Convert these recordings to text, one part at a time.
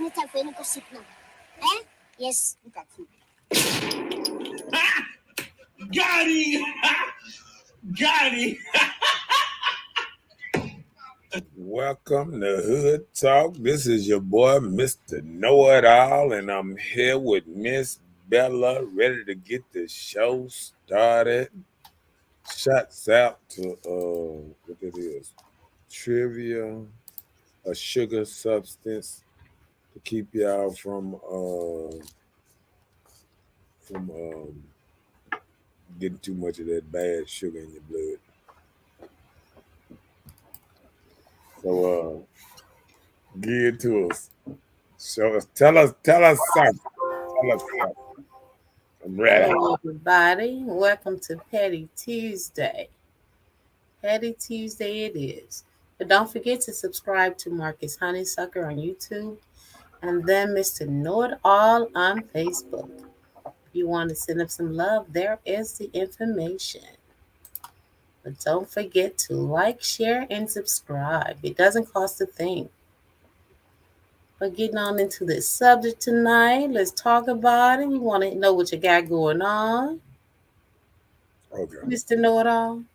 time for any gossip now. Eh? Yes, look at him. Got him! Got him! Welcome to Hood Talk. This is your boy, Mr. Know-It-All, and I'm here with Miss Bella, ready to get the show started. Shouts out to what it is, trivia, a sugar substance to keep y'all from getting too much of that bad sugar in your blood. So get it to us. Show us, tell us something. Tell us something. I'm ready. Hello, everybody. Welcome to Petty Tuesday. Petty Tuesday it is. But don't forget to subscribe to Marcus Honeysucker on YouTube and then Mr. Know-It-All on Facebook. If you want to send up some love, there is the information. But don't forget to like, share, and subscribe. It doesn't cost a thing. But getting on into this subject tonight, let's talk about it. We want to know what you got going on. Okay. Mr. Know-It-All.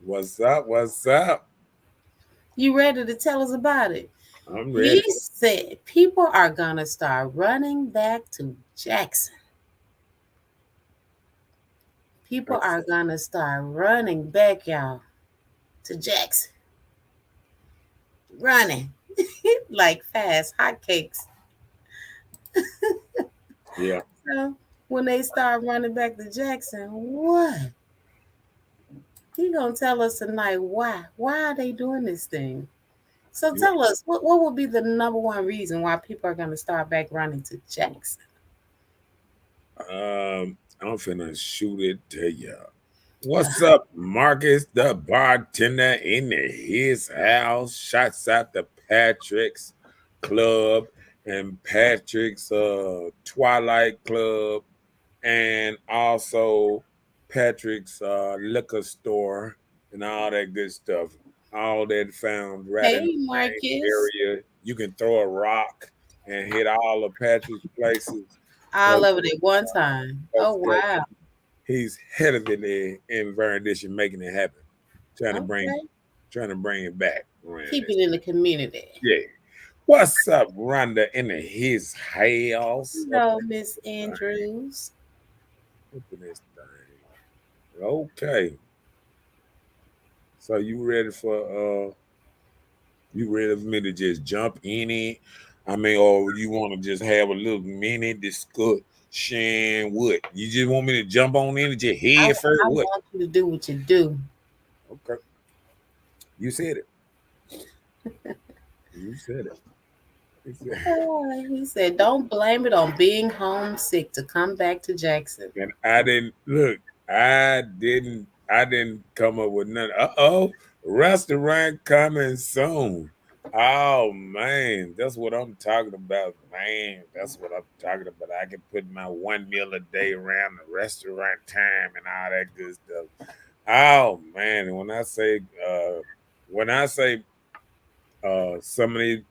What's up? What's up? You ready to tell us about it? I'm ready. He said people are going to start running back to Jackson. People are going to start running back, y'all, to Jackson. Running. Like fast hotcakes. Yeah. So when they start running back to Jackson, what? He gonna tell us tonight why. Why are they doing this thing? So tell us, what would be the number one reason why people are gonna start back running to Jackson? I'm finna shoot it to y'all. What's up, Marcus, the bartender in his house? Shouts out to Patrick's Club and Patrick's Twilight Club, and also Patrick's liquor store and all that good stuff. All that found right in the Marcus. area. You can throw a rock and hit all of Patrick's places. All of it at one time. Oh, wow. He's head of it in Veronition, making it happen. Trying to bring it back. Keep it in the community. Yeah. What's up, Rhonda, in his house? Hello, Miss Andrews. Open this thing. Okay. So you ready for me to just jump in it? I mean, or you want to just have a little mini discussion? What? You just want me to jump on in and just head first? I want you to do what you do. Okay. You said it. You said it. He said, don't blame it on being homesick to come back to Jackson. And I didn't come up with nothing. Restaurant coming soon. Oh man, that's what I'm talking about, man. That's what I'm talking about. I can put my 1 meal a day around the restaurant time and all that good stuff. Oh man, when I say some of these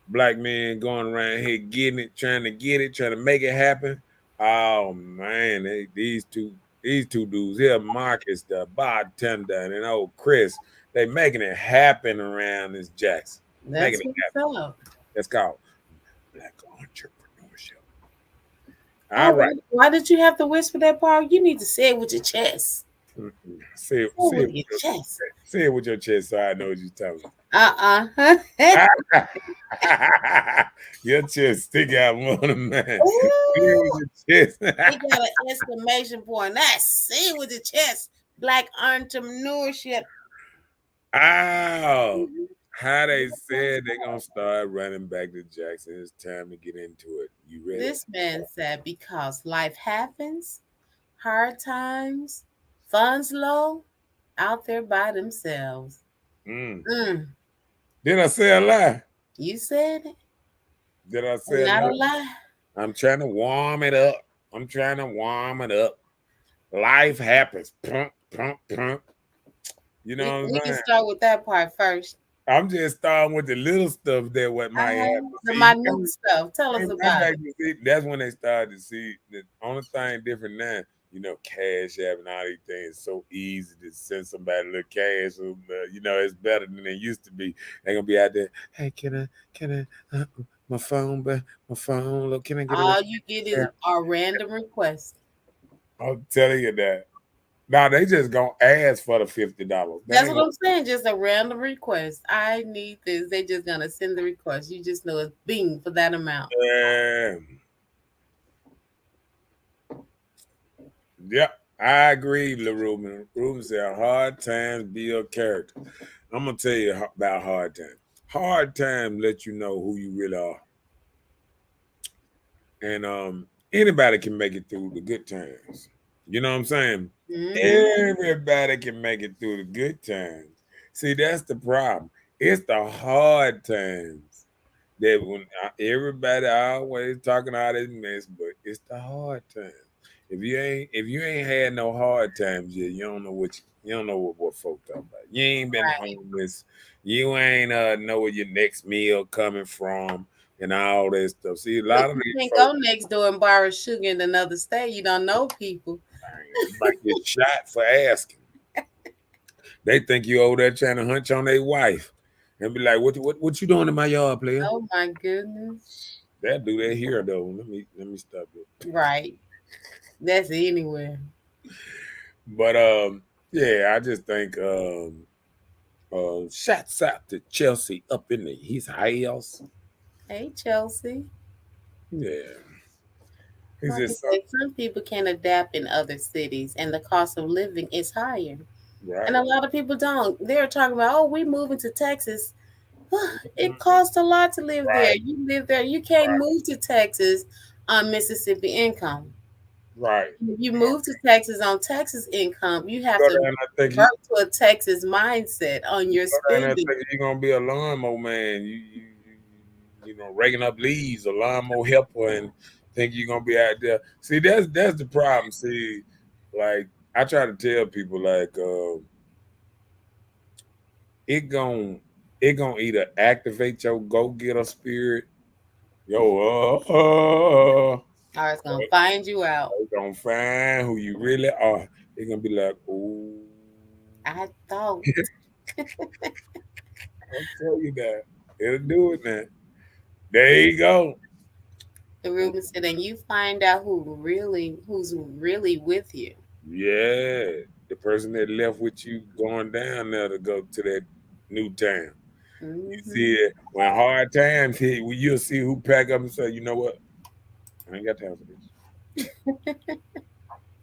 black men going around here getting it, trying to make it happen. Oh man, these two dudes here, Marcus, the bartender, and old Chris, they making it happen around this Jackson. That's what's up. That's called Black Entrepreneurship. All right. Why did you have to whisper that part? You need to say it with your chest. Say it with your chest. Say it with your chest so I know what you're talking about. Your chest stick out more than mine. Say it with your chest. You got an exclamation point. Say it with your chest. Black Entrepreneurship. Oh, how they said they're going to start running back to Jackson. It's time to get into it. You ready? This man said because life happens, hard times, funds low, out there by themselves. Did I say a lie? You said it. Did I say not a lie? I'm trying to warm it up. Life happens. Pump, pump, pump. You know what I'm saying? We can start with that part first. I'm just starting with the little stuff that what might happen. The See, minute stuff. Tell us come about back it. to see, that's when they started to see the only thing different now. Cash App and all these things so easy to send somebody a little cash. So, it's better than it used to be. They're gonna be out there. Hey, can I, my phone, but my phone. Look, can I get a All little? you get is a random request. I'm telling you that. Now they just gonna ask for the $50. That's what I'm saying. Just a random request. I need this. They just gonna send the request. You just know it's bing for that amount. Yeah, I agree, LaRuben. Ruben said hard times build character. I'm gonna tell you about hard times. Hard times let you know who you really are. And anybody can make it through the good times. You know what I'm saying? Everybody can make it through the good times. See, that's the problem. It's the hard times that when everybody always talking all this mess, but it's the hard times. If you ain't had no hard times yet, you don't know what folk talking about. You ain't been homeless. You ain't know where your next meal coming from and all that stuff. See, a lot of you these can't go next door and borrow sugar in another state. You don't know people. You might get shot for asking. They think you over there trying to hunch on their wife and be like, "What you doing in my yard, player?" Oh my goodness. They'll do that here though. Let me stop it. Right. That's anywhere. But yeah, I just think shouts out to Chelsea up in his house. Hey, Chelsea. Yeah. Some people can adapt in other cities and the cost of living is higher. Right. And a lot of people don't. They're talking about, oh, we moving to Texas. It costs a lot to live there. You live there. You can't move to Texas on Mississippi income. Right. If you move to Texas on Texas income, you have to work to a Texas mindset on your spending. You're gonna be a lawnmower man. You raking up leaves, a lawnmower helper, and think you're gonna be out there. See, that's the problem. See, like I try to tell people, like it gonna either activate your go-getter spirit, or it's gonna find you out. It's gonna find who you really are. It's gonna be like, oh, I thought. I'll tell you that. It'll do it now. There you go. The Ruben said, and you find out who's really with you. Yeah, the person that left with you going down there to go to that new town. You see it when hard times hit, you'll see who pack up and say, you know what? I ain't got time for this.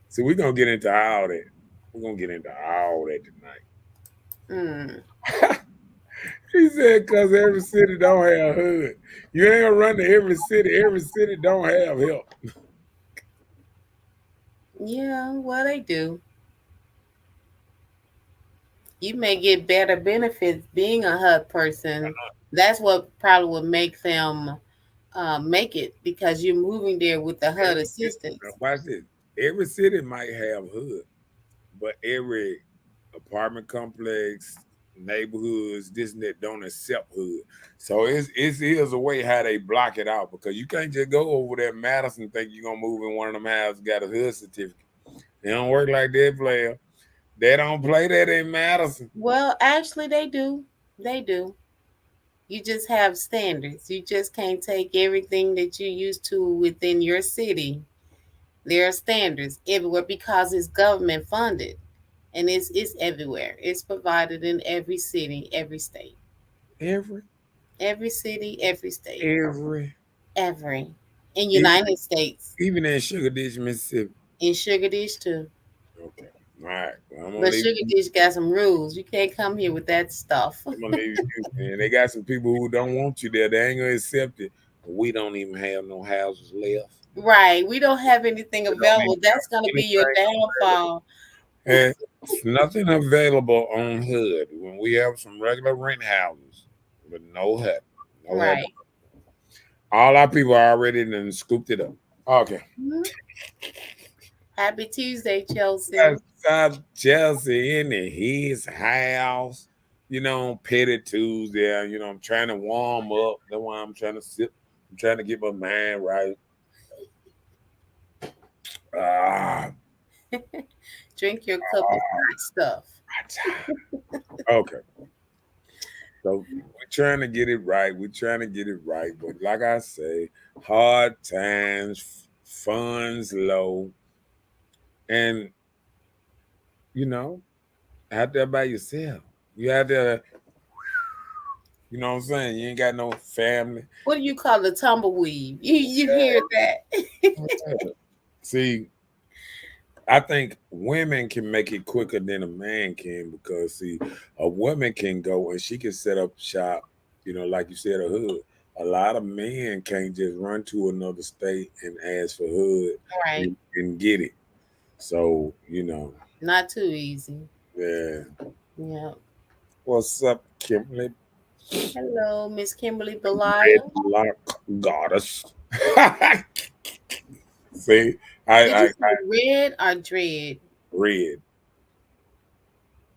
So we're gonna get into all that. We're gonna get into all that tonight. He said, "Cause every city don't have hood. You ain't gonna run to every city. Every city don't have help." Yeah, well, they do. You may get better benefits being a HUD person. That's what probably would make them make it, because you're moving there with the HUD assistance. Watch this. Every city might have hood, but every apartment complex, neighborhoods, this and that don't accept hood. So it is a way how they block it out, because you can't just go over there Madison and think you're gonna move in one of them houses got a hood certificate. They don't work like that, player. They don't play that in Madison. Well, actually they do. They do. You just have standards. You just can't take everything that you used to within your city. There are standards everywhere because it's government funded. And it's everywhere. It's provided in every city, every state. Every city, every state. Every. In United States. Even in Sugar Dish, Mississippi. In Sugar Dish too. Okay. All right. Well, but Sugar Dish got some rules. You can't come here with that stuff. I'm gonna leave you, man. They got some people who don't want you there. They ain't gonna accept it. But we don't even have no houses left. Right. We don't have anything available. That's gonna be your downfall. And nothing available on HUD when we have some regular rent houses, but no HUD. No right. HUD. All our people already done scooped it up. Okay. Happy Tuesday, Chelsea. Chelsea in his house. Petty Tuesday. I'm trying to warm up. That's why I'm trying to sip. I'm trying to get my mind right. Drink your cup of hot stuff. Okay. So we're trying to get it right. But like I say, hard times, funds low, and out there by yourself. You out there, you know what I'm saying? You ain't got no family. What do you call a tumbleweed? You hear that? See, I think women can make it quicker than a man can because see, a woman can go and she can set up shop, like you said, a hood. A lot of men can't just run to another state and ask for hood Right. and get it. So, Not too easy. yeah. Yeah. What's up, Kimberly? Hello, Miss Kimberly Red Belial. Lock Goddess. See, Did I you say red or dread? read.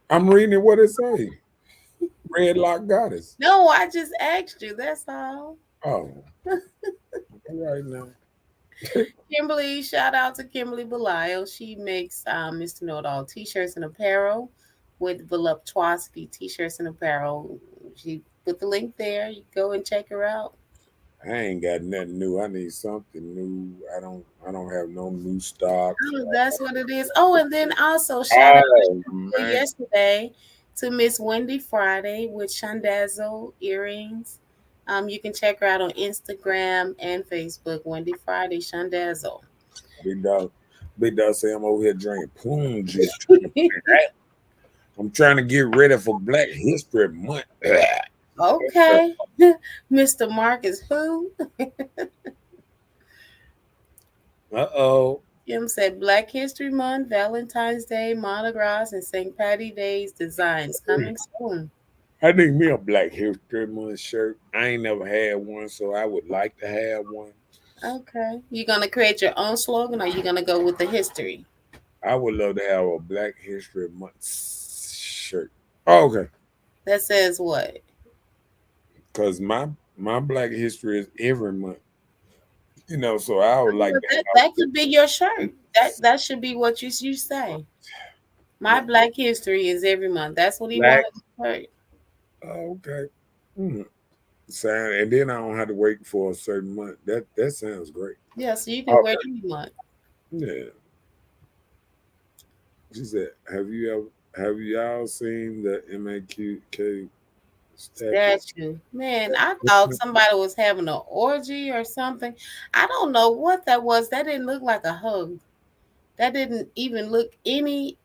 I'm reading what it say. Red Lock Goddess. No, I just asked you. That's all. Oh, right now. Kimberly, shout out to Kimberly Belial. She makes Mr. Know-It-All t-shirts and apparel with voluptuosity t-shirts and apparel. She put the link there. You go and check her out. I ain't got nothing new. I need something new. I don't have no new stock. Oh, that's what it is. Oh, and then also shout out Oh, man. yesterday to Miss Wendy Friday with Shandazzle earrings. You can check her out on Instagram and Facebook. Wendy Friday Shandazzle. Big dog say I'm over here drinking plum juice. I'm trying to get ready for Black History Month. Okay. Mr. Marcus who? Uh-oh. Kim said Black History Month, Valentine's Day, Mardi Gras, and St. Patty Day's designs coming soon. I need me a Black History Month shirt. I ain't never had one, so I would like to have one. Okay. You gonna create your own slogan or you gonna go with the history? I would love to have a Black History Month shirt. Oh, okay. That says what? Because my Black History is every month. So I would like that could be your shirt. That should be what you say. My Black History is every month. That's what he Black- wanted. Oh, okay. And then I don't have to wait for a certain month. That sounds great. Yeah, so you can wear it any month. Yeah. She said, have y'all seen the MAQK statue? Man, I thought somebody was having an orgy or something. I don't know what that was. That didn't look like a hug. That didn't even look any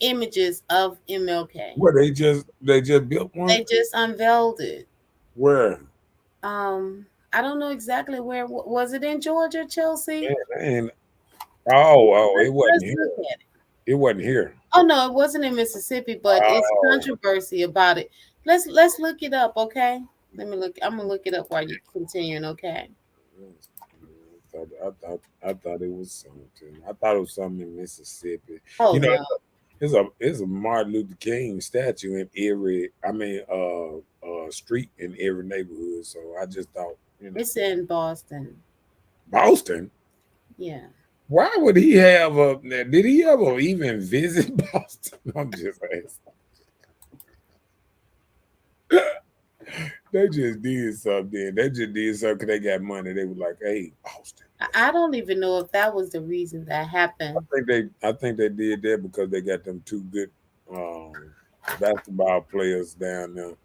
images of MLK. What they just built one? They just unveiled it. Where? I don't know exactly where. Was it in Georgia, Chelsea? And it wasn't here. It wasn't here. Oh no, it wasn't in Mississippi, but it's controversy about it. Let's look it up, okay? Let me look. I'm gonna look it up while you're continuing, okay? I thought it was something. I thought it was something in Mississippi. Oh no. It's a Martin Luther King statue in every street in every neighborhood. So I just thought, It's in Boston. Boston? Yeah. Why would he have did he ever even visit Boston? I'm just asking. They just did something. They just did something because they got money. They were like, hey, Boston. I don't even know if that was the reason that happened. I think they did that because they got them two good basketball players down there.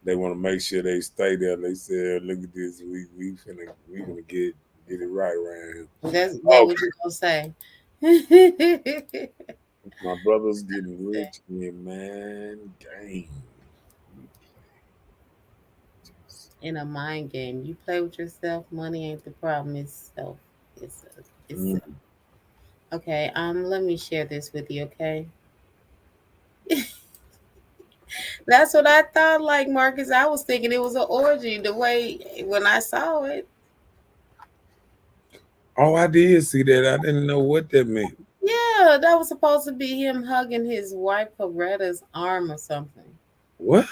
They want to make sure they stay there. They said, look at this, we finna get it right around here. That's what you gonna say. My brother's getting rich in man game. In a mind game, you play with yourself. Money ain't the problem. It's self. It's self. Okay. Let me share this with you. Okay. That's what I thought. Like Marcus, I was thinking it was an orgy. The way when I saw it. Oh, I did see that. I didn't know what that meant. Yeah, that was supposed to be him hugging his wife Coretta's arm or something. What?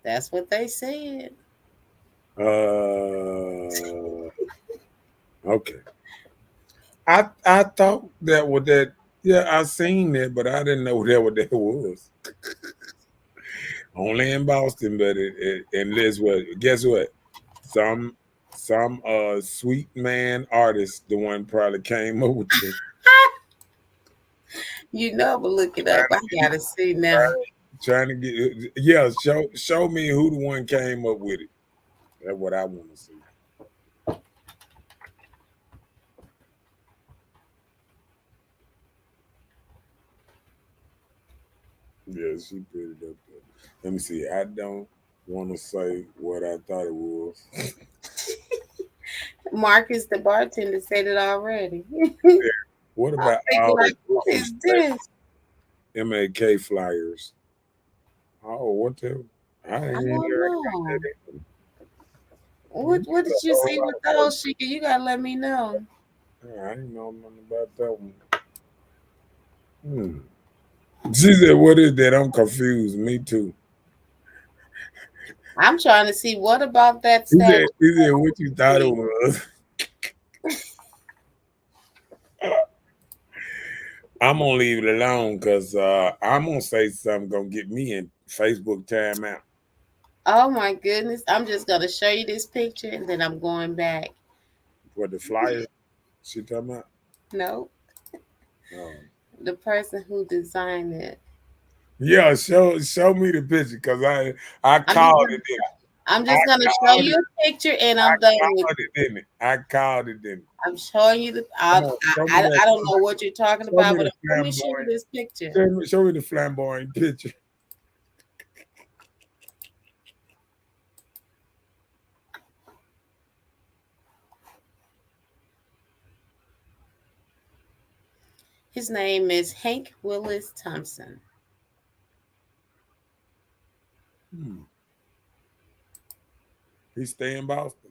That's what they said. Okay. I thought that was that. Yeah, I seen that, but I didn't know that what that was. Only in Boston, but and Liz, what? Guess what? Some sweet man artist, the one probably came up with it. You know, but look it up. I gotta see now. Trying to get yeah, show me who the one came up with it. That's what I want to see. Yeah, she put it up there. Let me see. I don't want to say what I thought it was. Marcus, the bartender, said it already. What I'm about thinking all like, what is this? MAK flyers? Oh, what the? I I didn't don't hear know. that. What did you see with those, Shika? You gotta let me know. I didn't know nothing about that one. She said, "What is that?" I'm confused. Me too. I'm trying to see what about that He statue. said, "What you thought it was?" I'm gonna leave it alone because I'm gonna say something gonna get me in Facebook timeout. Oh my goodness. I'm just gonna show you this picture and then I'm going back. What the flyer she talking about? No, Oh. the person who designed it. Yeah, show me the picture because I I'm just called gonna, it. Didn't I'm I? I just gonna show called you it. a picture and I I'm done with called it, didn't it? I called it, didn't it? I'm showing you the Come on, show me that. I don't know what you're talking Show about, me but the let me show you flamboyant. this picture. Show me the flamboyant picture. His name is Hank Willis Thompson. He stay in Boston.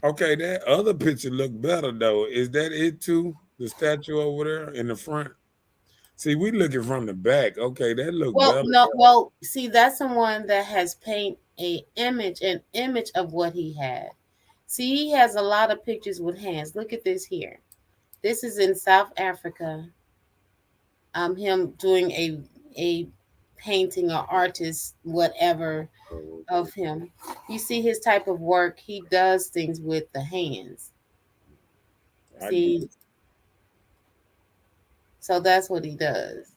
Okay, that other picture look better though. Is that it too? The statue over there in the front. See, we looking from the back. Okay, that look Well, better. no, well, see, that's someone that has paint an image of what he had. See, he has a lot of pictures with hands. Look at this here. This is in South Africa. Him doing a painting or artist, whatever Oh, of him. You see his type of work. He does things with the hands. I See, get it. so that's what he does.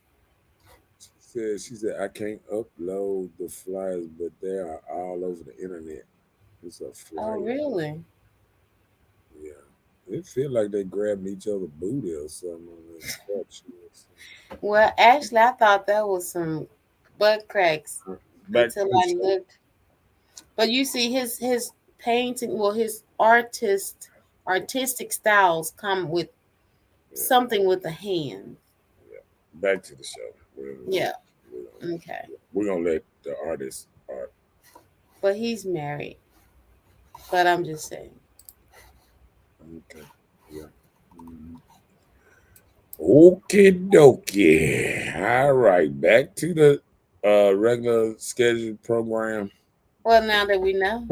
She said I can't upload the flyers, but they are all over the internet. It's a Oh, flyer. really? Yeah. It feel like they grabbing each other booty or something on that statue. Well, actually, I thought that was some butt cracks Back to until the I show. looked. But you see, his painting, well, his artistic styles come with something with the hand. Back to the show. Yeah. We're Okay. gonna let the artist art. But he's married. But I'm just saying. Okay. Yeah. Okie dokie. All right. Back to the regular scheduled program. Well, now that we know,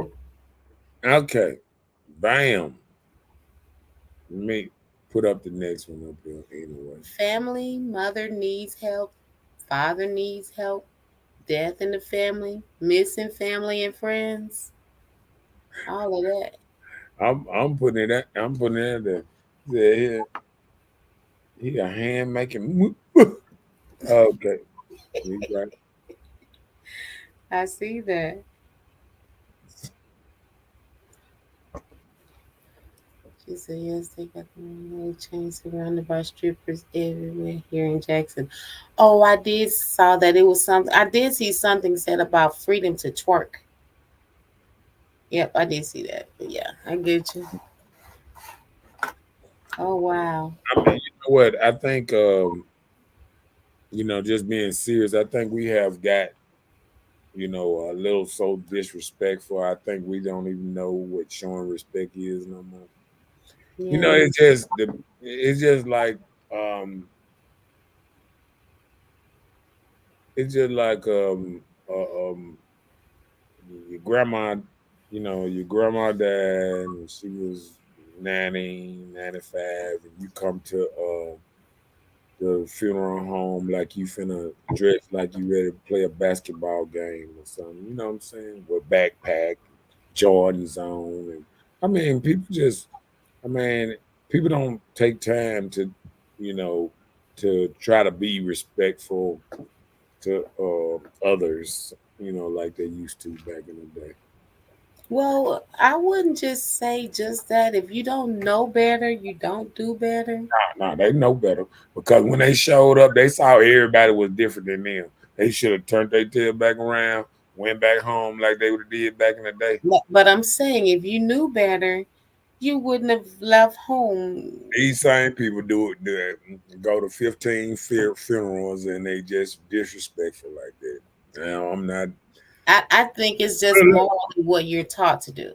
Okay. Bam. Let me put up the next one up here anyway. family, mother needs help, father needs help, death in the family, missing family and friends, all of that. I'm putting it. I'm putting it there. Yeah, he a hand making. Okay, he's right. I see that. She said, yes, they got the chain surrounded by strippers everywhere here in Jackson. Oh, I did saw that it was something. I did see something said about freedom to twerk. Yep, I did see that. But yeah, I get you. Oh, wow. I mean, you know what? I think just being serious. I think we have got a little so disrespectful. I think we don't even know what showing respect is no more. Yeah. It's just like um it's just like your grandma, your grandma died, and she was 90, 95, and you come to the funeral home like you finna dress like you ready to play a basketball game or something. You know what I'm saying? With backpack, Jordans on, and I mean, people don't take time to, you know, to try to be respectful to others, like they used to back in the day. Well, I wouldn't just say just that. If you don't know better, you don't do better. No, they know better because when they showed up, they saw everybody was different than them. They should have turned their tail back around, went back home like they would have did back in the day. But I'm saying if you knew better, you wouldn't have left home. These same people do it, go to 15 funerals and they just disrespectful like that. Now I'm not. I think it's just morally what you're taught to do.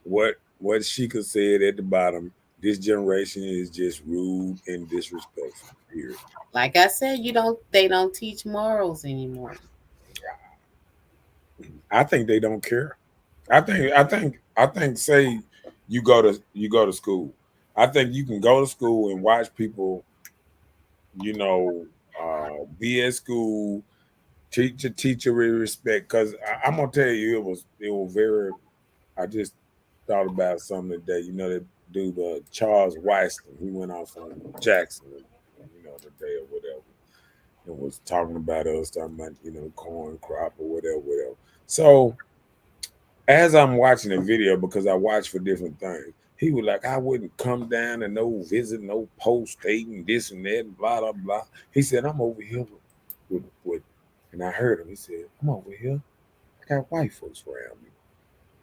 What Sheikah said at the bottom. This generation is just rude and disrespectful. Period. Like I said, they don't teach morals anymore. I think they don't care. I think say you go to school. I think you can go to school and watch people, be at school, teach a teacher with respect. Because I'm gonna tell you, it was very. I just thought about something today. That dude Charles Weiston, he went off on Jackson, today or whatever, and was talking about corn crop or whatever. So as I'm watching the video, because I watch for different things, he was like, I wouldn't come down and no visit, no post stating this and that, and blah, blah, blah. He said, I'm over here with and I heard him. He said, I'm over here. I got white folks around me.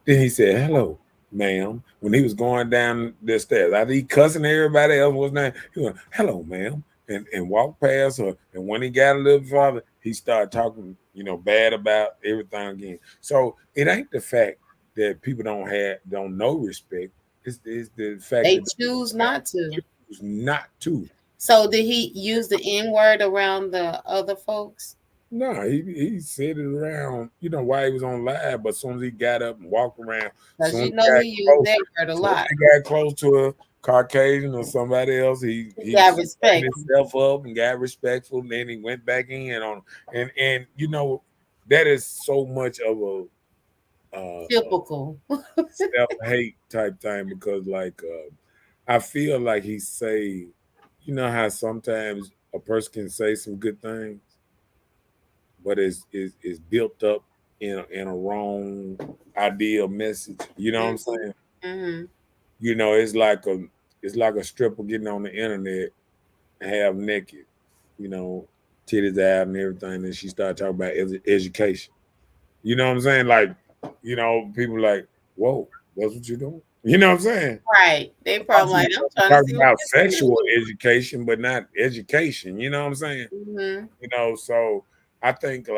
Then he said, hello, ma'am. When he was going down the stairs, after he cussing everybody else was name, he went, hello, ma'am, and walked past her. And when he got a little farther, he started talking, bad about everything again. So it ain't the fact that people don't know respect. It's the fact they that choose not to. Choose not to. So did he use the N-word around the other folks? No, he said it around, while he was on live, but as soon as he got up and walked around, because he used that word a lot. He got close to a Caucasian or somebody else, he got respect himself up and got respectful, and then he went back in on him. And that is so much of a typical self-hate type thing, because I feel like he say, how sometimes a person can say some good things, but it's built up in a wrong ideal message. You know what I'm saying? Mm-hmm. It's like a stripper getting on the internet, half naked, titties out and everything, and she started talking about education. You know what I'm saying? Like, people like, whoa, that's what you're doing. You know what I'm saying? Right. They probably like, I'm trying to see about sexual education, but not education. You know what I'm saying? Mm-hmm. So I think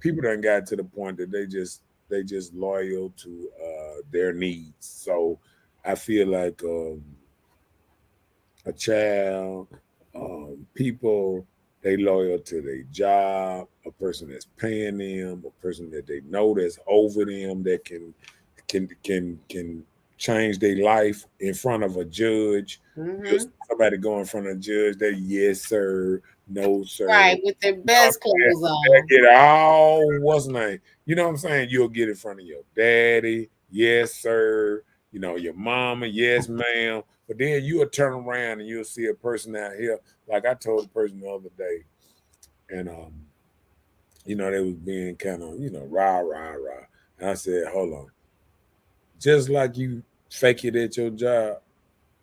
people done got to the point that they just loyal to their needs. So I feel like a child, people, they loyal to their job, a person that's paying them, a person that they know that's over them, that can change their life in front of a judge. Mm-hmm. Somebody go in front of a judge, they yes sir, no sir, right, with their best clothes on. They get all what's name. You know what I'm saying? You'll get in front of your daddy, yes sir. Your mama, yes ma'am. But then you'll turn around and you'll see a person out here, like I told a person the other day, and they was being kind of rah. And I said, hold on. Just like you fake it at your job,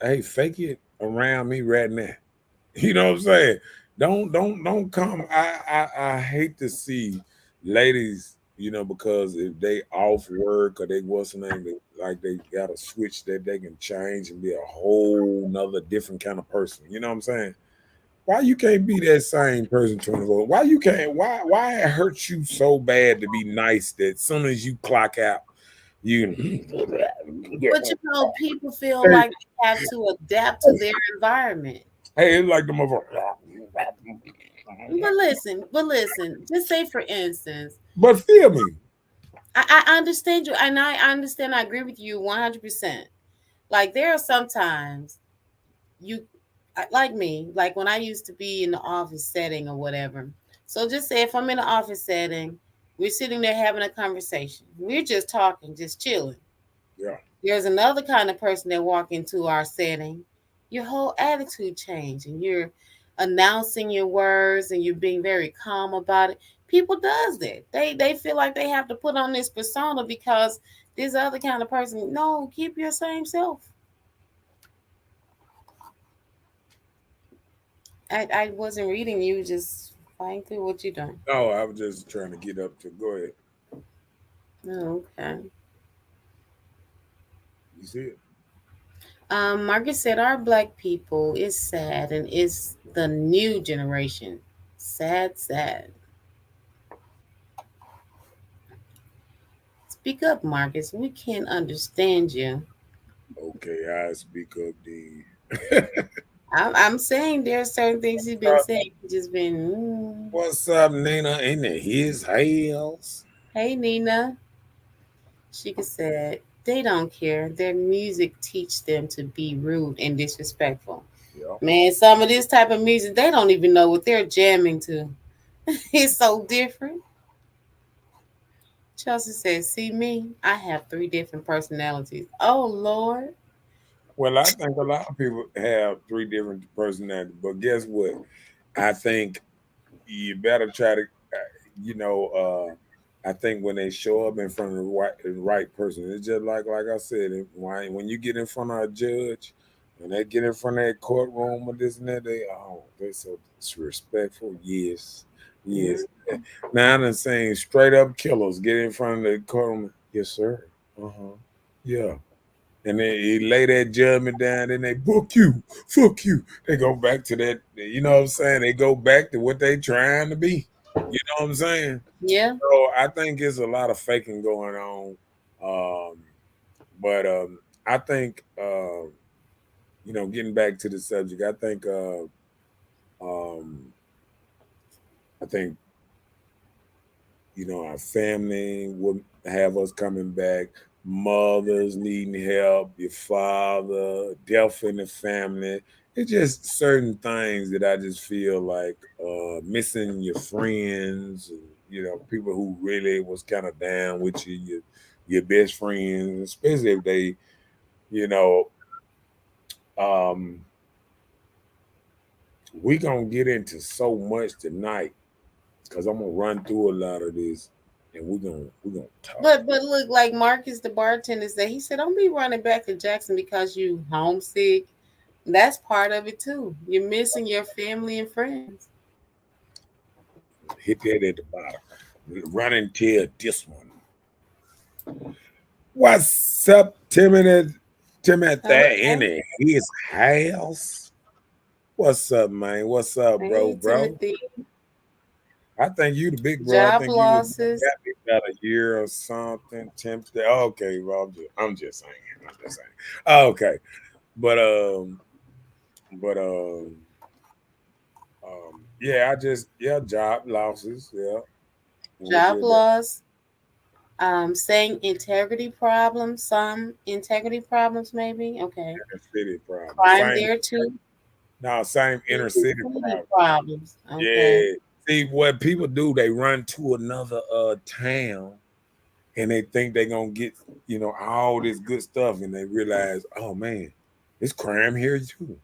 hey, fake it around me right now. You know what I'm saying? Don't come. I hate to see ladies, because if they off work or they wasn't like they got a switch that they can change and be a whole nother different kind of person. You know what I'm saying? Why you can't be that same person 24? Why you can't? Why it hurts you so bad to be nice that as soon as you clock out, but people feel like they have to adapt to their environment. Hey, it's like the But listen, just say for instance. But feel me. I understand you, and I understand. I agree with you 100%. Like there are sometimes you, like me, like when I used to be in the office setting or whatever. So just say if I'm in the office setting, we're sitting there having a conversation. We're just talking, just chilling. Yeah. There's another kind of person that walk into our setting, your whole attitude change and you're announcing your words and you're being very calm about it. People does that. They feel like they have to put on this persona because this other kind of person. No, keep your same self. I wasn't reading you, just flying through what you done. No, I was just trying to get up to go ahead. Oh, okay. You see it? Margaret said our black people is sad and it's the new generation. Sad, sad. Speak up, Marcus. We can't understand you. Okay, I speak up the I'm saying there are certain things he's been saying. He's just been, What's up, Nina? In his house? Hey, Nina. Sheikah said, they don't care. Their music teach them to be rude and disrespectful. Yeah. Man, some of this type of music, they don't even know what they're jamming to. It's so different. Chelsea says, see me? I have 3 different personalities. Oh, Lord. Well, I think a lot of people have 3 different personalities, but guess what? I think you better try to, you know, I think when they show up in front of the right person, it's just like I said, when you get in front of a judge, when they get in front of that courtroom or this and that, they're so disrespectful. Yes, yes. Now I'm saying straight up killers get in front of the courtroom. Yes, sir. Yeah. And then he lay that judgment down, and they book you, fuck you. They go back to that, you know what I'm saying? They go back to what they trying to be. You know what I'm saying? Yeah. So I think there's a lot of faking going on. But I think getting back to the subject, um, I think our family will have us coming back. Mothers needing help, your father, death in the family. It's just certain things that I just feel like missing your friends, people who really was kind of down with you, your best friends, especially if they, you know, um, we gonna get into so much tonight because I'm gonna run through a lot of this, and we're gonna talk. But look, like Marcus, the bartender said, he said, don't be running back to Jackson because you homesick. That's part of it too. You're missing your family and friends. Hit that at the bottom. Run into this one. What's up, Timothy? Timothy in his house. What's up, man? What's up, bro? Timothy. I think you the big bro. Job I think losses. you got a year or something. Timothy. Okay, well, I'm just saying. Okay, but yeah, job losses. Yeah, Job loss. Saying integrity problems. Some integrity problems, maybe. Okay. Inner city problems. Crime there too. No, same inner city problems. Okay. Yeah. See what people do, they run to another town and they think they're gonna get, all this good stuff, and they realize, oh man, it's crime here too.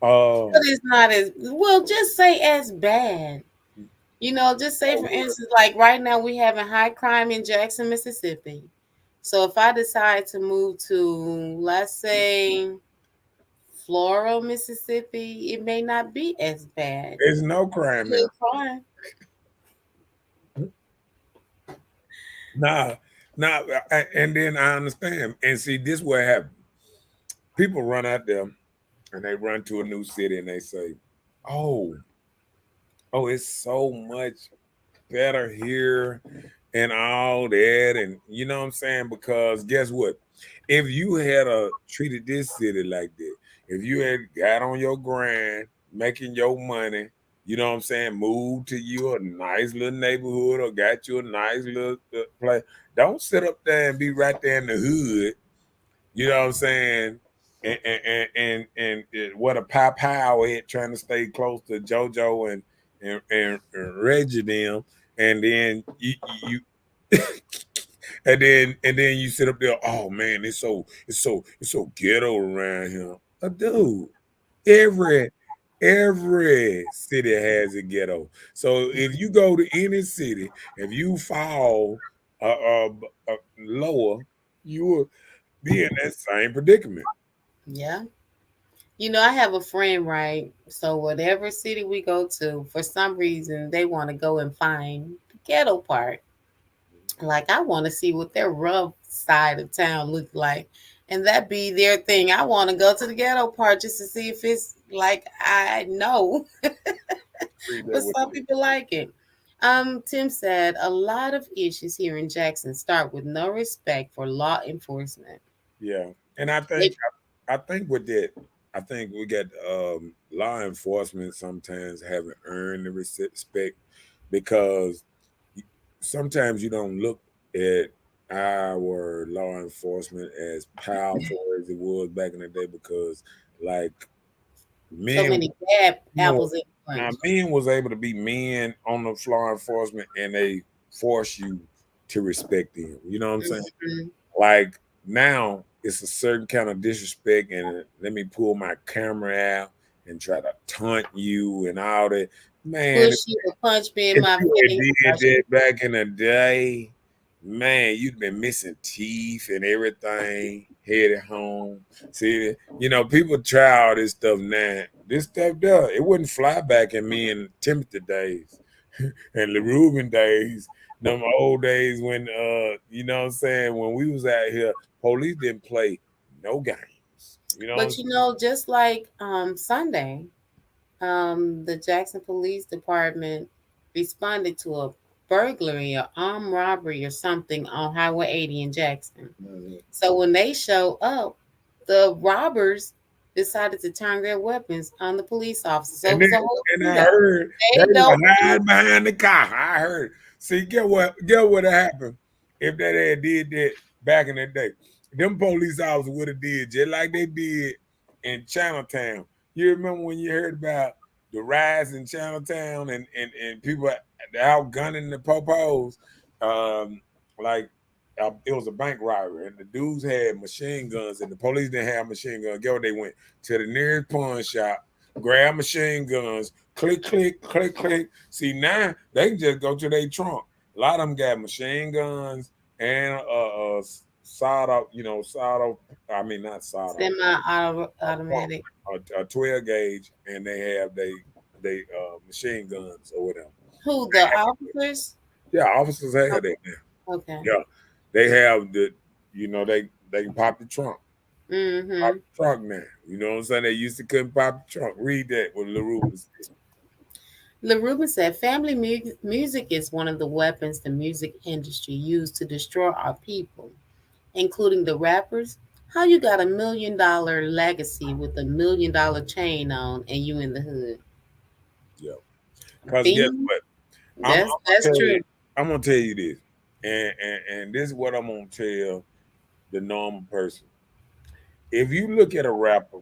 But it's not as well, just say as bad. Just say for instance, like right now we having high crime in Jackson, Mississippi. So if I decide to move to, let's say, Floral, Mississippi, it may not be as bad. There's no crime there. Nah, and then I understand. And see, this is what happened. People run out there and they run to a new city and they say, oh, it's so much better here and all that. And you know what I'm saying? Because guess what? If you had treated this city like that, if you had got on your grind, making your money, you know what I'm saying, moved to you a nice little neighborhood or got you a nice little place. Don't sit up there and be right there in the hood, you know what I'm saying, and what a pow head trying to stay close to JoJo and Reggie them, and then you and then you sit up there, oh man, it's so ghetto around here. Dude, every city has a ghetto. So if you go to any city, if you fall lower, you will be in that same predicament. Yeah. I have a friend, right? So whatever city we go to, for some reason they want to go and find the ghetto part. Like I want to see what their rough side of town looks like. And that be their thing. I want to go to the ghetto part just to see if it's like I know. But some people like it. Tim said a lot of issues here in Jackson start with no respect for law enforcement. Yeah, and They- I think with that, I think we get law enforcement sometimes haven't earned the respect because sometimes you don't look at our law enforcement as powerful as it was back in the day because like so men, many bad men apples in the now bunch. men was able to be men on the law enforcement and they force you to respect them. You know what I'm saying? Mhm. Like now it's a certain kind of disrespect, and let me pull my camera out and try to taunt you and all that. Man, Push you or punch me in if my you face. had did that back in the day, man, you'd been missing teeth and everything, headed home. See, people try all this stuff now. This stuff does. It wouldn't fly back in me and Timothy days and the Reuben days, them old days when you know what I'm saying, when we was out here, police didn't play no games. You know what I'm But just like Sunday, the Jackson Police Department responded to a burglary or armed robbery or something on Highway 80 in Jackson. saying? So when they show up, the robbers decided to turn their weapons on the police officers. So it And was then, a whole and I shootout. heard they They were don't. hiding behind the car. I heard. See, get what happened if that had did that back in the day. Them police officers would have did just like they did in Chinatown. You remember when you heard about the riots in Chinatown and people out gunning the popos? Like it was a bank robbery, and the dudes had machine guns, and the police didn't have machine guns. Get what they went to the nearest pawn shop, grab machine guns, click, click, click, click. See, now they can just go to their trunk. A lot of them got machine guns and I mean, not sawed off, Semi-automatic. a 12 gauge, and they have they machine guns or whatever. Who, the officers? Yeah, officers have that now. Okay. Yeah, they have they can pop the trunk. Pop Mm-hmm. the trunk now. You know what I'm saying? They used to couldn't pop the trunk. Read that what LaRue was saying. LaRuben said, family music is one of the weapons the music industry used to destroy our people, including the rappers. How you got $1 million legacy with $1 million chain on and you in the hood? Yeah. Because guess Theme? what? That's true. I'm gonna tell you this. And this is what I'm gonna tell the normal person. If you look at a rapper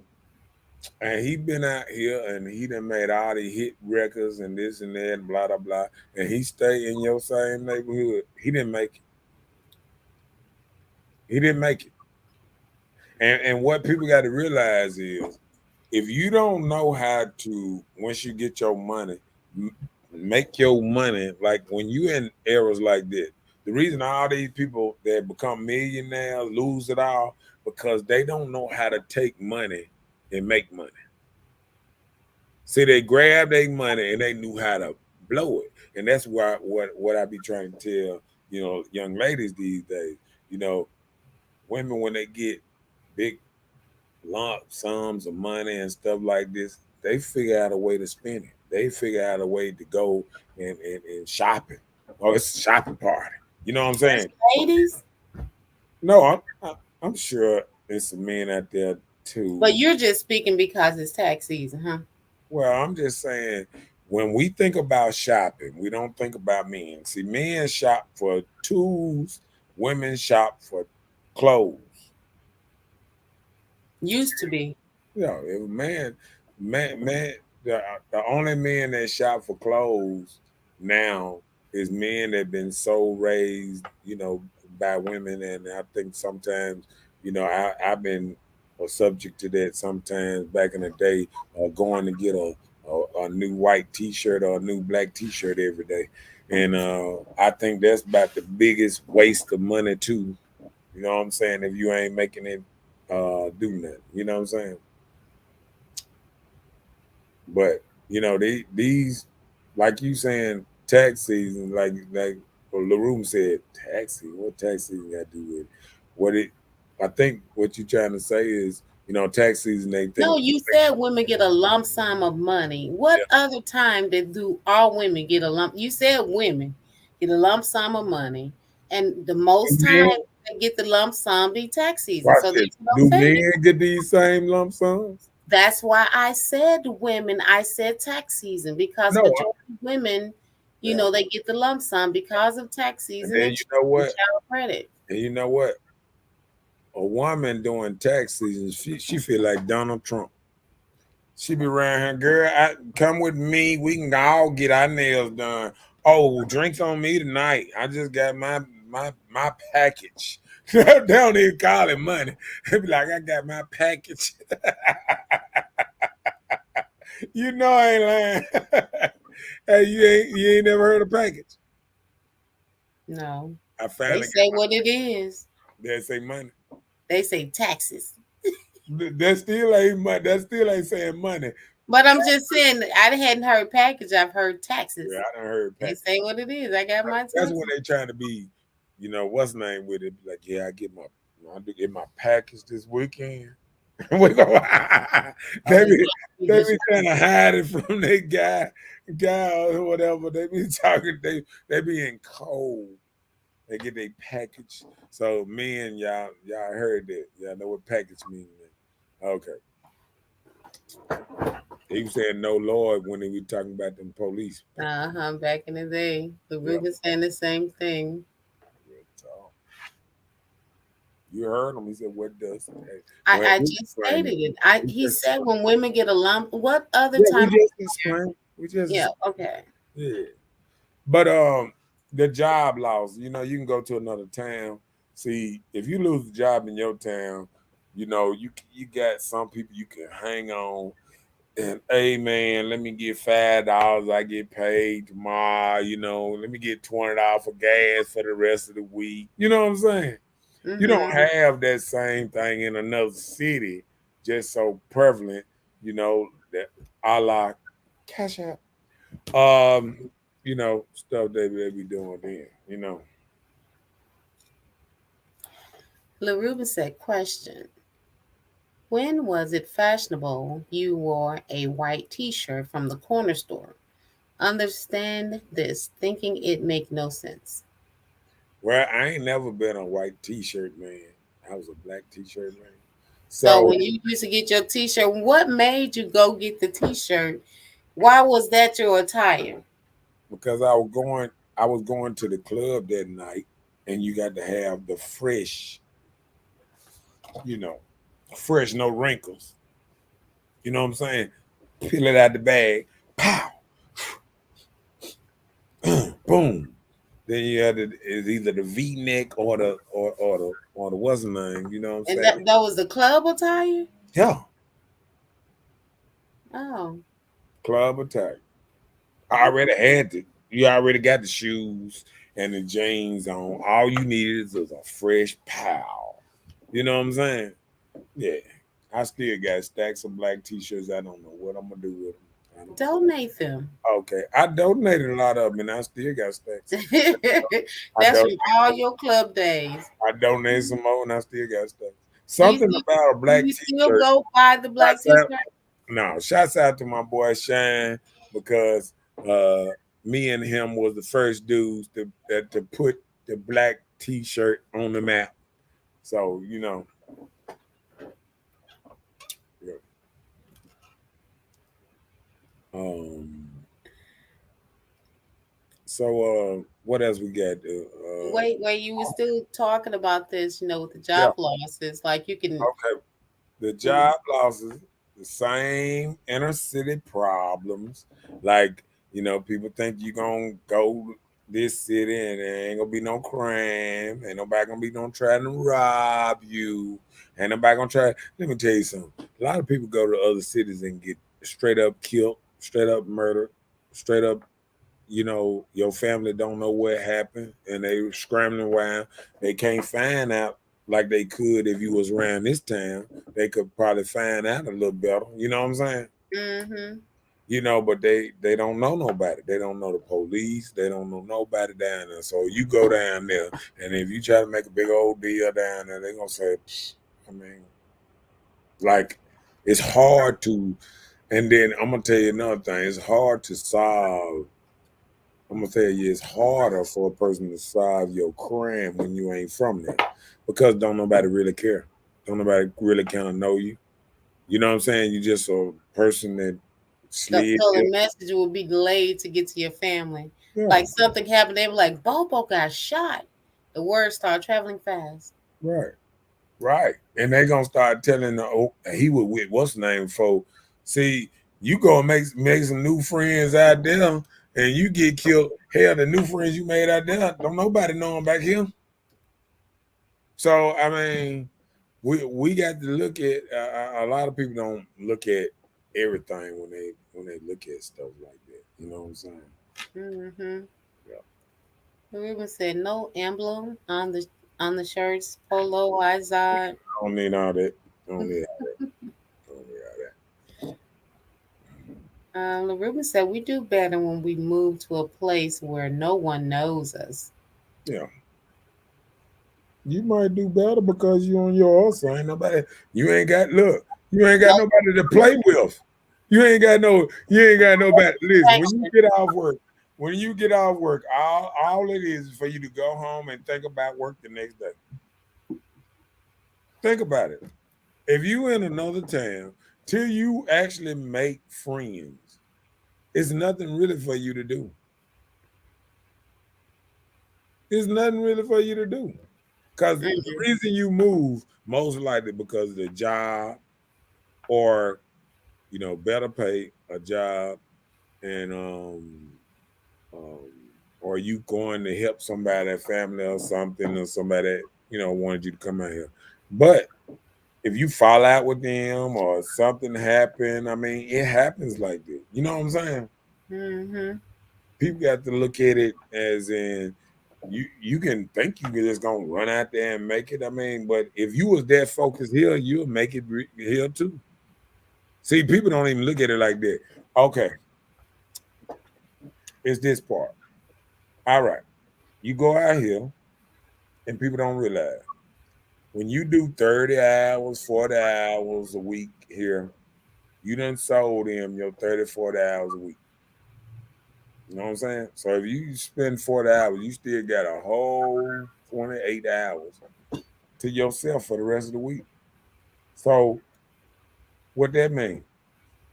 and he been out here and he done made all the hit records and this and that and blah blah blah, and he stay in your same neighborhood, he didn't make it. He didn't make it. And what people got to realize is if you don't know how to, once you get your money, make your money, like when you in eras like that, the reason all these people that become millionaires lose it all because they don't know how to take money and make money. See, they grab their money and they knew how to blow it. And that's why what I be trying to tell, young ladies these days, women when they get big lump sums of money and stuff like this, they figure out a way to spend it. They figure out a way to go and shopping. Oh, it's a shopping party. You know what I'm saying? Ladies? No, I'm sure there's some men out there too. But you're just speaking because it's tax season, huh? Well, I'm just saying when we think about shopping, we don't think about men. See, men shop for tools, women shop for clothes. Used to be. If man, the only men that shop for clothes now is men that been so raised, by women, and I think sometimes, I've been subject to that sometimes back in the day, going to get a new white T-shirt or a new black T-shirt every day, and I think that's about the biggest waste of money too. You know what I'm saying? If you ain't making it do nothing, you know what I'm saying? But these, like you saying, tax season, like LaRue said, tax season. What tax season got to do with it? What it? I think what you're trying to say is, tax season. They No, think, you said women get a lump sum of money. What other time did do all women get a lump? You said women get a lump sum of money, and the most men, time they get the lump sum be tax season. watch So this. there's no Do fair. men get these same lump sums? That's why I said women. I said tax season because No. majority of women, they get the lump sum because of tax season And and you know what? child credit. And you know what? A woman during tax season, she feel like Donald Trump. She be around here, girl. Come with me. We can all get our nails done. Oh, drinks on me tonight. I just got my package. They don't even call it money. They be like, I got my package. I ain't lying. Hey, you ain't never heard of package? No, I they finally say what it is. they say money. They say taxes. That still ain't money. That still ain't saying money. But I'm just saying, I hadn't heard package. I've heard taxes. Yeah, I done heard They package. say what it is. I got my That's taxes. when they trying to be, what's name with it? Like, yeah, I get my package this weekend. We go, they be trying to hide it from their guy or whatever. They be talking. They be in cold. They get their package. So men, y'all heard that. Y'all know what package means. Okay. He was saying no Lord when he was talking about them police. Back in the day, the was saying the same thing. You heard him. He said, "What does?" I just stated it. He said when women get a lump. What other time? We just explained. Okay. Yeah. But the job loss. You can go to another town. See, if you lose a job in your town, you got some people you can hang on. And hey man, let me get $5. I get paid tomorrow. Let me get $20 for gas for the rest of the week. You know what I'm saying? Mm-hmm. You don't have that same thing in another city, just so prevalent. That a la cash out. Stuff they be doing then. LaRuben said, question. When was it fashionable you wore a white t-shirt from the corner store? Understand this, thinking it make no sense. Well, I ain't never been a white t-shirt man. I was a black t-shirt man. So when you used to get your t-shirt, what made you go get the t-shirt? Why was that your attire? Because I was going to the club that night, and you got to have the fresh, fresh, no wrinkles. You know what I'm saying? Peel it out the bag, pow, boom. Then you had it's either the V-neck or the what's the name? You know what I'm saying? And that was the club attire? Yeah. Oh. Club attire. I already had it. You already got the shoes and the jeans on. All you needed is a fresh pow. You know what I'm saying? Yeah. I still got stacks of black t-shirts. I don't know what I'm gonna do with them. Donate them. Okay. I donated a lot of them and I still got stacks. That's from all your club days. I donated some more and I still got stacks. Something about a black t-shirt. You still go buy the black t-shirt? No, shouts out to my boy Shine because me and him was the first dudes to put the black t-shirt on the map. So, Yeah. So what else we got? Wait, you were still talking about this, with the Yeah. job losses. Like you can, Okay. The job losses, the same inner city problems. Like, people think you're gonna go this city and there ain't gonna be no crime, ain't nobody gonna be no trying to rob you, ain't nobody gonna try. Let me tell you something. A lot of people go to other cities and get straight up killed, straight up murdered, straight up, your family don't know what happened and they scrambling around. They can't find out like they could if you was around this town. They could probably find out a little better. You know what I'm saying? mm-hmm. But they don't know nobody. They don't know the police. They don't know nobody down there. So you go down there, and if you try to make a big old deal down there, they're gonna say, I mean, like, it's hard to. And then I'm gonna tell you another thing. It's hard to solve. I'm gonna tell you, it's harder for a person to solve your crime when you ain't from there, because don't nobody really care. Don't nobody really kind of know you. You know what I'm saying? You just a person that So slid. the message will be delayed to get to your family. Yeah. Like something happened, they were like, Bobo got shot. The words start traveling fast. Right. And they gonna start telling he was with what's the name for. See, you go and make some new friends out there and you get killed. Hell, the new friends you made out there, don't nobody know them back here. So I mean, we got to look at a lot of people don't look at everything when they look at stuff like that. You know what I'm saying? Mm-hmm. Yeah. Ruben said no emblem on the shirts, polo, Izod. I don't need all that. Don't need all that. Don't need all that. Ruben said we do better when we move to a place where no one knows us. Yeah. You might do better because you on your hustle. Ain't nobody. You ain't got nobody to play with. You ain't got nobody. Listen, when you get off work, all it is for you to go home and think about work the next day. Think about it. If you in another town, till you actually make friends, it's nothing really for you to do. It's nothing really for you to do. Because the reason you move, most likely because of the job or, better pay, a job, and or you going to help somebody, a family or something, or somebody that, wanted you to come out here. But if you fall out with them or something happen, I mean, it happens like that. You know what I'm saying? Mm-hmm. People got to look at it as in, you can think you can just gonna run out there and make it. I mean, but if you was that focused here, you'll make it here too. See, people don't even look at it like that. Okay, it's this part. All right, you go out here, and people don't realize when you do 30 hours, 40 hours a week here, you done sold them your 30, 40 hours a week. You know what I'm saying? So if you spend 40 hours, you still got a whole 28 hours to yourself for the rest of the week. So what that means?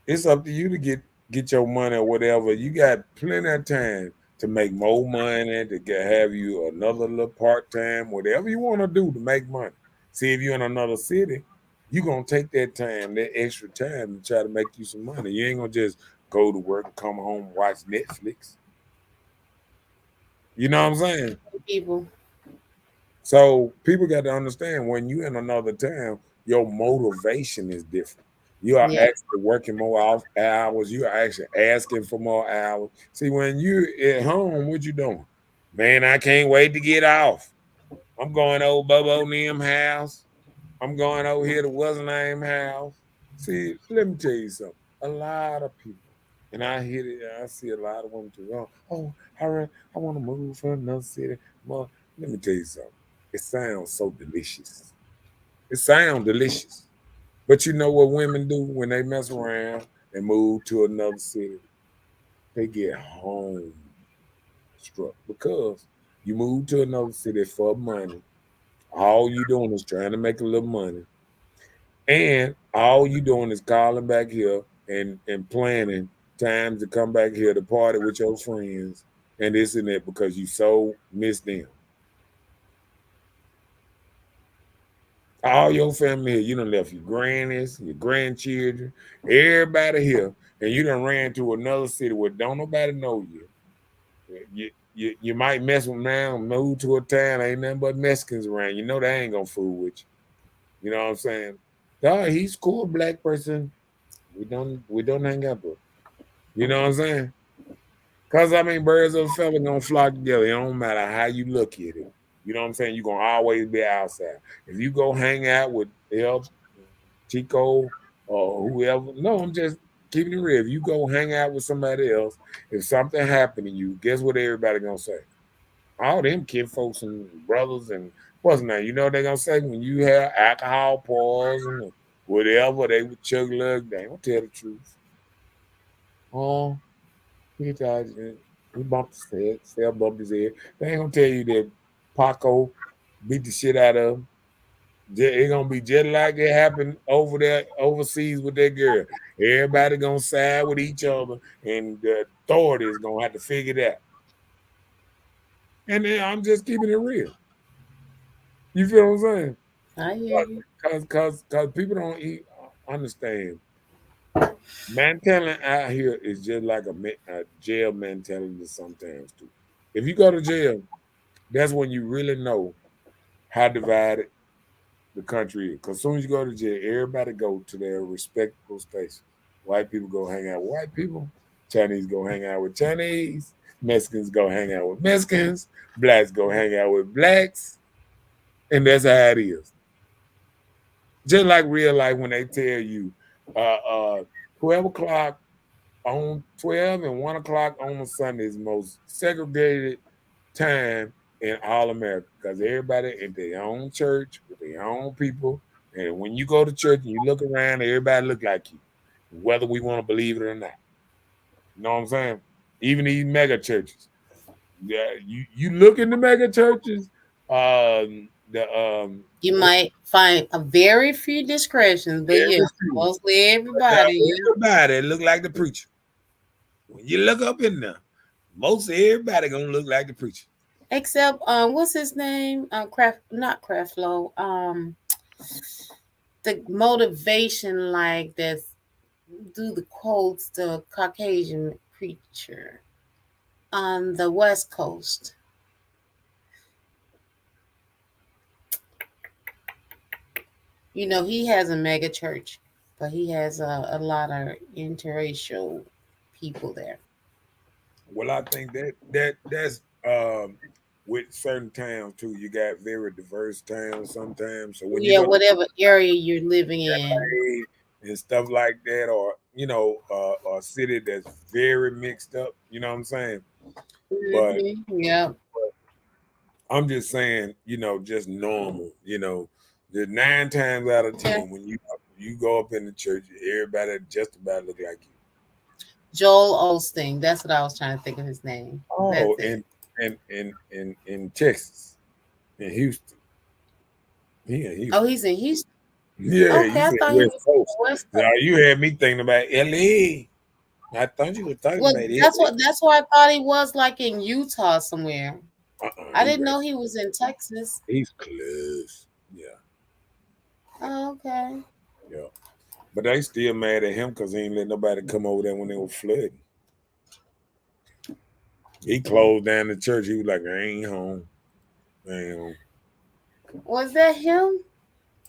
It's up to you to get your money or whatever. You got plenty of time to make more money, to have you another little part-time, whatever you want to do to make money. See, if you're in another city, you're gonna take that time, that extra time, to try to make you some money. You ain't gonna just go to work and come home and watch Netflix. You know what I'm saying? People. So people got to understand, when you in another town, your motivation is different. You are actually working more hours. You are actually asking for more hours. See, when you at home, what you doing? Man, I can't wait to get off. I'm going over Bobo Nim house. I'm going over here to what's name house. See, let me tell you something. A lot of people, and I hear it. I see a lot of women too. Oh, I want to move from another city. Well, let me tell you something. It sounds so delicious. It sounds delicious. But you know what women do when they mess around and move to another city? They get home struck because you move to another city for money. All you doing is trying to make a little money. And all you doing is calling back here and planning times to come back here to party with your friends and this and that because you so miss them. All your family here, you done left your grannies, your grandchildren, everybody here, and you done ran to another city where don't nobody know you. You might mess with man, move to a town, ain't nothing but Mexicans around. You know they ain't gonna fool with you. You know what I'm saying? Dog, he's cool, black person. We don't hang up with. You know what I'm saying? Cause I mean, birds of a feather gonna flock together. It don't matter how you look at it. You know what I'm saying? You're gonna always be outside. If you go hang out with El Chico or whoever, no, I'm just keeping it real. If you go hang out with somebody else, if something happened to you, guess what everybody gonna say? All them kid folks and brothers and what's name, you know what they gonna say when you have alcohol poisoning or whatever, they would chug lug, they don't tell the truth. Oh, he died. He bumped his head. Sal bumped his head. They ain't gonna tell you that Paco beat the shit out of him. It's gonna be just like it happened over there overseas with that girl. Everybody gonna side with each other, and the authorities gonna have to figure it out. And then I'm just keeping it real. You feel what I'm saying? I hear you. Cause people don't understand. Mentality out here is just like a jail mentality sometimes too. If you go to jail, that's when you really know how divided the country is. Because as soon as you go to jail, everybody go to their respectable station. White people go hang out with white people. Chinese go hang out with Chinese. Mexicans go hang out with Mexicans. Blacks go hang out with blacks. And that's how it is. Just like real life when they tell you 12 o'clock on 12 and 1 o'clock on a Sunday is the most segregated time in all America because everybody in their own church with their own people. And when you go to church and you look around, everybody look like you, whether we want to believe it or not. You know what I'm saying? Even these mega churches. Yeah, you look in the mega churches, You might find a very few discretions, but yes, mostly everybody. everybody look like the preacher. When you look up in there, most everybody gonna look like the preacher. Except what's his name? Not Creflo. The motivation like that's do the quotes, the Caucasian preacher on the West Coast. You know, he has a mega church, but he has a lot of interracial people there. Well, I think that's with certain towns too. You got very diverse towns sometimes. So when you Yeah, go whatever area you're living in. and stuff like that, or a city that's very mixed up, you know what I'm saying? But Yeah. I'm just saying, just normal, the 9 times out of 10 when you go up in the church, everybody just about look like you. Joel Osteen. That's what I was trying to think of his name. Oh, in Texas, in Houston. Yeah, Houston. Oh, he's in Houston. Yeah, okay, I thought he was Coast. West Coast. Now you had me thinking about LA. I thought you were talking about that's what I thought he was like in Utah somewhere. I didn't know he was in Texas. He's close. Yeah. Oh, okay. Yeah. But they still mad at him because he ain't let nobody come over there when they were flooding. He closed down the church. He was like, I ain't home. Was that him?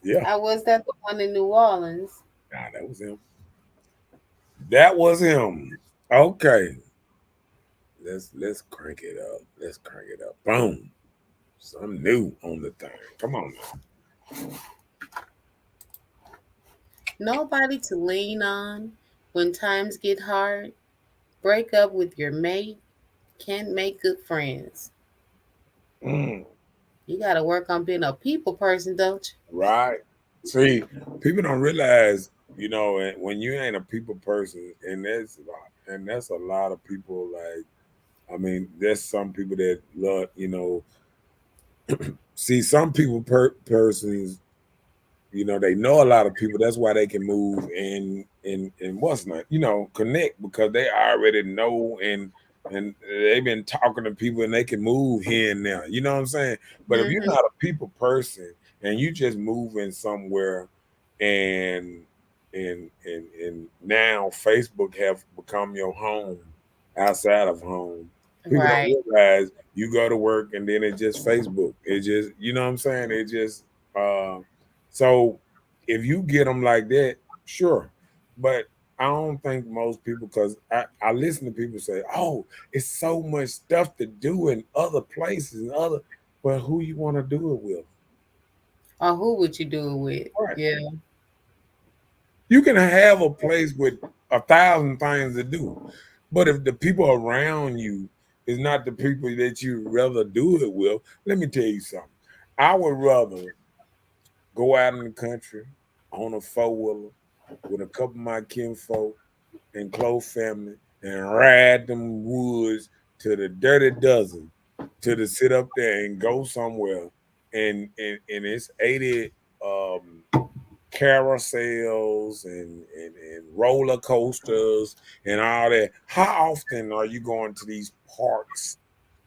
Yeah. Or was that the one in New Orleans? Nah, that was him. That was him. Okay. Let's crank it up. Let's crank it up. Boom. Something new on the thing. Come on now. Nobody to lean on when times get hard. Break up with your mate. Can't make good friends. You got to work on being a people person, don't you? Right. See, people don't realize, when you ain't a people person, and that's a lot of people. Like, I mean, there's some people that love, see, some people persons, they know a lot of people. That's why they can move and what's not, connect because they already know and and they've been talking to people and they can move here and there. You know what I'm saying? But if you're Mhm. not a people person and you just moving somewhere and and now Facebook have become your home outside of home. People Right. don't realize you go to work and then it's just Facebook. It just, you know what I'm saying? It just so if you get them like that, sure. But I don't think most people, because I listen to people say, oh, it's so much stuff to do in other places and other, but who you want to do it with? Or who would you do it with? Right. Yeah. You can have a place with 1,000 things to do, but if the people around you is not the people that you rather do it with, let me tell you something. I would rather go out in the country on a four-wheeler with a couple of my kinfolk and close family and ride them woods to the dirty dozen to sit up there and go somewhere and it's 80 carousels and roller coasters and all that. How often are you going to these parks,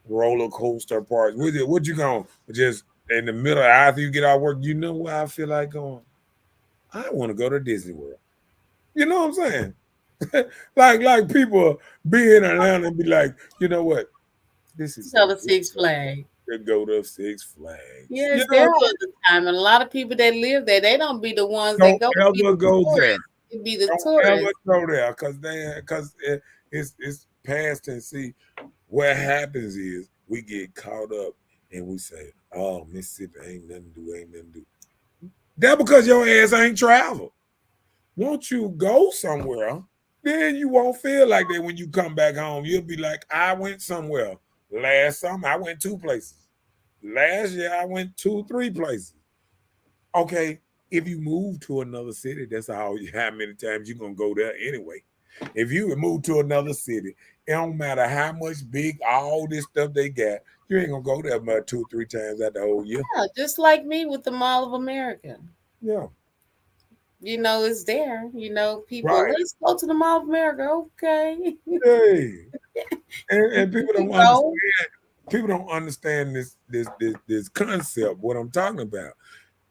roller coaster parks? What you going? Just in the middle after you get out of work, you know where I feel like going? I want to go to Disney World. You know what I'm saying? like people be in Atlanta and be like, you know what? This is Tell a the good Six place Flags. to go to Six Flags. You Yes, know there what all the time. And a lot of people that live there, they don't be the ones I'm saying? that go, Don't be ever the go there. tourists. It be the Don't ever tourists. go there because it's past and see what happens is we get caught up and we say, oh, Mississippi ain't nothing to do, ain't nothing to do. That because your ass ain't traveled. Won't you go somewhere? Then you won't feel like that when you come back home. You'll be like, I went somewhere. Last summer, I went 2 places. Last year, I went 2, 3 places. Okay, if you move to another city, that's how many times you're gonna go there anyway. If you move to another city, it don't matter how much big all this stuff they got, you ain't gonna go there about 2, 3 times out the whole year. Yeah, just like me with the Mall of America. Yeah, You know, it's there. You know, people, right. let's go to the Mall of America. Okay. Hey, and people You don't go. understand. People don't understand this concept. What I'm talking about.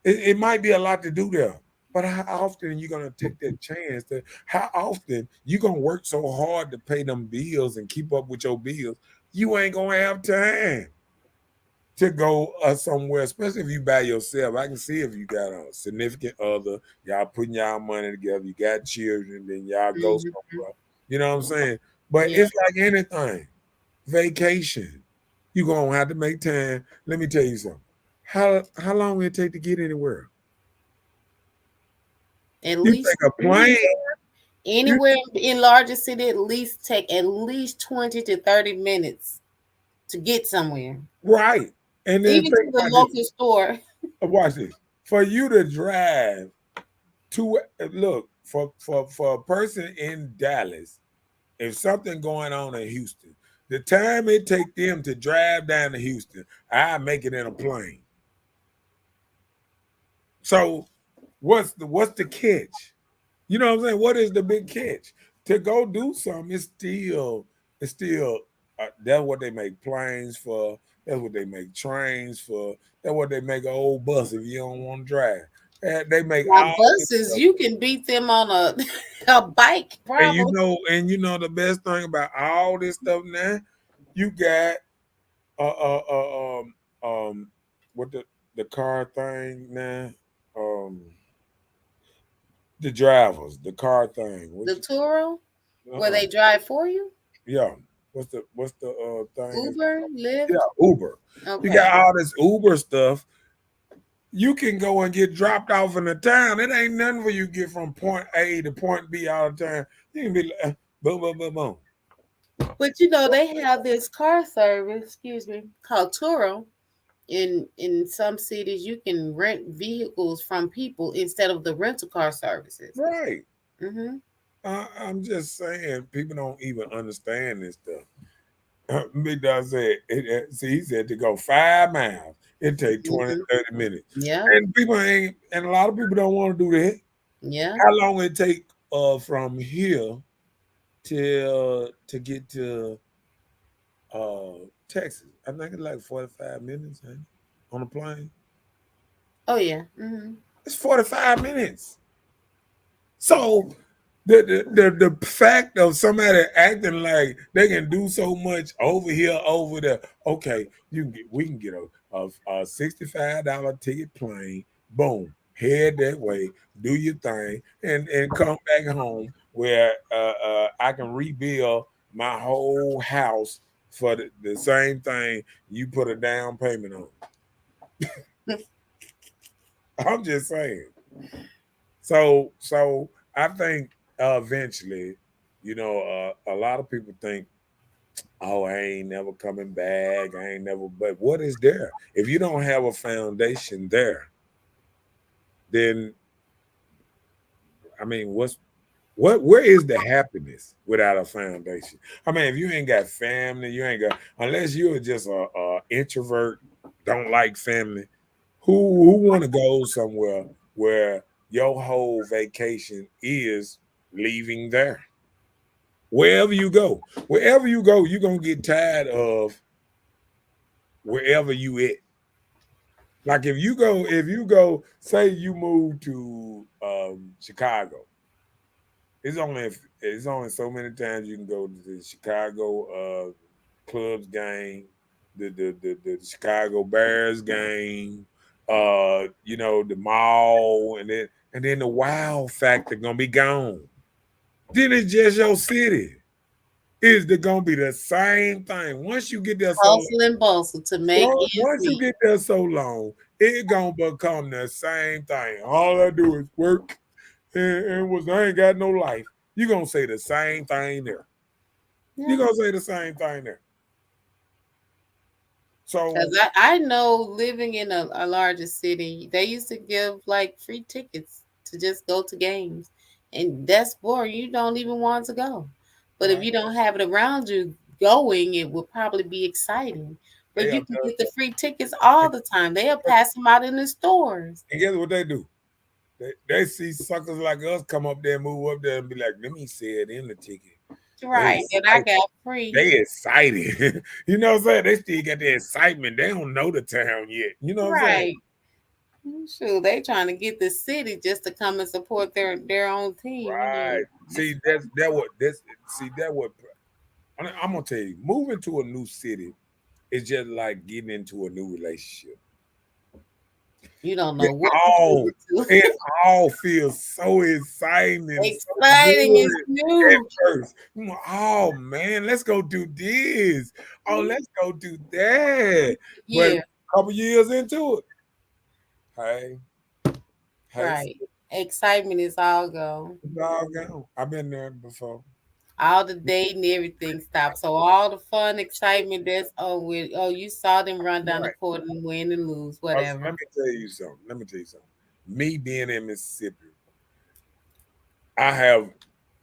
It might be a lot to do there, but how often are you gonna take that chance? How often you gonna work so hard to pay them bills and keep up with your bills? You ain't gonna have time to go somewhere, especially if you by yourself. I can see if you got a significant other, y'all putting y'all money together, you got children, then y'all go Mhm. somewhere. You know what I'm saying? But Yeah. it's like anything, vacation. You gonna have to make time. Let me tell you something. How long will it take to get anywhere? At You least take a plane. You anywhere in larger city, at least take at least 20 to 30 minutes to get somewhere. right, and then Even think to the about this. local store. Watch this. For you to drive to look for a person in Dallas, if something going on in Houston, the time it take them to drive down to Houston, I make it in a plane. So what's the catch? You know what I'm saying? What is the big catch? To go do something, it's still that's what they make planes for. That's what they make trains for. That's what they make an old bus if you don't want to drive. They make Now all this buses, stuff. you can beat them on a a bike, And you probably. know, and you know the best thing about all this stuff now, you got uh uh uh um what the car thing now, um the drivers, the car thing. The Turo, where Uh-uh. they drive for you. Yeah. What's the thing? Uber, Yeah, Lyft. Uber. You got Okay. all this Uber stuff. You can go and get dropped off in the town. It ain't nothing for you to get from point A to point B all the time. You can be like, boom, boom, boom, boom. But you know, they have this car service, excuse me, called Turo. In some cities, you can rent vehicles from people instead of the rental car services. Right. Hmm. I'm just saying, people don't even understand this stuff. Big Dog said, see, he said to go 5 miles, it take 20, Hmm. 30 minutes. Yeah, And and a lot of people don't want to do that. yeah. How long it take from here to get to Texas. I think it's like 45 minutes, ain't it? On a plane. Oh yeah. It's 45 minutes. So the fact of somebody acting like they can do so much over here, over there. Okay, we can get a $65 ticket plane. Boom, head that way, do your thing, and come back home where I can rebuild my whole house for the same thing you put a down payment on. I'm just saying. So I think eventually, a lot of people think, "Oh, I ain't never coming back. I ain't never." But what is there? If you don't have a foundation there, then I mean, where is the happiness without a foundation? I mean, if you ain't got family, you ain't got unless you're just a introvert, don't like family. Who want to go somewhere where your whole vacation is leaving there? Wherever you go, you're gonna get tired of wherever you at. Like if you go, say you move to Chicago, it's only so many times you can go to the Chicago Cubs game, the Chicago Bears game, the mall, and then the wow factor gonna be gone. Then it's just your city. Is it gonna be the same thing once you get there so long? Hustle and bustle to make ends Once you meet. get there so long, it gonna become the same thing. All I do is work and I ain't got no life. You gonna say the same thing there. You Yeah. gonna say the same thing there. So Because I know living in a larger city, they used to give like free tickets to just go to games. And that's boring. You don't even want to go. But if right, you don't have it around you going, it would probably be exciting. But they you up can there. get the free tickets all the time. They'll pass them out in the stores. And guess what they do? They see suckers like us come up there, move up there, and be like, "Let me see it in the ticket." They Right. And I excited. got free. They excited. You know what I'm saying? They still got the excitement. They don't know the town yet. You know what I'm saying? Right. Sure, they trying to get the city just to come and support their own team. Right. See, that what I'm gonna tell you, moving to a new city is just like getting into a new relationship. You don't It know what to do all with to. it all feels so exciting and so Exciting is good at new. first. Oh man, let's go do this. Oh, let's go do that. But Yeah, a couple years into it, hey, hey, right. Excitement is all gone. it's all gone. I've been there before. All the dating, everything stopped. So all the fun, excitement that's with you saw them run down the Right. court and win and lose, Let whatever. me tell you something. Let me tell you something. Me being in Mississippi, I have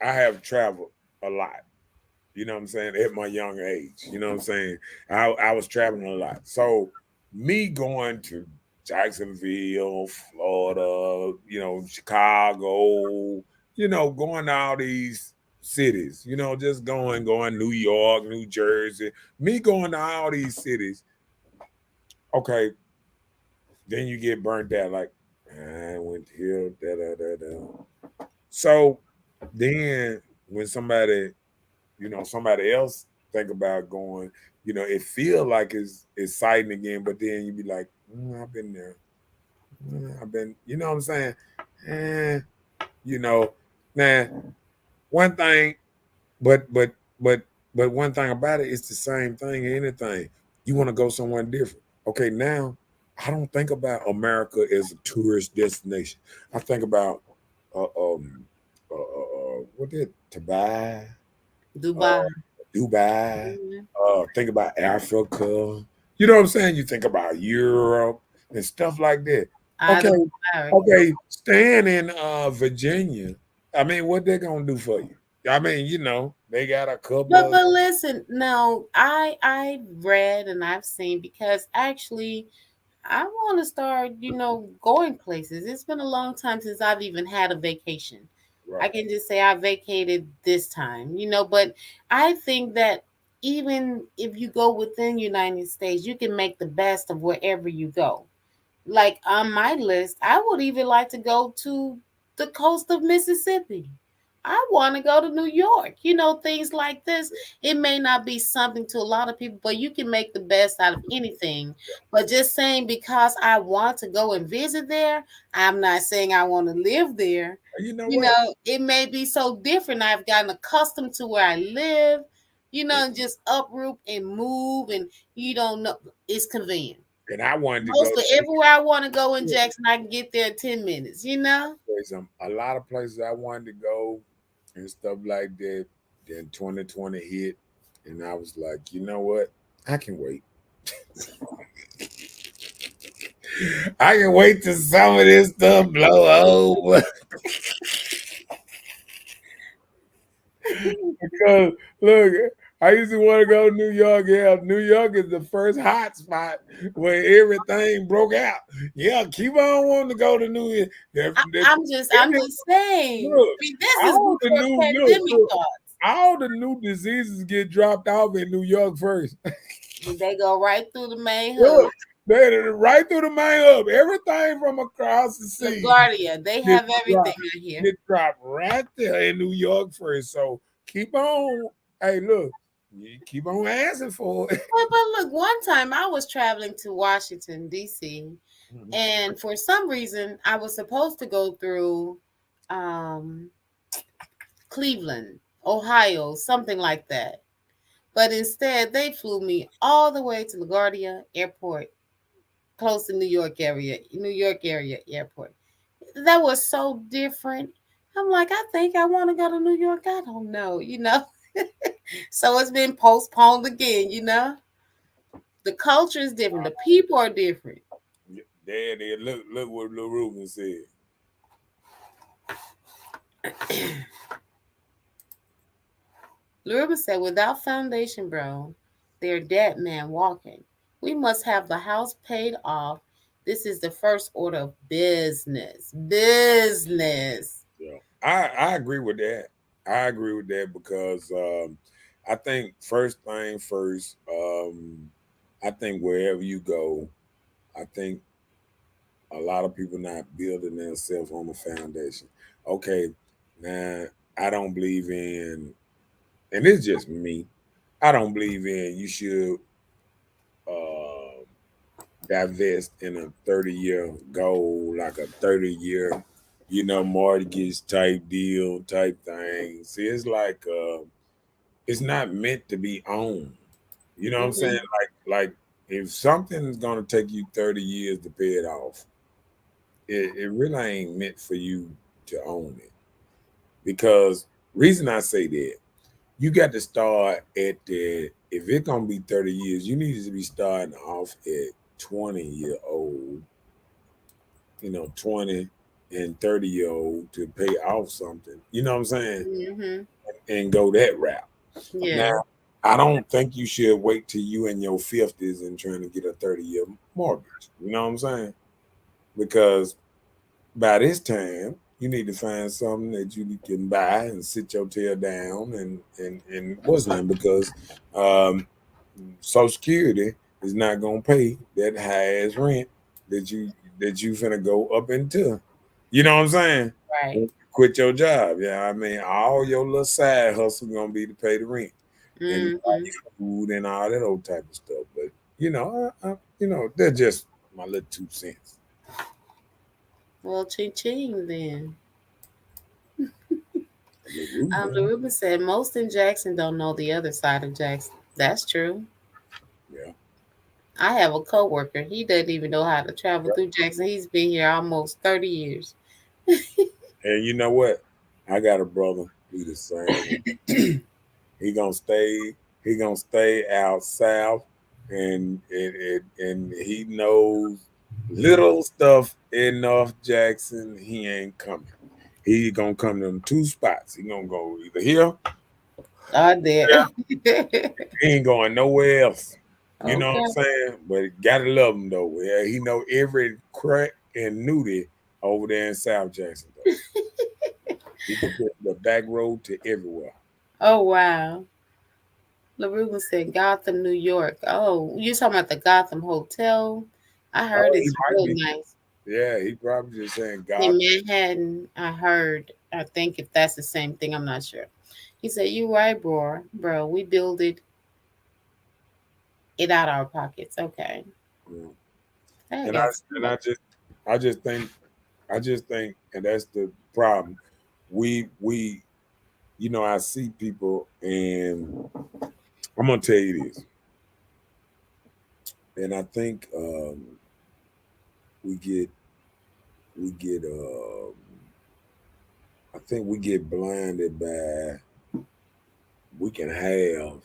I have traveled a lot. You know what I'm saying? At my young age. You know what I'm saying? I was traveling a lot. So me going to Jacksonville, Florida, Chicago, going to all these cities, just going New York, New Jersey, me going to all these cities. Okay, then you get burnt out like I went here, da da da da. So then when somebody else think about going, it feel like it's exciting again, but then you be like, I've been there. I've been, you know what I'm saying? Eh, you know, now one thing, but one thing about it, it's the same thing. Anything you want to go somewhere different. Okay, now I don't think about America as a tourist destination. I think about what did Dubai, Dubai. uh, Dubai. Mhm. Think about Africa. You know what I'm saying? You think about Europe and stuff like that. Out Okay, of America. okay. Staying in Virginia, I mean, what they gonna do for you? I mean, they got a couple But of listen, no, I read and I've seen because actually I want to start, going places. It's been a long time since I've even had a vacation. I right. can just say I vacated this time, but I think that even if you go within United States, you can make the best of wherever you go. Like on my list, I would even like to go to the coast of Mississippi. I want to go to New York. Things like this. It may not be something to a lot of people, but you can make the best out of anything. But just saying because I want to go and visit there, I'm not saying I want to live there. You know what? It may be so different. I've gotten accustomed to where I live, and just uproot and move, and you don't know. It's convenient. And I wanted to Mostly go everywhere I want to go in Jackson, I can get there in 10 minutes, there's a lot of places I wanted to go and stuff like that. Then 2020 hit, and I was like, you know what? I can wait. I can wait till some of this stuff blow over. Because look, I used to want to go to New York. Yeah, New York is the first hot spot where everything broke out. Yeah, keep on wanting to go to New York. I'm just saying. Look, This is all the before pandemic thoughts. all the new diseases get dropped off in New York first. They go right through the main hub. Look, they're right through the main hub. Everything from across the sea. LaGuardia, they have everything out here. It dropped right there in New York first. So keep on. Hey, look, you keep on asking for it. But look, one time I was traveling to Washington, D.C., and for some reason I was supposed to go through Cleveland, Ohio, something like that. But instead, they flew me all the way to LaGuardia Airport, close to New York area airport. That was so different. I'm like, I think I want to go to New York. I don't know, So it's been postponed again, The culture is different. The people are different. There, look what Lil Ruben said. Ruben said, without foundation, bro, they're dead man walking. We must have the house paid off. This is the first order of business. Yeah, I agree with that. I agree with that because I think first thing first, I think wherever you go, I think a lot of people not building themselves on the foundation. Okay, now I don't believe in, and it's just me. I don't believe in you should divest in a 30-year goal, like a 30-year, mortgage type deal type thing. See, it's like it's not meant to be owned. You know what I'm saying? Like if something's gonna take you 30 years to pay it off, it really ain't meant for you to own it. Because reason I say that, you got to start at the if it's gonna be 30 years, you need to be starting off at 20-year-old, 20 and 30-year-old to pay off something. You know what I'm saying? Mm-hmm. And go that route. Yeah. Now, I don't think you should wait till you in your 50s and trying to get a 30-year mortgage. You know what I'm saying? Because by this time, you need to find something that you can buy and sit your tail down and what's name, because Social Security is not gonna pay that high ass rent that you finna go up into. You know what I'm saying? Right. Quit your job. Yeah, I mean, all your little side hustle gonna be to pay the rent and food and all that old type of stuff. But they're just my little 2 cents. Well, ching then. Ruben said most in Jackson don't know the other side of Jackson. That's true. Yeah. I have a coworker. He doesn't even know how to travel through Jackson. He's been here almost 30 years. And you know what? I got a brother. He the same. He gonna stay out south, and he knows little stuff in North Jackson. He ain't coming. He gonna come to them 2 spots. He gonna go either here. There. He ain't going nowhere else. You know what I'm saying? But gotta love him though. Yeah, he know every crack and nudie over there in South Jackson. He can put the back road to everywhere. Oh wow. LaRuben said Gotham, New York. Oh, you talking about the Gotham Hotel? I heard Oh, he it's might real be. nice. Yeah, he probably just saying In God. Manhattan, I heard. I think if that's the same thing, I'm not sure. He said, "You right, bro. We build it out our pockets." Okay, Mm. I And I guess. and I just think and that's the problem. We I see people, and I'm gonna tell you this, and I think we get we get I think we get blinded by we can have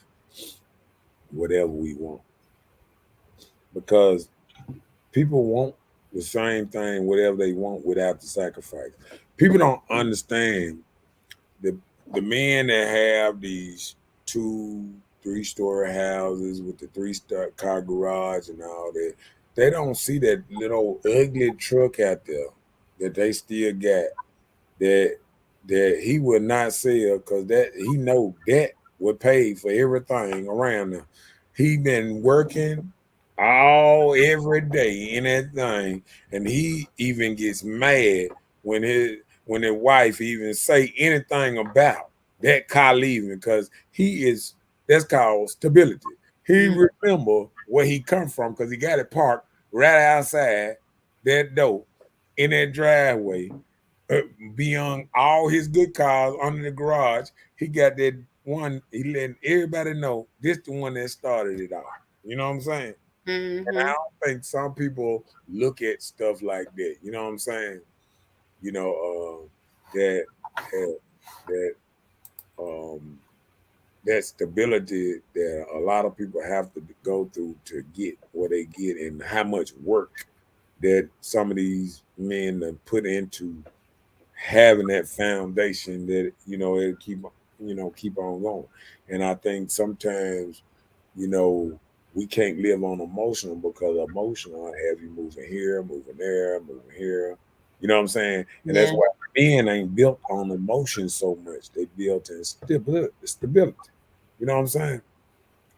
whatever we want because people want the same thing, whatever they want, without the sacrifice. People don't understand the men that have these 2-3 story houses with the 3-star car garage and all that. They don't see that little ugly truck out there that they still got that he will not sell because that he know that would pay for everything around them. He been working all every day in that thing, and he even gets mad when his wife even say anything about that car leaving because that's called stability. He Mm, remember where he come from because he got it parked right outside that door in that driveway, uh, beyond all his good cars under the garage. He got that one. He letting everybody know this the one that started it all. You know what I'm saying? And I mm-hmm. don't think some people look at stuff like that. You know what I'm saying? You know, that that that um that stability that a lot of people have to go through to get what they get, and how much work that some of these men have put into having that foundation that it keep on going. And I think sometimes you know we can't live on emotional because emotional have you moving here, moving there, moving here. You know what I'm saying? And that's Yeah. why men ain't built on emotion so much. They built in stability. You know what I'm saying?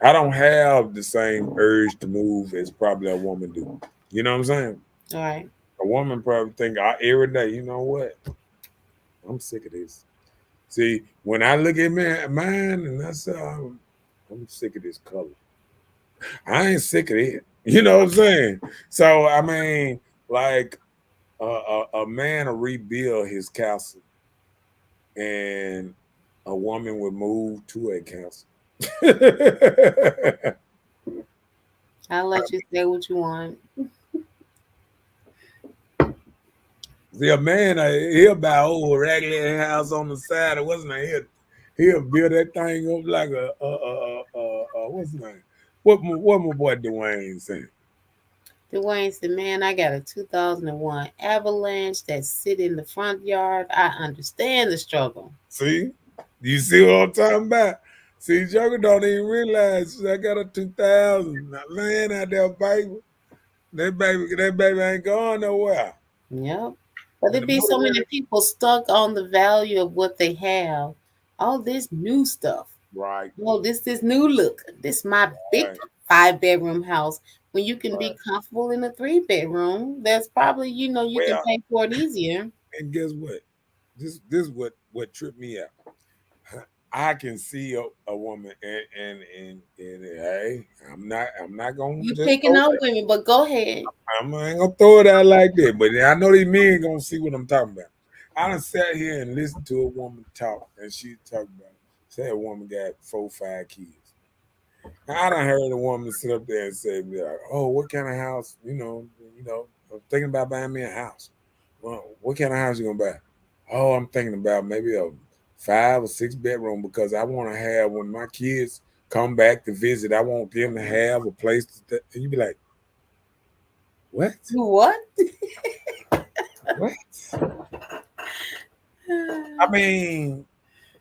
I don't have the same urge to move as probably a woman do. You know what I'm saying? All right. A woman probably think every day, you know what? I'm sick of this. See, when I look at mine, and that's I'm sick of this color. I ain't sick of it. You know what I'm saying? So I mean, like a man will rebuild his castle, and a woman would move to a castle. I'll let you say what you want. See, a man, he'll buy an old raggedy house on the side. It wasn't he'll build that thing up like what's his name? What my boy Dwayne saying? Dwayne said, "Man, I got a 2001 Avalanche that sit in the front yard. I understand the struggle." See, you see what I'm talking about? See, Joker don't even realize I got a 2000 laying out there, baby. That baby ain't going nowhere. Yep. But And there the be so many motivator, people stuck on the value of what they have. All this new stuff. right, Oh, this new look. This my big right, 5 bedroom house. When you can be right. comfortable in a 3 bedroom, that's probably you can Well, pay for it easier. and guess what? This what tripped me out. I can see a woman, and hey, I'm not gonna You just picking throw up it. women, but go ahead. I ain't gonna throw it out like that. But I know these men gonna see what I'm talking about. I done sat here and listened to a woman talk, and she talked about, say a woman got 4, 5 kids. Now, I done heard a woman sit up there and say, like, "Oh, what kind of house? I'm thinking about buying me a house. Well, what kind of house you gonna buy? Oh, I'm thinking about maybe a 5 or 6 bedroom because I want to have when my kids come back to visit. I want them to have a place to." And you be like, "What? What? What?" I mean,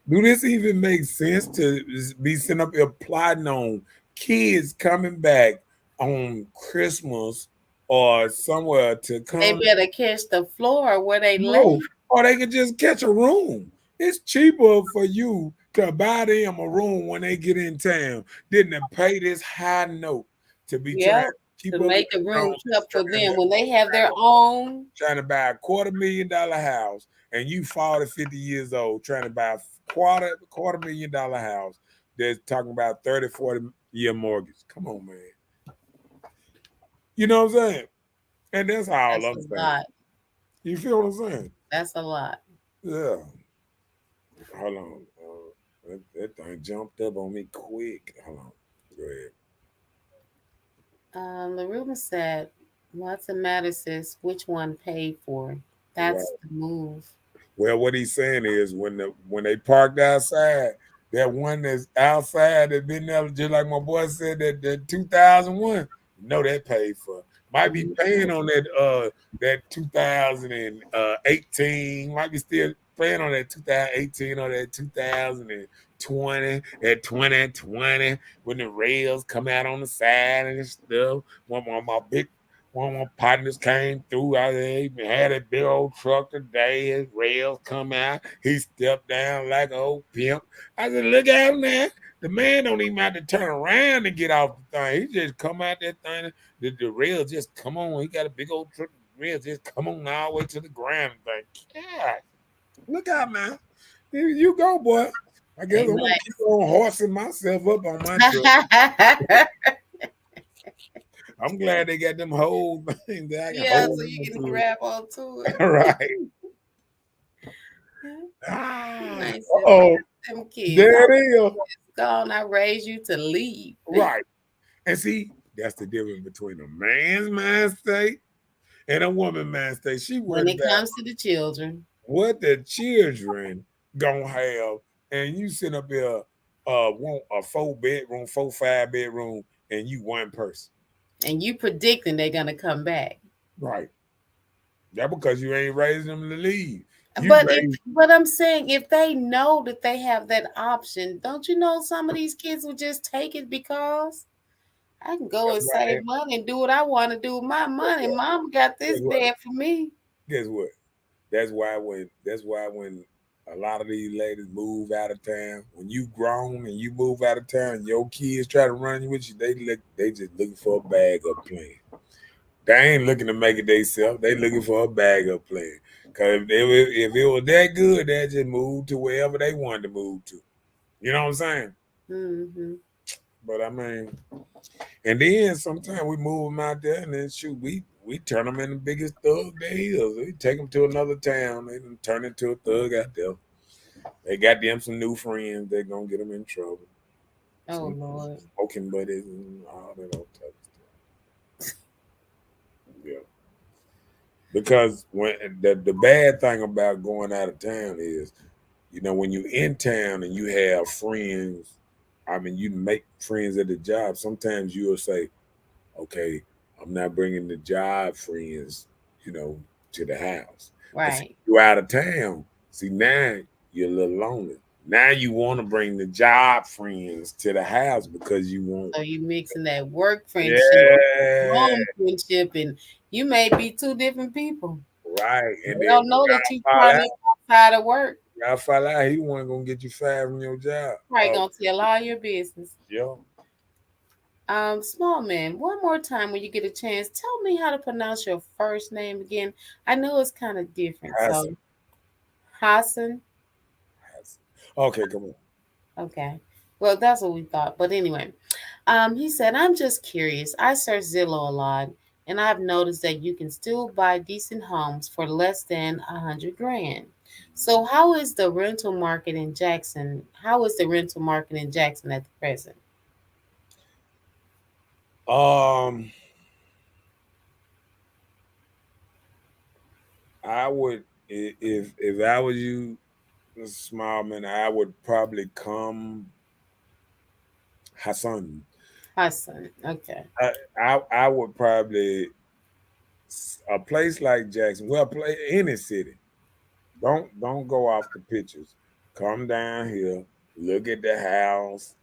do this even make sense to be sitting up here plotting on kids coming back on Christmas or somewhere to They come? better catch the floor where they lay. No, or they could just catch a room. It's cheaper for you to buy them a room when they get in town, didn't pay this high note to be trying Yeah, to keep to up with make a the room Joneses, kept for them when they have their own. trying to buy a $250,000 house, and you 40, 50 years old trying to buy a $250,000 house that's talking about 30, 40-year mortgage. Come on, man. You know what I'm saying? And that's all That's I'm a saying. lot. You feel what I'm saying? That's a lot. Yeah. Hold on. That thing jumped up on me quick. Hold on. Go ahead. The rumor said, "What's the matter, sis? Which one paid for?" That's Right. the move. Well, what he's saying is when they parked outside, that one that's outside that been there, just like my boy said, that 2001, that paid for. Might be paying on that 2018, might be still paying on that 2018 or that 2020, that 2020 when the rails come out on the side and stuff. One of my partners came through. He had a big old truck today. His rails come out. He stepped down like an old pimp. I said, look out now. The man don't even have to turn around and get off the thing. He just come out that thing. The rails just come on. He got a big old truck. Rails just come on all the way to the ground. Like, God, look out now. Here you go, boy. I guess I'm going to keep on horsing myself up on my truck. I'm glad they got them whole things that I can hold. So you can grab onto it. Right. Them kids. There it is. Gone. I raised you to leave. Right. And see, that's the difference between a man's mind state and a woman's mind state. When it comes to the children, what the children gonna have, and you sit up here want a 4-bedroom, 4-5-bedroom, and you one person. And you predicting they're gonna come back. Right. That because you ain't raising them to leave. But I'm saying if they know that they have that option, don't you know some of these kids will just take it because I can go and save money and do what I want to do with my money. Mom got this bad for me. Guess what? That's why when a lot of these ladies move out of town, when you grown and you move out of town and your kids try to run with you, they just looking for a bag up playing. They ain't looking to make it themselves. They looking for a bag up playing. Because if it was that good, they just move to wherever they wanted to move to. You know what I'm saying? Mm-hmm. But I mean, and then sometimes we move them out there and then shoot, we turn them in the biggest thug there is. We take them to another town and turn into a thug out there. They got them some new friends. They're going to get them in trouble. Oh, Lord. Smoking buddies and all that old type of stuff. Yeah. Because when the bad thing about going out of town is, when you're in town and you have friends, I mean, you make friends at the job. Sometimes you'll say, okay, I'm not bringing the job friends, to the house. Right. You're out of town. See, now you're a little lonely. Now you want to bring the job friends to the house because you want. So you mixing that work friendship, home friendship, and you may be two different people. Right. And they don't know that you're trying to outside of work. Y'all find out he wasn't gonna get you fired from your job. Right, gonna tell all your business. Yeah. Small man, one more time when you get a chance, tell me how to pronounce your first name again. I know it's kind of different. Hassan. So Hassan. Okay, come on. Okay. Well, that's what we thought. But anyway, he said, I'm just curious. I search Zillow a lot, and I've noticed that you can still buy decent homes for less than $100,000. So how is the rental market in Jackson? How is the rental market in Jackson at the present? I would, if I was you, small man, I would probably come Hassan. Hassan, okay. I would probably a place like Jackson. Well, play any city. Don't go off the pictures. Come down here, look at the house.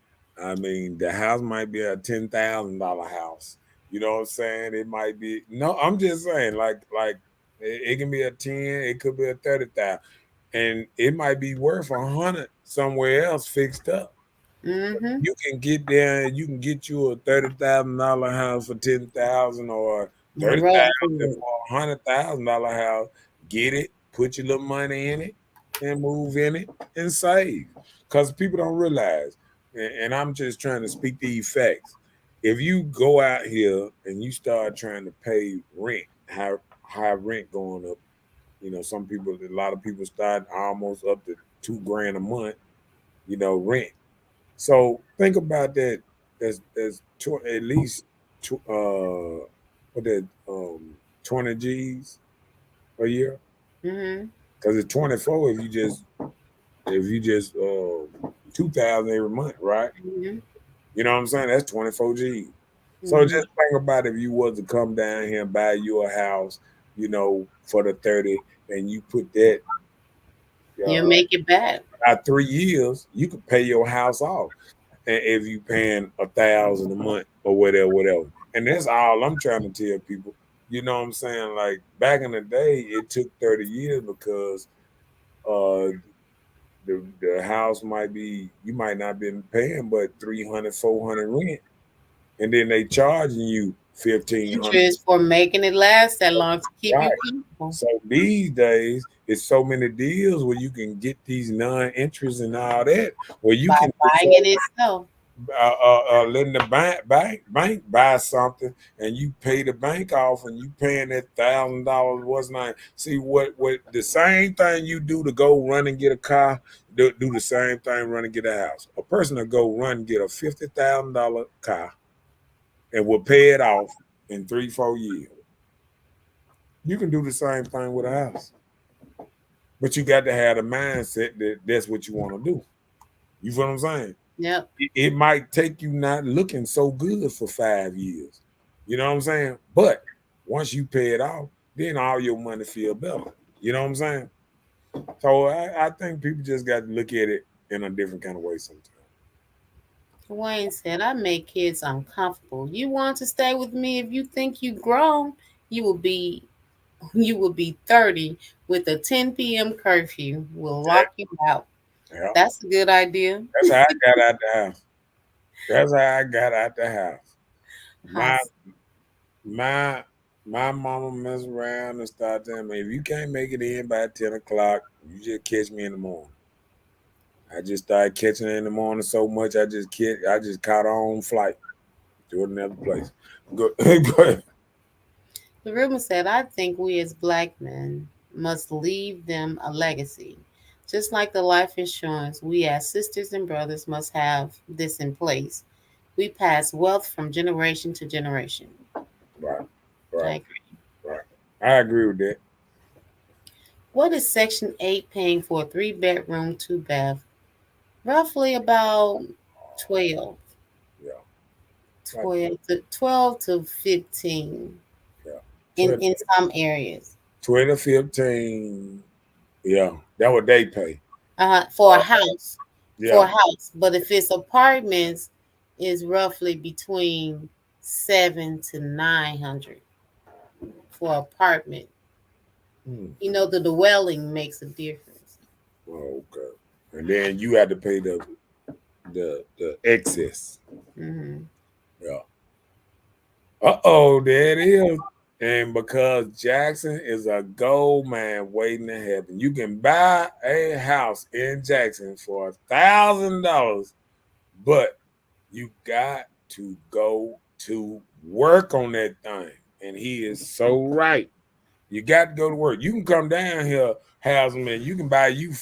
I mean, the house might be a $10,000 house. You know what I'm saying? It might be I'm just saying, like it can be a 10, it could be a 30,000, and it might be worth 100 somewhere else fixed up. Mm-hmm. You can get there and you can get you a $30,000 house for 10,000 or 30,000 Roughly. for $100,000 house. Get it, put your little money in it, and move in it and save. Because people don't realize, and I'm just trying to speak these facts. If you go out here and you start trying to pay rent, high rent going up, some people, a lot of people start almost up to $2,000 a month, rent. So think about that. There's at least what that 20 G's a year, Mm-hmm. because it's 24 if you just 2,000 every month, right? Mm-hmm. You know what I'm saying? That's 24 G's. So Mm-hmm. just think about if you was to come down here and buy you a house, for the 30, and you put that You uh, make it back. about 3 years, you could pay your house off. And if you paying 1,000 a month or whatever. And that's all I'm trying to tell people. You know what I'm saying? Like back in the day, it took 30 years because uh the house you might not been paying but 300, 400 rent. And then they charging you 1,500. Interest for making it last that long to keep Right. you comfortable. So these days, it's so many deals where you can get these non-interest and all that, where you By can buying it itself. letting the bank buy something and you pay the bank off and you paying that $1,000 what's not. See what the same thing you do to go run and get a car, do the same thing run and get a house. A person will go run and get a $50,000 car and will pay it off in 3-4 years. You can do the same thing with a house, but you got to have the mindset that that's what you want to do. You feel what I'm saying? Yep. It might take you not looking so good for 5 years. You know what I'm saying? But once you pay it off, then all your money feel better. You know what I'm saying? So I think people just got to look at it in a different kind of way sometimes. Wayne said, I make kids uncomfortable. You want to stay with me if you think you grown, you will be 30 with a 10 p.m. curfew. We'll lock you out. Yeah. That's a good idea. That's how I got out the house. That's how I got out the house. My House. my my mama mess around and start telling me, if you can't make it in by 10 o'clock, you just catch me in the morning. I just started catching it in the morning so much I just caught on flight to another place. Go, go ahead. The rumor said, I think we as black men must leave them a legacy. Just like the life insurance, we as sisters and brothers must have this in place. We pass wealth from generation to generation. Right, I right, agree. right. I agree with that. What is Section 8 paying for a 3-bedroom, 2-bath? Roughly about 12. Yeah, like 12 to 15 yeah. in some areas. 20, 15. Yeah, that what they pay. For a house. For a Yeah. house. But if it's apartments, it's roughly between 7 to 900 for apartment. Hmm. The dwelling makes a difference. Oh, okay. And then you had to pay the excess. Mm-hmm. Yeah. There it is. And because Jackson is a gold mine waiting to happen, you can buy a house in Jackson for $1,000, but you got to go to work on that thing. And he is so right. You got to go to work. You can come down here, houseman. You can buy you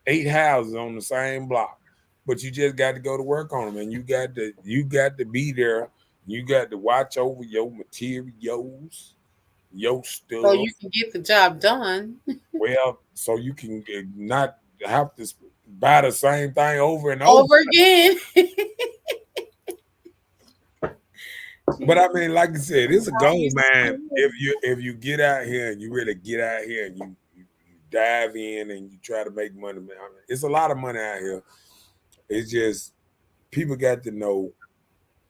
8 houses on the same block, but you just got to go to work on them. And you got to be there. You got to watch over your materials, your So stuff. you can get the job done. Well, so you can not have to buy the same thing over and over. Over again. But I mean, like I said, it's a gold mine. If you get out here and you really get out here and you dive in and you try to make money, man, it's a lot of money out here. It's just people got to know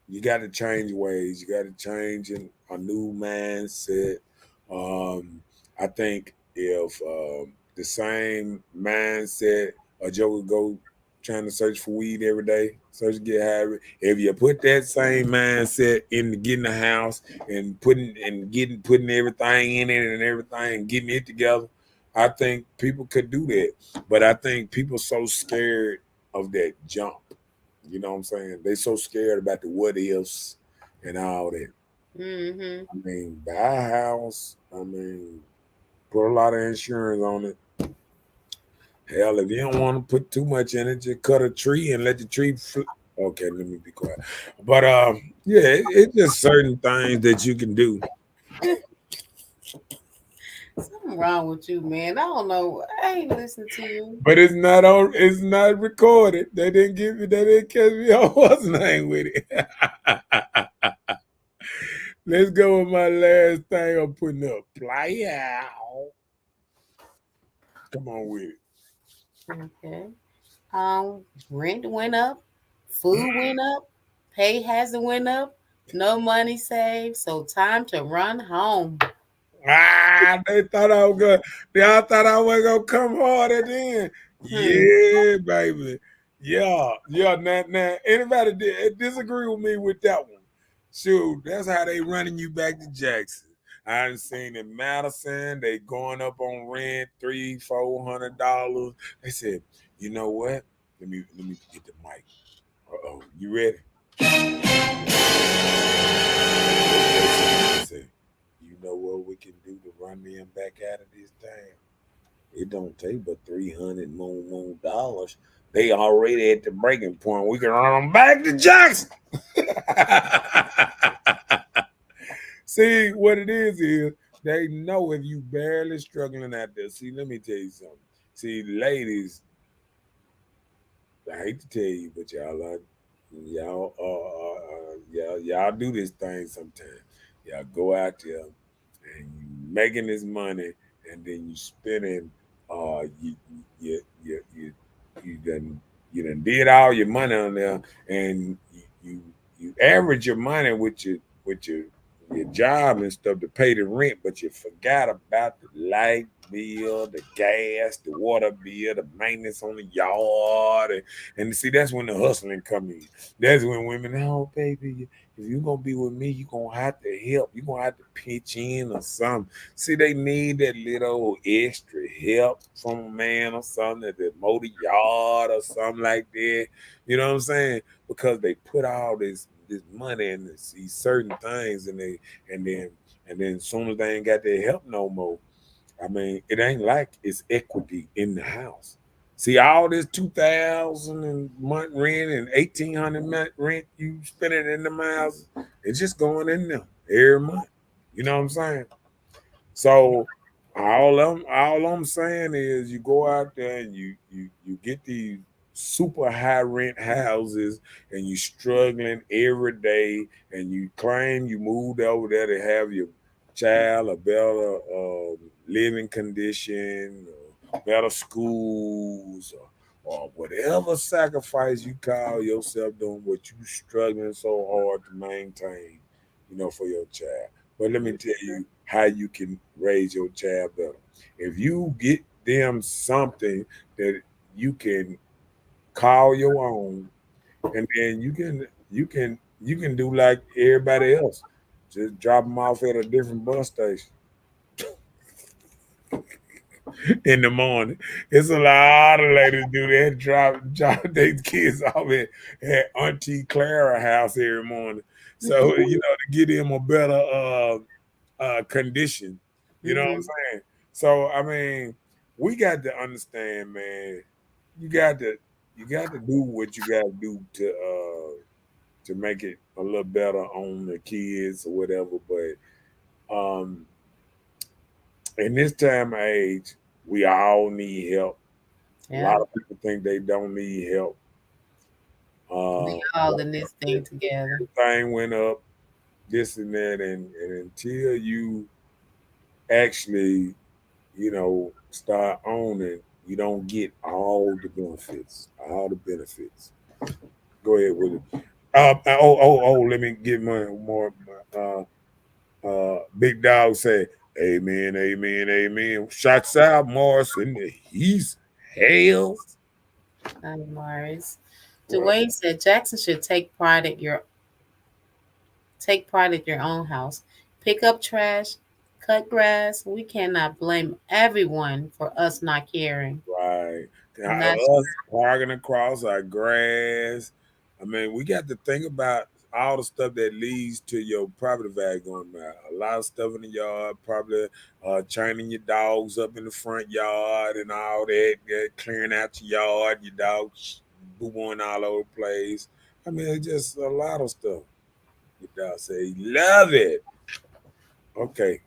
you got to change ways. You got to change in a new mindset. I think if the same mindset a Joe would go trying to search for weed every day, search to get high. If you put that same mindset into getting a house and putting everything in it and everything and getting it together, I think people could do that. But I think people so scared of that jump. You know what I'm saying? They so scared about the what ifs and all that. Mm-hmm. I mean, buy a house. I mean, put a lot of insurance on it. Hell, if you don't want to put too much in it, just cut a tree and let the tree. Okay, let me be quiet. But yeah, it's just certain things that you can do. Something wrong with you, man. I don't know. I ain't listening to you. But it's not on. It's not recorded. They didn't give me. They didn't catch me on what's name with it. Let's go with my last thing. I'm putting up. Play out. Come on with it. Okay. Rent went up, food went up, pay hasn't went up, no money saved, so time to run home. They thought I was gonna. Y'all thought I was gonna come hard at the end. Yeah, baby. Yeah. Now, anybody disagree with me with that one? Shoot, that's how they running you back to Jackson. I done seen in Madison, they going up on rent $300-$400. They said, you know what? Let me get the mic. Uh-oh, you ready? They said, you know what we can do to run them back out of this thing? It don't take but $300 more dollars. They already at the breaking point. We can run them back to Jackson. See, what it is they know if you barely struggling out there. See, let me tell you something. See, ladies, I hate to tell you, but y'all do this thing sometimes. Y'all go out there and you making this money, and then you spending. You done did all your money on there, and you average your money with your job and stuff to pay the rent, but you forgot about the light bill, the gas, the water bill, the maintenance on the yard, and see that's when the hustling come in. That's when women, oh baby, if you're gonna be with me, you're gonna have to help. You're gonna have to pitch in or something. See, they need that little extra help from a man or something to mow the yard or something like that. You know what I'm saying? Because they put all this money in these certain things, and then as soon as they ain't got their help no more, I mean, it ain't like it's equity in the house. See, all this 2,000 and month rent and 1,800 month rent you spending in the miles, it's just going in there every month. You know what I'm saying? So all I'm saying is you go out there and you get these super high rent houses and you struggling every day and you claim you moved over there to have your child a better living condition or better schools or whatever sacrifice you call yourself doing, what you struggling so hard to maintain, for your child. But let me tell you how you can raise your child better. If you get them something that you can call your own, and then you can do like everybody else. Just drop them off at a different bus station in the morning. It's a lot of ladies do that. Drop their kids off at Auntie Clara house every morning. So to get them a better condition. You know what I'm saying? So I mean, we got to understand, man. You got to do what you got to do to make it a little better on the kids or whatever. But in this time of age, we all need help. Yeah. A lot of people think they don't need help. We all in this thing together. Thing went up, this and that, and until you actually, start owning, you don't get all the benefits. Go ahead with it. Let me get more. Big Dog say, "Amen, amen, amen." Shots out, Morrison. He's hell. Hi, Morris. Well, Dwayne said Jackson should take pride at your own house. Pick up trash, cut grass. We cannot blame everyone for us not caring. right. And that's Us parking across our grass. I mean, we got to think about all the stuff that leads to your property value going down. A lot of stuff in the yard, probably chaining your dogs up in the front yard and all that, clearing out your yard, your dogs boo-booing all over the place. I mean, it's just a lot of stuff. Your dog say, love it. Okay.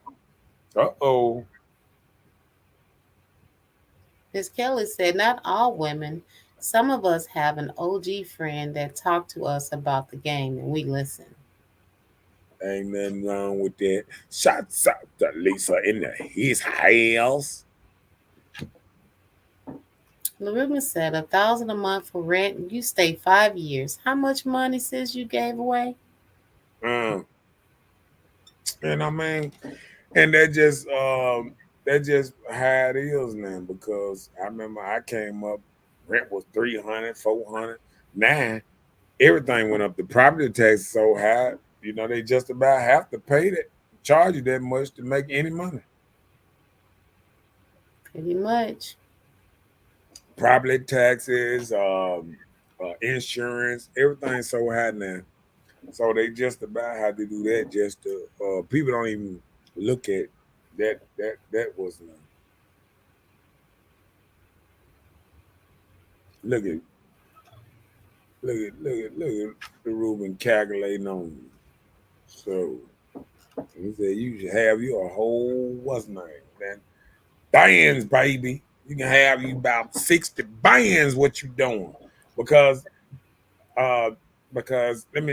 Uh-oh. Miss Kelly said, not all women. Some of us have an OG friend that talked to us about the game and we listen. Ain't nothing wrong with that. Shots out to Lisa in his house. Larissa said, 1,000 a month for rent and you stay 5 years. How much money sis you gave away? Um, and I mean, and that just how it is now because I remember I came up, rent was 300, 400. Now everything went up. The property tax is so high, they just about have to pay that, charge you that much to make any money. Pretty much. Property taxes, insurance, everything's so high now. So they just about had to do that just to people don't even look at that was look at look at the Ruben calculating on you. So he said you should have you a whole what's name man bands baby. You can have you about 60 bands what you doing because uh let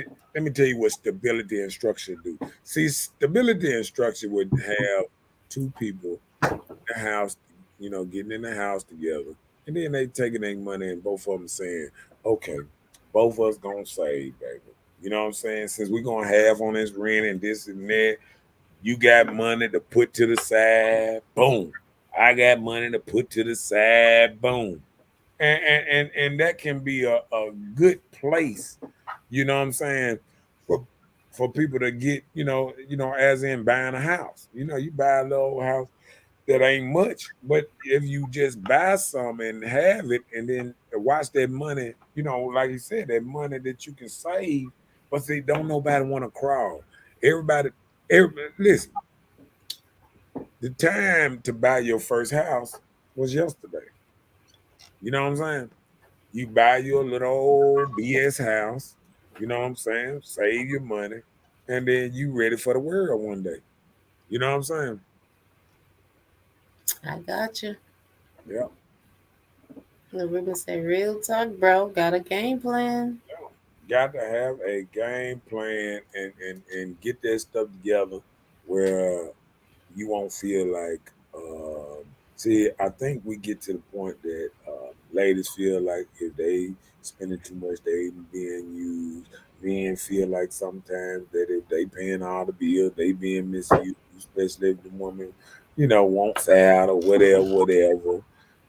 me tell you what stability and structure do. See, stability and structure would have two people in the house, getting in the house together, and then they taking their money and both of them saying, "Okay, both of us gonna save, baby." You know what I'm saying? Since we gonna have on this rent and this and that, you got money to put to the side, boom. I got money to put to the side, boom. And that can be a good place, you know what I'm saying, for people to get, as in buying a house. You buy a little house that ain't much, but if you just buy some and have it and then watch that money, like you said, that money that you can save, but see, don't nobody want to crawl. Everybody, listen, the time to buy your first house was yesterday. You know what I'm saying? You buy your little old BS house, you know what I'm saying? Save your money, and then you ready for the world one day. You know what I'm saying? I got you. Yeah. Larissa said, real talk, bro. Got a game plan. Got to have a game plan and get that stuff together where you won't feel like see, I think we get to the point that ladies feel like if they spending too much, they being used. Men feel like sometimes that if they paying all the bills, they being misused, especially if the woman, wants out or whatever.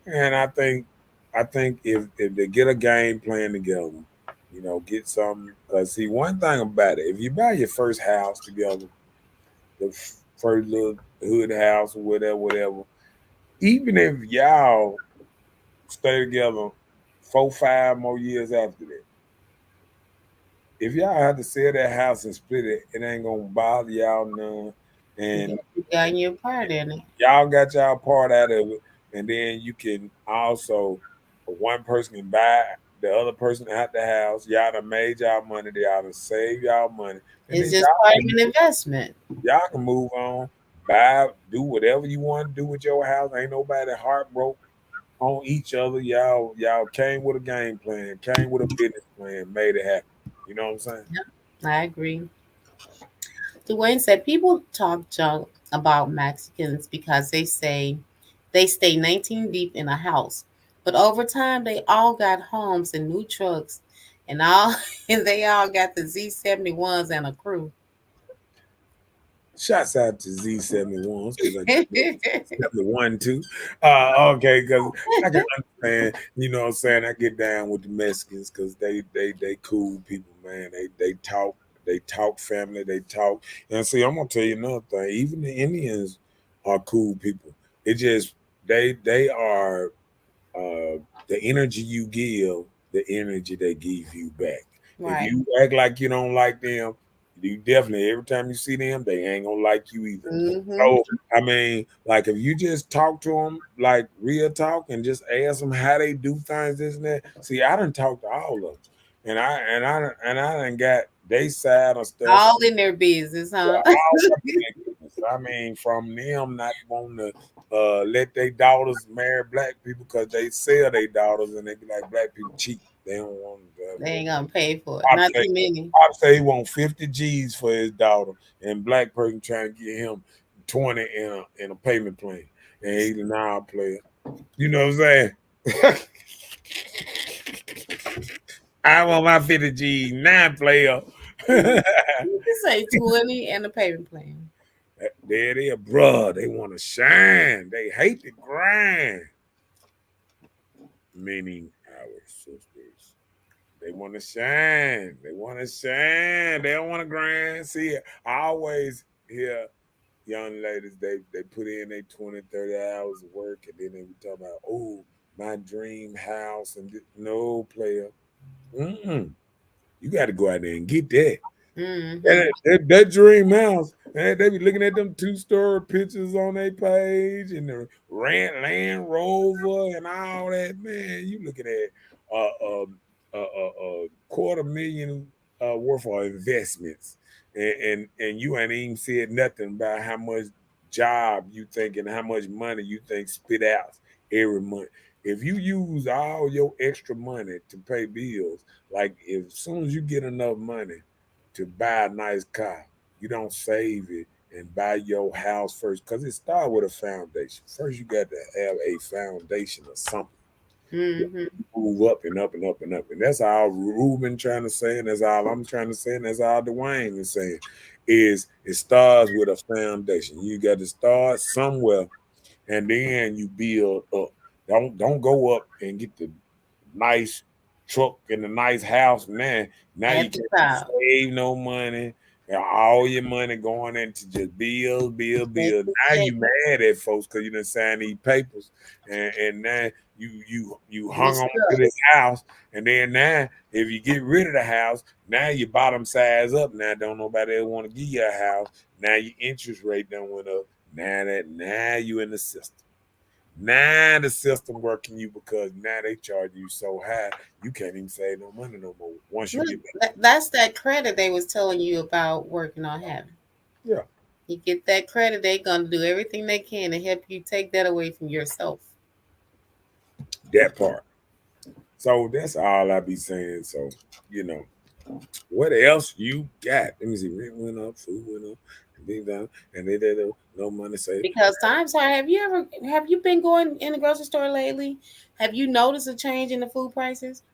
And I think if they get a game plan together, get some. Cause see, one thing about it, if you buy your first house together, the first little hood house or whatever, even if y'all stay together 4, 5 more years after that, if y'all have to sell that house and split it, it ain't gonna bother y'all none. And You got your part in it. y'all got y'all part out of it, and then you can also one person can buy the other person out the house. Y'all done made y'all money, y'all done save y'all money, and It's then just part of an investment. y'all can move on, buy, do whatever you want to do with your house. Ain't nobody heartbroken on each other. Y'all came with a game plan, came with a business plan, made it happen. You know what I'm saying? I agree. Dwayne said people talk junk about Mexicans because they say they stay 19 deep in a house. But over time they all got homes and new trucks and all and they all got the Z71s and a crew. Shouts out to Z71s because I get 71 too. Okay, because I can understand, you know what I'm saying? I get down with the Mexicans because they cool people, man. They talk family, they talk. And see, I'm gonna tell you another thing. Even the Indians are cool people. It just they are the energy you give, the energy they give you back. If Right. you act like you don't like them, you definitely every time you see them, they ain't gonna like you either. Mm-hmm. So I mean, like if you just talk to them like real talk and just ask them how they do things, this and that. See, I done talked to all of them, and I done got they side of stuff. All in their business, huh? I mean, from them not wanting to let their daughters marry black people because they sell their daughters and they be like black people cheap. They don't want They to. ain't gonna pay for it. I Not say, too many. I say he want 50 G's for his daughter, and black person trying to get him 20 in a payment plan, and he's a non-player. You know what I'm saying? I want my 50 G's non-player. You can say 20 and a payment plan. There they are, bruh. They want to shine. They hate the grind. Meaning our sisters. They want to shine. They want to shine. They don't want to grind. See, I always hear young ladies, they put in their 20, 30 hours of work, and then they be talking about, oh, my dream house. And no, player. Mm-mm. You got to go out there and get that. Mm-hmm. That dream house, man, they be looking at them 2-story pictures on their page and the Land Rover and all that. Man, you looking at $250,000 worth of investments, and you ain't even said nothing about how much job you think and how much money you think spit out every month. If you use all your extra money to pay bills, like if as soon as you get enough money to buy a nice car, you don't save it and buy your house first because it starts with a foundation. First, you got to have a foundation of something. Mm-hmm. Move up and up and up and up. And that's all Ruben trying to say, and that's all I'm trying to say, and that's all Dwayne is saying, is it starts with a foundation. You got to start somewhere and then you build up. Don't go up and get the nice truck and a nice house, man. Now you At the can't top. save no money. All your money going into just bills, bill, bill. Now you mad at folks because you didn't sign these papers, and now you hung on to this house, and then now if you get rid of the house, now your bottom size up. Now don't nobody ever want to give you a house. Now your interest rate done went up. Now you in the system. Now the system working you because now they charge you so high you can't even save no money no more. Once you Look, get that's that credit they was telling you about working on having. yeah, You get that credit, they gonna do everything they can to help you take that away from yourself. that part. So that's all I be saying. So you know, what else you got? Let me see. Rent went up, food went up, and things down, and they no money saved. Because times high, have you been going in the grocery store lately? Have you noticed a change in the food prices?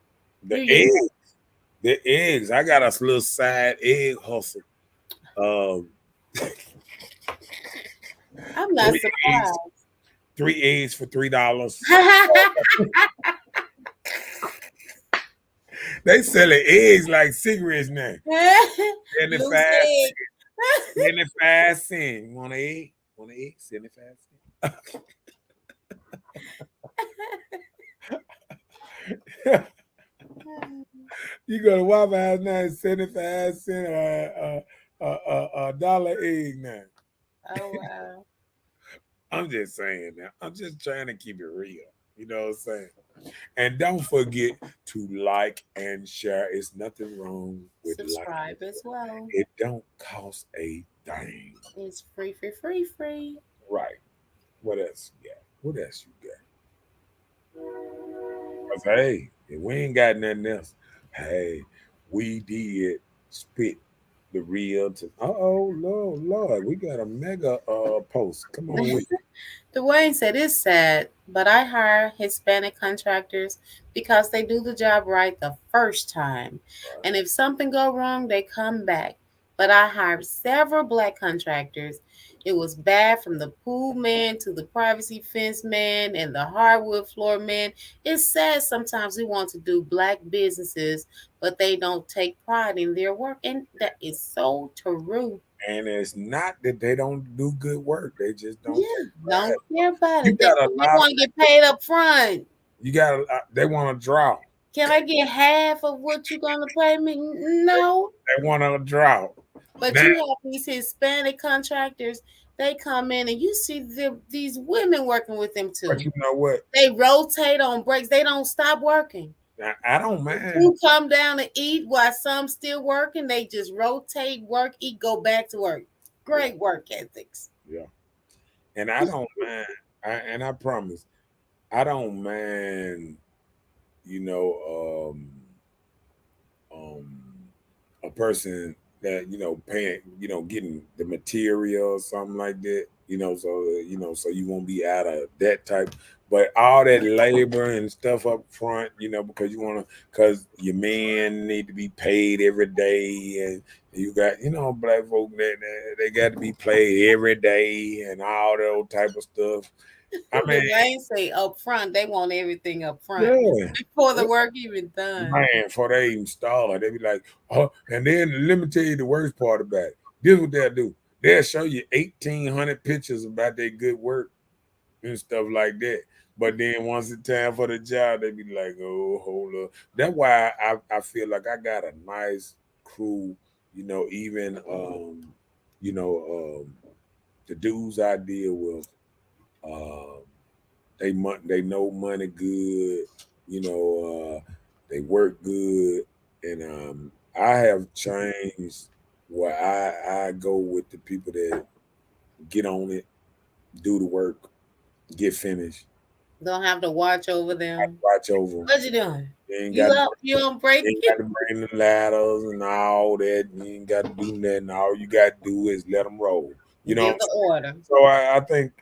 The eggs, the eggs. I got a little side egg hustle. Um, I'm not three eggs, surprised. 3 eggs for $3. They selling eggs like cigarettes now. Loose 75 egg. 75 cents. Want an egg? Want an egg? 75 cents. You go to Waffle House now, 75 cents a dollar egg now. Oh wow. I'm just saying now. I'm just trying to keep it real. You know what I'm saying? And don't forget to like and share. It's nothing wrong with Subscribe liking. as well. It don't cost a thing. It's free. Right. What else you got? What else you got? 'Cause, hey, if we ain't got nothing else, hey, we did spit the real to Lord, we got a mega post. Come on with it. Dwayne said it's sad, but I hire Hispanic contractors because they do the job right the first time. And if something go wrong, they come back. but I hired several black contractors. It was bad from the pool man to the privacy fence man and the hardwood floor man. It's sad sometimes we want to do black businesses, but they don't take pride in their work. And that is so true. And it's not that they don't do good work; they just don't Yeah, take pride. don't care about You it. They, got a they lot. want to get paid up front. You got. They want to draw. Can I get half of what you're gonna pay me? No. They want to draw. But Now, you have these Hispanic contractors. They come in and you see these women working with them too. but you know what? They rotate on breaks. They don't stop working. I don't mind. You come down to eat while some still working. They just rotate, work, eat, go back to work. Great work ethics. Yeah, and I don't mind. And I promise, I don't mind. You know, a person that paying, getting the material or something like that. So you won't be out of that type. But all that labor and stuff up front, because because your men need to be paid every day, and you got, black folk that they got to be paid every day, and all that type of stuff. I mean, They ain't say up front. They want everything up front yeah. before the work even done. Man, before they even start, they be like, oh, and then let me tell you the worst part about it. This is what they'll do. They'll show you 1,800 pictures about their good work and stuff like that. But then once it's time for the job, they be like, oh, hold up. That's why I feel like I got a nice crew, even the dudes I deal with, they know money good, they work good, and I have changed where I go with the people that get on it, do the work, get finished. Don't have to watch over them. Watch over them. What you doing? You ain't You got up? You on break? you ain't got to bring the ladders and all that. You ain't got to do nothing. All you got to do is let them roll. Give the order. So I think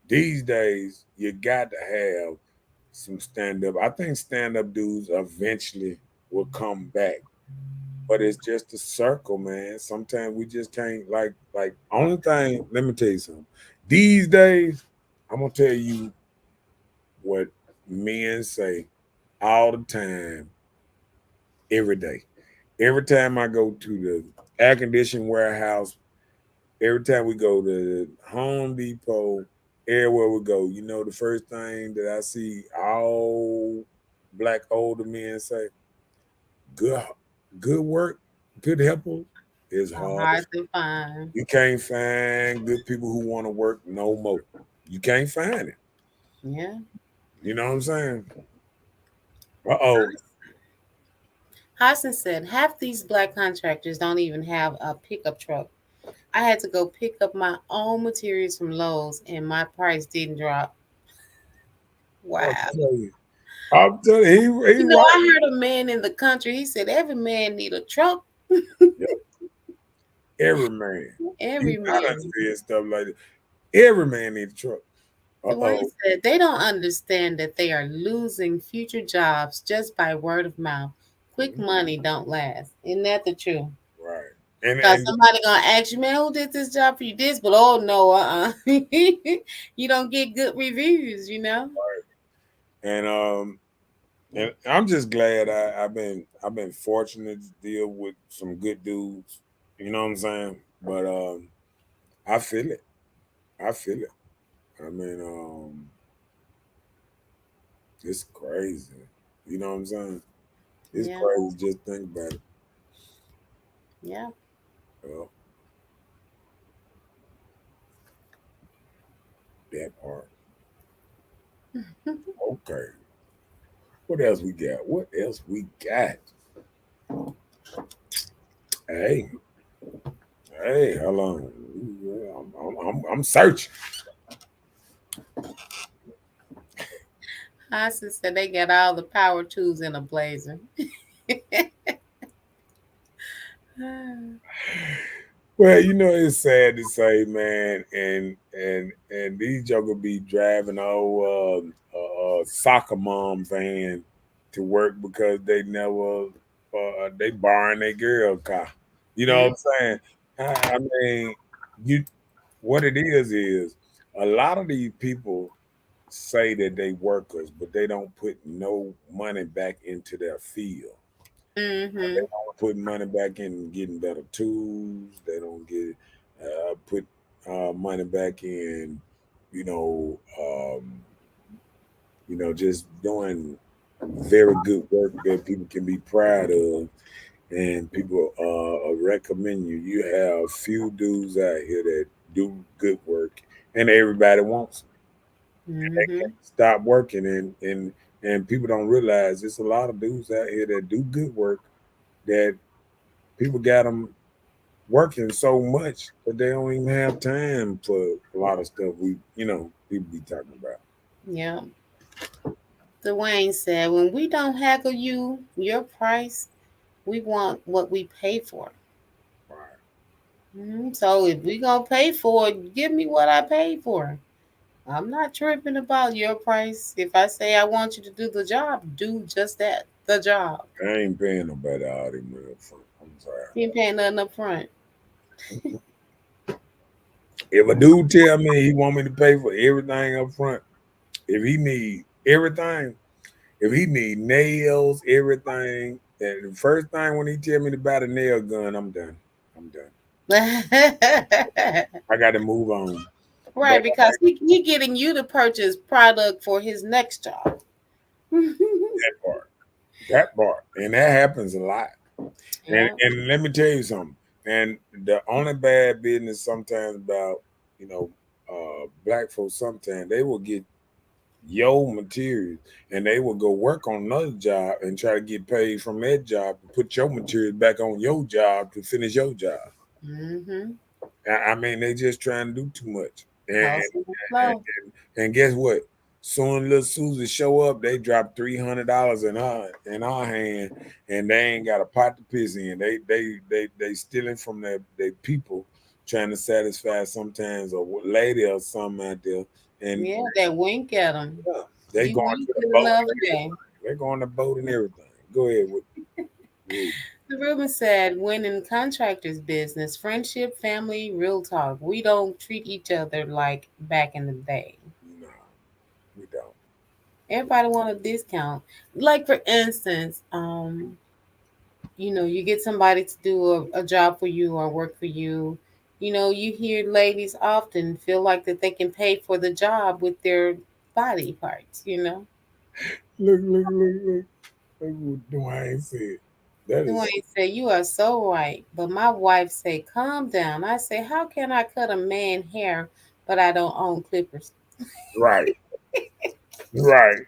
these days you got to have some stand up. I think stand up dudes eventually will come back, but it's just a circle, man. Sometimes we just can't like. Only thing. Let me tell you something. These days, I'm gonna tell you what men say all the time, every day. Every time I go to the air conditioning warehouse, every time we go to Home Depot, everywhere we go, the first thing that I see all black older men say, good work, good helper is hard to find. You can't find good people who want to work no more. You can't find it. Yeah. You know what I'm saying? Uh-oh. Hassan said, half these black contractors don't even have a pickup truck. I had to go pick up my own materials from Lowe's and my price didn't drop. Wow. I'm telling you, he right. I heard a man in the country, he said every man need a truck. Every man. Every man. Stuff like that. Every man needs a truck. Dwayne said they don't understand that they are losing future jobs just by word of mouth. Quick money don't last. Isn't that the truth? Right. Because somebody gonna ask you, man, who did this job for you? This, but oh no, you don't get good reviews, Right. And I'm just glad I've been fortunate to deal with some good dudes. You know what I'm saying? But I feel it. I mean, it's crazy. You know what I'm saying? It's crazy. Just think about it. Yeah. Well, that part. Okay. What else we got? Hey, how long? I'm searching. Hassan said they got all the power tools in a blazer. Well, it's sad to say, man, and these jokers be driving old soccer mom van to work because they never they borrowing their girl car. You know what I'm saying? I mean, you what it is a lot of these people say that they workers, but they don't put no money back into their field. They Mm-hmm. don't put money back in getting better tools. They don't get put money back in, you know, just doing very good work that people can be proud of, and people recommend you. You have few dudes out here that do good work, and everybody wants them. They Mm-hmm. can't stop working, and people don't realize there's a lot of dudes out here that do good work that people got them working so much that they don't even have time for a lot of stuff people be talking about. Yeah. Dwayne said, when we don't haggle you your price, we want what we pay for. Right. So if we gonna pay for it, give me what I paid for. I'm not tripping about your price. If I say I want you to do the job, do just that, the job. I ain't paying nobody all them money up front. I'm sorry. You ain't paying nothing up front. If a dude tell me he want me to pay for everything up front, if he need everything, if he need nails, everything, and the first thing when he tell me to buy the nail gun, I'm done. I'm done. I got to move on. Right, But because he getting you to purchase product for his next job. that part, and that happens a lot. Yeah. And let me tell you something. And the only bad business sometimes about black folks, sometimes they will get your materials and they will go work on another job and try to get paid from that job to put your materials back on your job to finish your job. Mm-hmm. I mean, they just trying to do too much. Hustle and And, flow. and guess what? Soon little Susie show up, they drop $300 in our hand, and they ain't got a pot to piss in. They stealing from their people, trying to satisfy sometimes a lady or something out there, and Yeah, that wink at him. they You going to winked the it boat. another day. They're going to boat and everything. Go ahead with. Yeah. The rumor said, when in contractors business, friendship, family, real talk, we don't treat each other like back in the day. No, we don't. Everybody want a discount. Like for instance, you get somebody to do a job for you or work for you. You hear ladies often feel like that they can pay for the job with their body parts. Look. Look what Dwayne said. That is Dwayne said, you are so right. But my wife say, calm down. I say, how can I cut a man hair, but I don't own clippers? right. Right.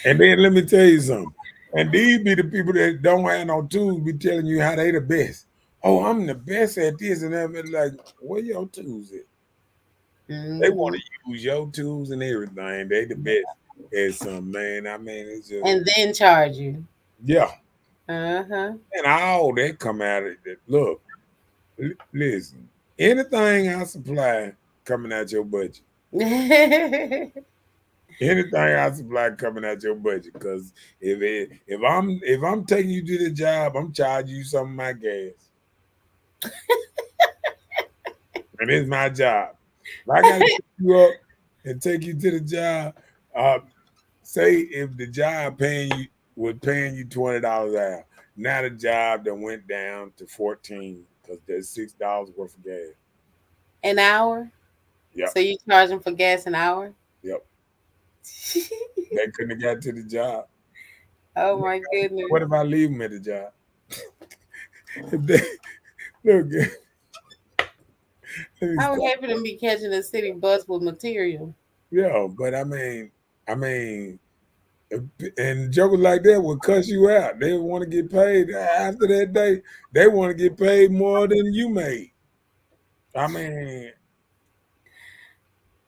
And then let me tell you something. And these be the people that don't have no tools be telling you how they the best. Oh, I'm the best at this and that. But like, where your tools at? They want Hmm. to use your tools and everything. They the best at some, man. I mean, it's just And then charge you. yeah. Uh-huh. And all that come out of it. Look, listen. Anything I supply coming out your budget. Anything I supply coming out your budget, because if I'm taking you to the job, I'm charging you some of my gas, and it's my job. If I got to pick you up and take you to the job, say if the job paying you $20 an hour, now the job that went down to 14 because there's $6 worth of gas. An hour? Yep, So you charge them for gas an hour? yep. They couldn't have got to the job. Oh my goodness. What if I leave them at the job? If they look, let me I would stop. hate for them to be catching a city bus with material. Yeah, but I mean, and jokers like that would cuss you out. They want to get paid after that day. They want to get paid more than you made. I mean,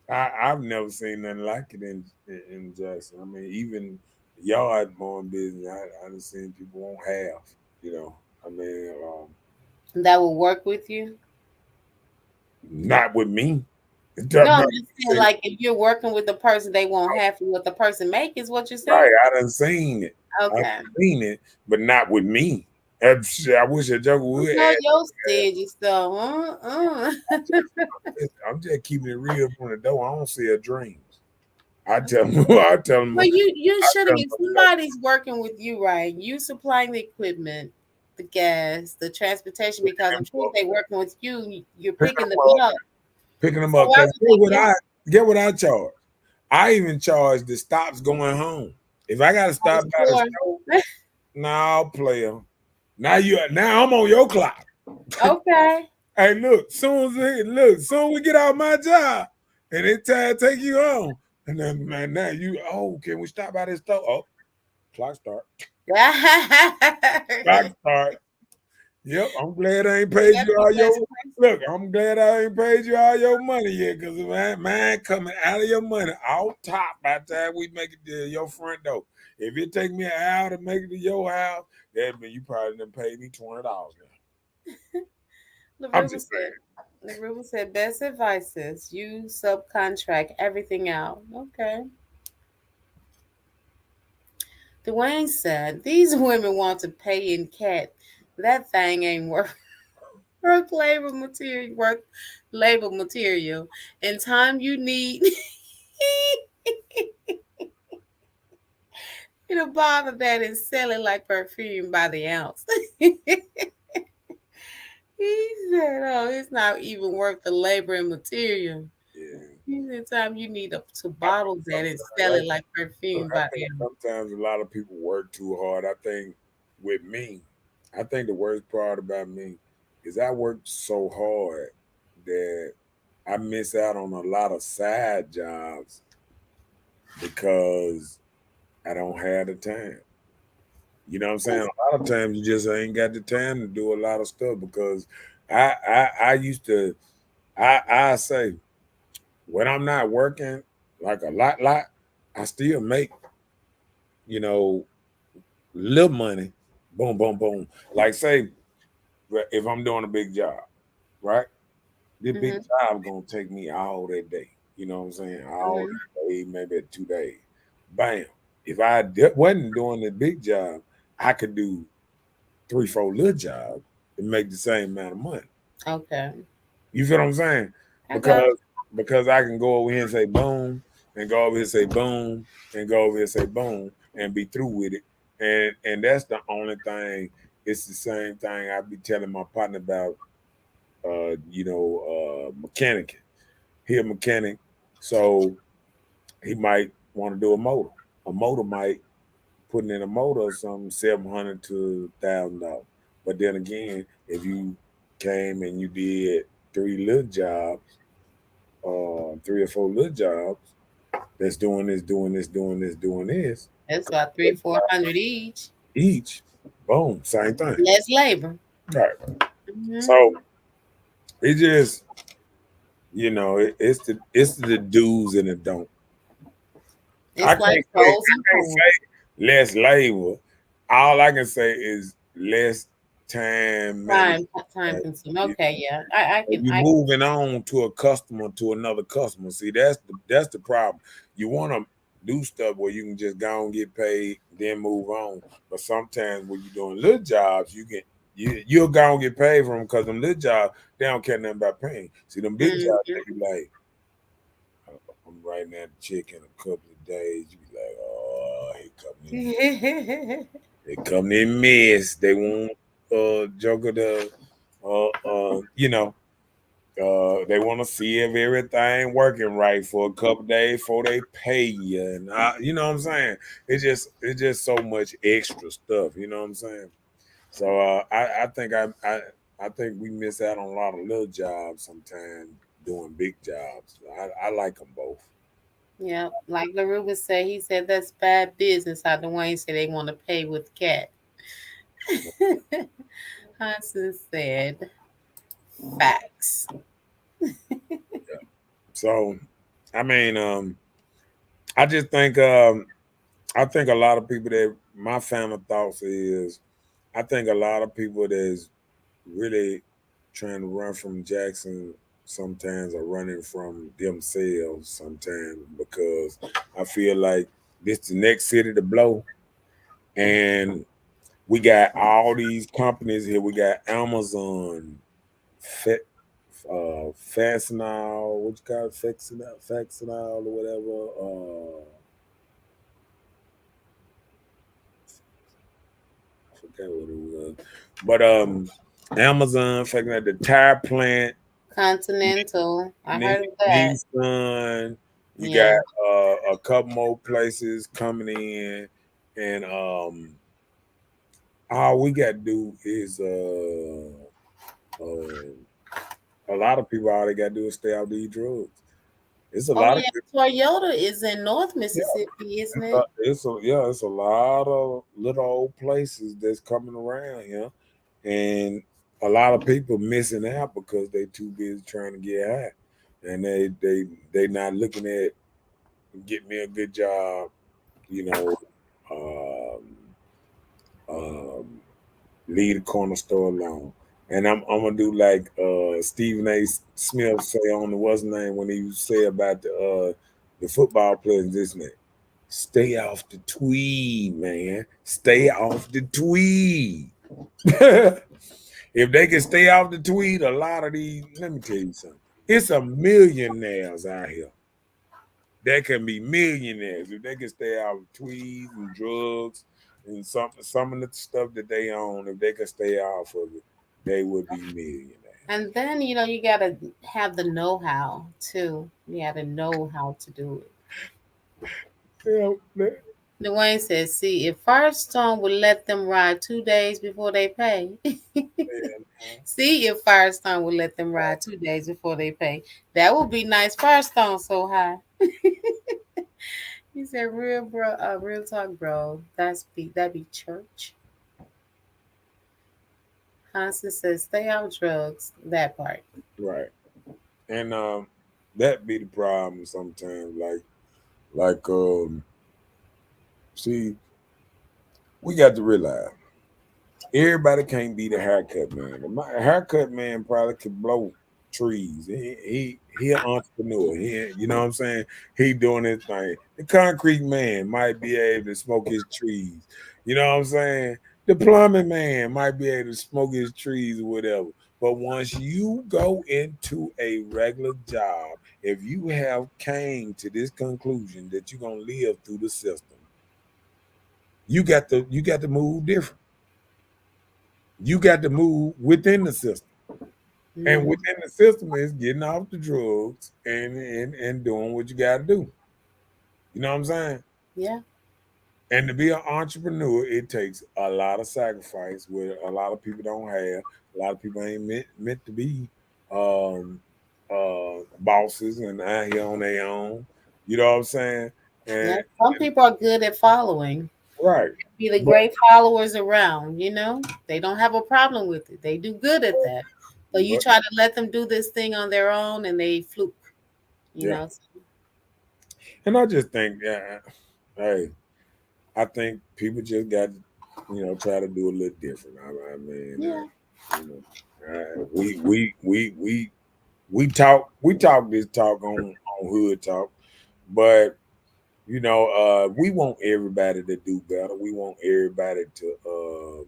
I've never seen nothing like it in Jackson. I mean, even yard mowing business, I've seen people won't have. I mean, That will work with you? not with me. No, I'm just saying, like, if you're working with the person, they won't have what the person make, is what you're saying? Right, I done seen it. Okay. seen it, but not with me. I wish a joker would. No, your stingy stuff. I'm just keeping it real from the door. I don't sell dreams. I tell them. I tell them. Well, you should have. tell If them- somebody's working with you, right? You supplying the equipment, the gas, the transportation. Because I'm sure if they're working with you, you're picking them up. Picking them So up. why 'Cause would they get what I charge. I even charge the stops going home. If I gotta stop by the store, no player. Now I'm on your clock. Okay. Hey, look, soon we get out my job, and it's time to take you home. And then man, now can we stop by this store? Oh, clock start. Clock start. Yep, I'm glad I ain't paid you all your I'm glad I ain't paid you all your money yet, because mine coming out of your money off top by the time we make it to your front door. If it take me an hour to make it to your house, that mean you probably done paid me $20 now. I'm just saying. LaRuba said, best advice is you subcontract everything out. Okay. Dwayne said, these women want to pay in cat. That thing ain't worth labor material. And time you need you to bother that and sell it like perfume by the ounce. He said, oh, it's not even worth the labor and material. Yeah. He said, time you need to bottle that and sell it like perfume by the ounce. Sometimes a lot of people work too hard. I think with me, I think the worst part about me is I work so hard that I miss out on a lot of side jobs because I don't have the time. You know what I'm saying? A lot of times you just ain't got the time to do a lot of stuff because I used to I say when I'm not working like a lot, I still make, little money. Boom, boom, boom. Like say if I'm doing a big job, right? This big job gonna take me all that day. You know what I'm saying? All day, maybe 2 days. Bam. If I wasn't doing the big job, I could do 3, 4 little jobs and make the same amount of money. Okay. You feel what I'm saying? Because I can go over here and say boom, and go over here and say boom, and go over here and say boom, and be through with it. And that's the only thing. It's the same thing I be telling my partner about. Mechanic. He a mechanic, so he might want to do a motor. A motor might putting in a motor or something $700 to $1,000. But then again, if you came and you did 3 little jobs, 3 or 4 little jobs, that's doing this. That's about $300-400 each. Each, boom, same thing. Less labor. Right. So it just, it's the do's and the don't. It's like pros and cons. Less labor. All I can say is less time. Time consuming. Okay, yeah. I can. You're moving on to a customer to another customer. See, that's the problem. You want to do stuff where you can just go and get paid, then move on. But sometimes when you're doing little jobs, you'll go and get paid from them because them little jobs, they don't care nothing about paying. See, them big jobs, they be like, I'm writing that check in a couple of days. You be like, oh, they come in mess. They want Joker to, they want to see if everything working right for a couple days before they pay you, and you know what I'm saying. It's just so much extra stuff. You know what I'm saying. So I think I think we miss out on a lot of little jobs sometimes doing big jobs. I like them both. Yeah, like LaRuba said, he said that's bad business. How Dwayne said they want to pay with cat. Hudson said, facts. So, I mean, I just think I think a lot of people that my final thoughts is, I think a lot of people that's really trying to run from Jackson sometimes are running from themselves sometimes, because I feel like this the next city to blow, And we got all these companies here. We got Amazon, Fastenal, what you call it, Faxinal or whatever. I forgot what it was. But Amazon, Faxinal, the tire plant, Continental. I heard of that. Nissan. You Yeah. got a couple more places coming in, and all we got to do is a lot of people all they got to do is stay out these drugs. It's a Oh lot of yeah, Toyota is in North Mississippi, isn't it? it's a lot of little old places that's coming around here, and a lot of people missing out because they too busy trying to get high, and they not looking at get me a good job, you know, leave the corner store alone. And I'm gonna do like Stephen A. Smith say on the what's name when he say about the football players this man. Stay off the tweed, man. Stay off the tweed. If they can stay off the tweed, a lot of these, let me tell you something. It's a millionaires out here. There can be millionaires if they can stay out of tweeds and drugs and some of the stuff that they own. If they can stay off of it, they would be millionaires. And then you gotta have the know-how too. You gotta know how to do it. Yeah, Dwayne says, "See, if Firestone would let them ride 2 days before they pay." See, if Firestone would let them ride 2 days before they pay, that would be nice. Firestone so high. He said, "Real bro, real talk, bro. That be church." Hanson says, "Stay out drugs." That part. right. And that be the problem sometimes. Like see, we got to realize everybody can't be the haircut man. My haircut man probably could blow trees. He an entrepreneur. You know what I'm saying? He doing his thing. The concrete man might be able to smoke his trees. You know what I'm saying? The plumbing man might be able to smoke his trees or whatever. But once you go into a regular job, if you have came to this conclusion that you're gonna live through the system, you got to move different. You got to move within the system. And within the system is getting off the drugs and doing what you got to do. You know what I'm saying? Yeah. And to be an entrepreneur, it takes a lot of sacrifice, where a lot of people don't have. A lot of people ain't meant to be bosses and out here on their own. You know what I'm saying? Yeah. And Some people are good at following. right. Be the But great followers around. They don't have a problem with it. They do good at that. So you but try to let them do this thing on their own, and they fluke. You yeah. know. And I just think, hey, I think people just got to, try to do a little different. I mean, Yeah. we talk this talk on Hood Talk, but we want everybody to do better. We want everybody to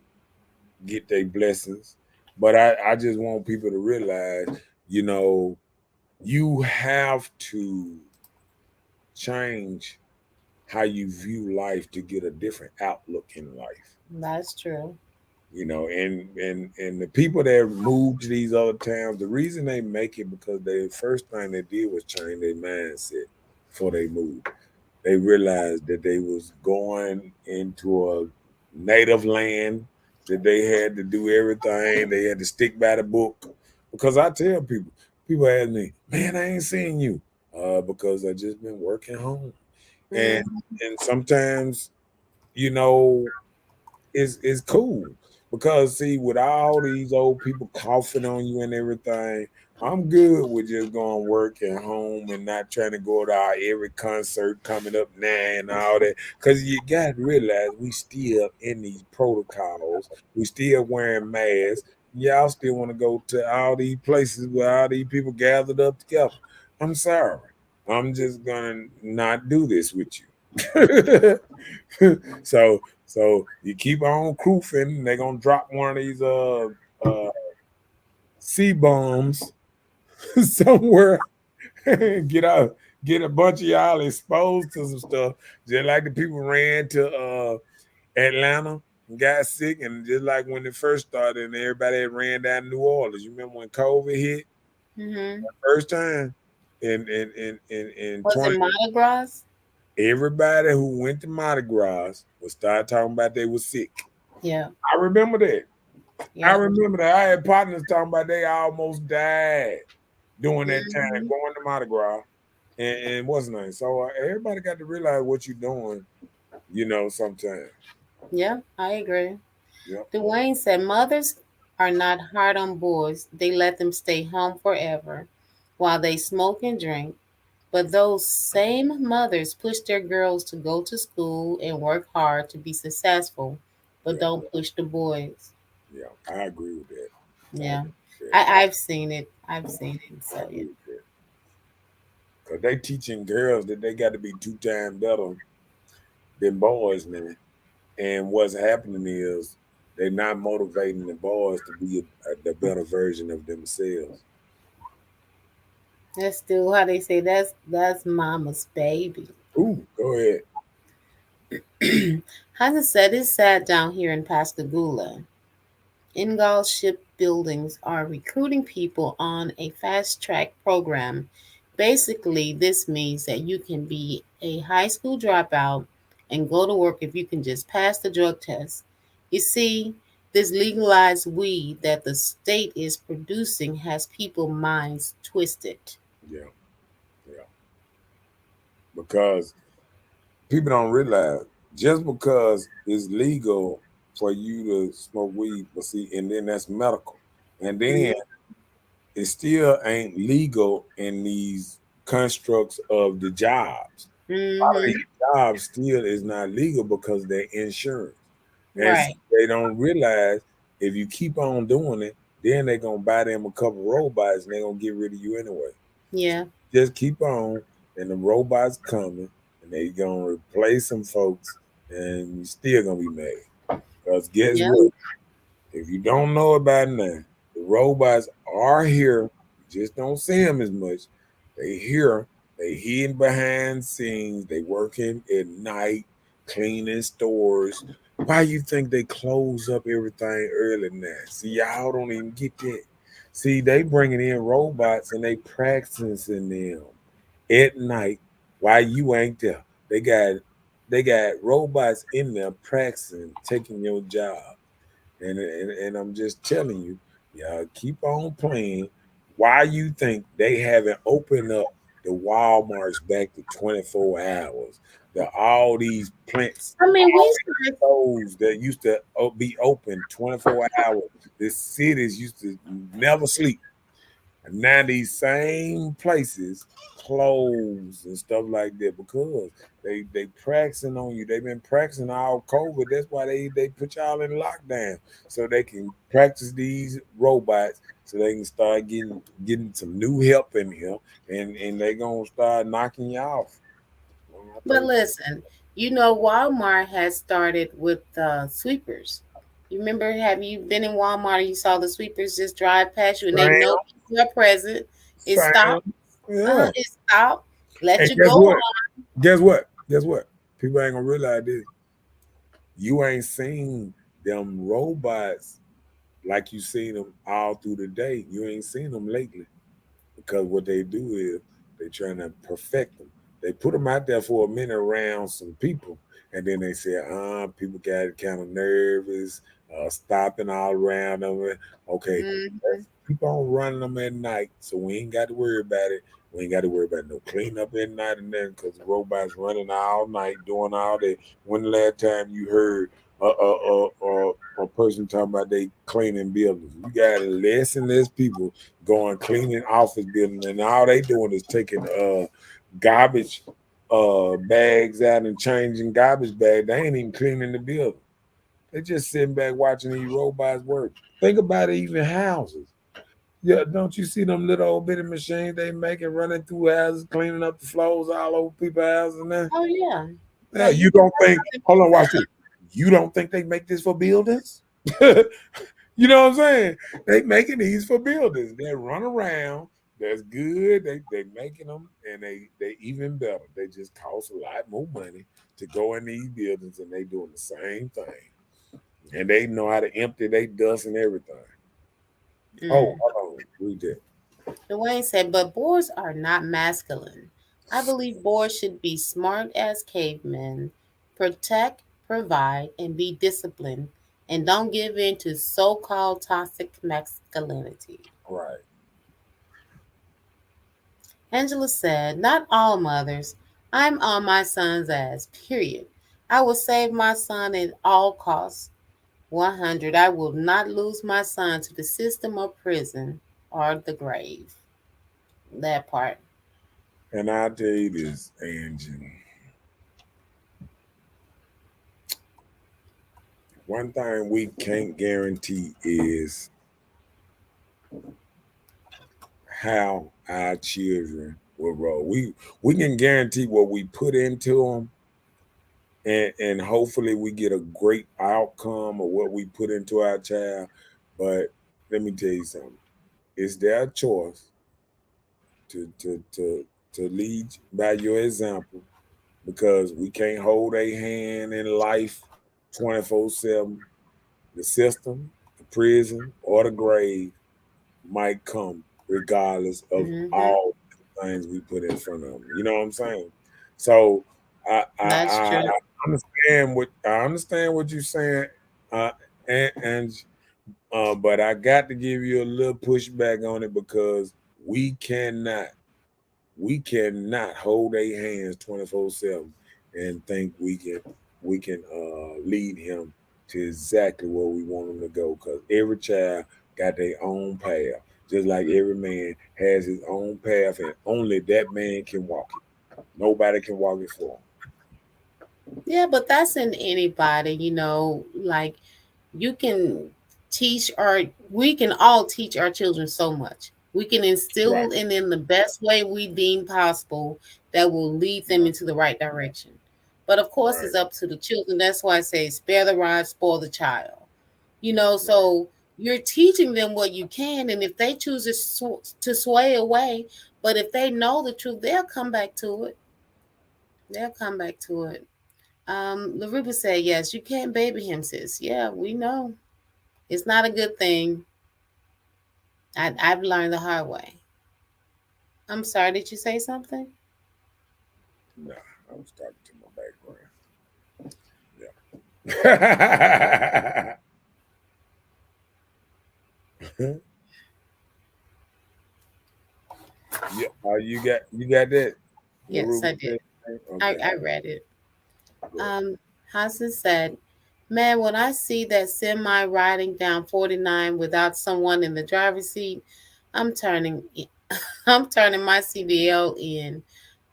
get their blessings, but I just want people to realize, you have to change how you view life to get a different outlook in life. That's true. And the people that move to these other towns, the reason they make it because the first thing they did was change their mindset before they moved. They realized that they was going into a native land, that they had to do everything. They had to stick by the book. Because I tell people ask me, man, I ain't seen you. Because I just been working home. And sometimes, it's cool. Because see, with all these old people coughing on you and everything, I'm good with just going work at home and not trying to go to every concert coming up now and all that. Because you got to realize we still in these protocols. We still wearing masks. Y'all still want to go to all these places where all these people gathered up together. I'm sorry. I'm just going to not do this with you. So So you keep on croofing, they're gonna drop one of these C bombs somewhere. get out, get a bunch of y'all exposed to some stuff. Just like the people ran to Atlanta and got sick, and just like when it first started, and everybody had ran down to New Orleans. You remember when COVID hit Mm-hmm. first time in Was it 20? Mardi Gras? Everybody who went to Mardi Gras would start talking about they were sick. Yeah. I remember that. I Yeah. remember that. I had partners talking about they almost died during that time Mhm. going to Mardi Gras, and what's nice. So everybody got to realize what you're doing. Sometimes. Yeah, I agree. Yep. Dwayne said mothers are not hard on boys. They let them stay home forever while they smoke and drink. But those same mothers push their girls to go to school and work hard to be successful, but Yeah. don't push the boys. Yeah, I agree with that. Yeah. I I've seen it. I've seen it. So yeah. agree with that. Cause they teaching girls that they got to be 2 times better than boys, man. And what's happening is they're not motivating the boys to be the better version of themselves. That's still how they say that's mama's baby. Ooh, go ahead. Hasn't said it's sad down here in Pascagoula. Ingalls Shipbuildings are recruiting people on a fast track program. Basically, this means that you can be a high school dropout and go to work if you can just pass the drug test. You see, this legalized weed that the state is producing has people minds twisted. Yeah, yeah. Because people don't realize just because it's legal for you to smoke weed, but see, and then that's medical, and then it still ain't legal in these constructs of the jobs. A lot of Mm-hmm. these jobs still is not legal because they're insurance. And so Right. they don't realize if you keep on doing it, then they're gonna buy them a couple robots and they're gonna get rid of you anyway. Yeah. Just keep on, and the robots coming, and they gonna replace some folks, and you still gonna be mad. Because guess Yeah. what? If you don't know about it now, the robots are here. You just don't see them as much. They here. They hidden behind scenes. They working at night, cleaning stores. Why you think they close up everything early now? See, y'all don't even get that. See, they bringing in robots and they practicing them at night while you ain't there. They got robots in there practicing, taking your job. And I'm just telling you, y'all keep on playing. Why you think they haven't opened up the Walmarts back to 24 hours? All these plants, I mean, all we these started. stores that used to be open 24 hours. The cities used to never sleep. And now these same places close and stuff like that because they practicing on you. They've been practicing all COVID. That's why they put y'all in lockdown so they can practice these robots so they can start getting some new help in here and they gonna start knocking you off. Well, I But think listen, Walmart has started with sweepers. You remember, have you been in Walmart and you saw the sweepers just drive past you and they know Sam, you're present? It Sam, stopped. yeah. It stopped. Let And you guess go what? on. Guess what? Guess what? People ain't gonna realize this. You ain't seen them robots like you seen them all through the day. You ain't seen them lately because what they do is they trying to perfect them. They put them out there for a minute around some people, and then they say, people got kind of nervous, stopping all around them. Okay, Mhm. let's keep on running them at night, so we ain't got to worry about it. We ain't got to worry about no cleanup at night and then because the robots running all night doing all that. When the last time you heard a person talking about they cleaning buildings? You got less and less people going cleaning office buildings, and all they doing is taking garbage bags out and changing garbage bags. They ain't even cleaning the building. They just sitting back watching these robots work. Think about it, even houses. Yeah, don't you see them little old bitty machines they making running through houses, cleaning up the floors all over people's houses now? Oh yeah. Yeah, Yeah, you you can don't tell think, something hold on, fix watch that. this. You don't think they make this for buildings? You know what I'm saying? They making these for buildings. They run around. That's good. They making them, and they even better. They just cost a lot more money to go in these buildings, and they doing the same thing. And they know how to empty their dust and everything. Oh, hold on. Read that. Dwayne said, but boys are not masculine. I believe boys should be smart as cavemen, protect, provide, and be disciplined, and don't give in to so called toxic masculinity. Right. Angela said, not all mothers. I'm on my son's ass, period. I will save my son at all costs. 100. I will not lose my son to the system or prison or the grave. That part. And I'll tell you this, Angie. One thing we can't guarantee is how our children will roll. We can guarantee what we put into them, and hopefully we get a great outcome of what we put into our child. But let me tell you something. It's their choice to lead by your example, because we can't hold a hand in life 24/7. The system, the prison, or the grave might come regardless of all the things we put in front of them. You know what I'm saying? So That's true. I understand what you're saying, and but I got to give you a little pushback on it, because we cannot hold their hands 24/7 and think we can lead him to exactly where we want him to go, because every child got their own path, just like every man has his own path, and only that man can walk it. Nobody can walk it for him. Yeah, but that's in anybody, like you can we can all teach our children so much. We can instill in the best way we deem possible that will lead them into the right direction. But of course, it's up to the children. That's why I say spare the rod, spoil the child. So you're teaching them what you can, and if they choose to sway away, but if they know the truth, they'll come back to it. Laruba said, yes, you can't baby him, sis. Yeah, we know. It's not a good thing. I've learned the hard way. I'm sorry, did you say something? Nah, I was talking to my background. Yeah. Yeah, you got that? Yes, I did. Okay. I read it. Hassan said, man, when I see that semi riding down 49 without someone in the driver's seat, I'm turning my CDL in.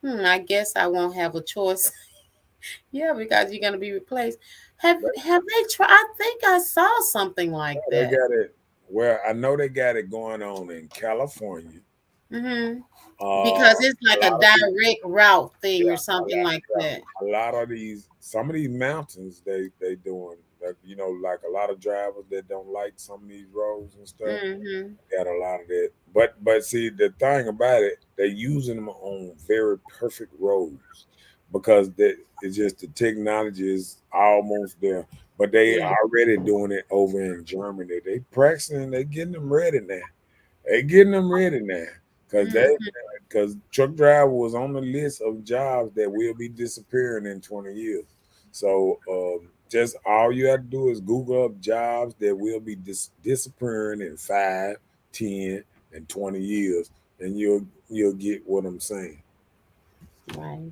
I guess I won't have a choice. Yeah, because you're gonna be replaced. Have they tried? I think I saw something like that. They got it. Well, I know they got it going on in California. Because it's like a direct route thing or something like that. Some of these mountains, they doing that. Like a lot of drivers that don't like some of these roads and stuff. Got a lot of that. But see, the thing about it, they're using them on very perfect roads, because it's just the technology is almost there. But they already doing it over in Germany. They practicing. They getting them ready now. Because truck driver was on the list of jobs that will be disappearing in 20 years. So just all you have to do is Google up jobs that will be disappearing in 5, 10, and 20 years, and you'll get what I'm saying. Right.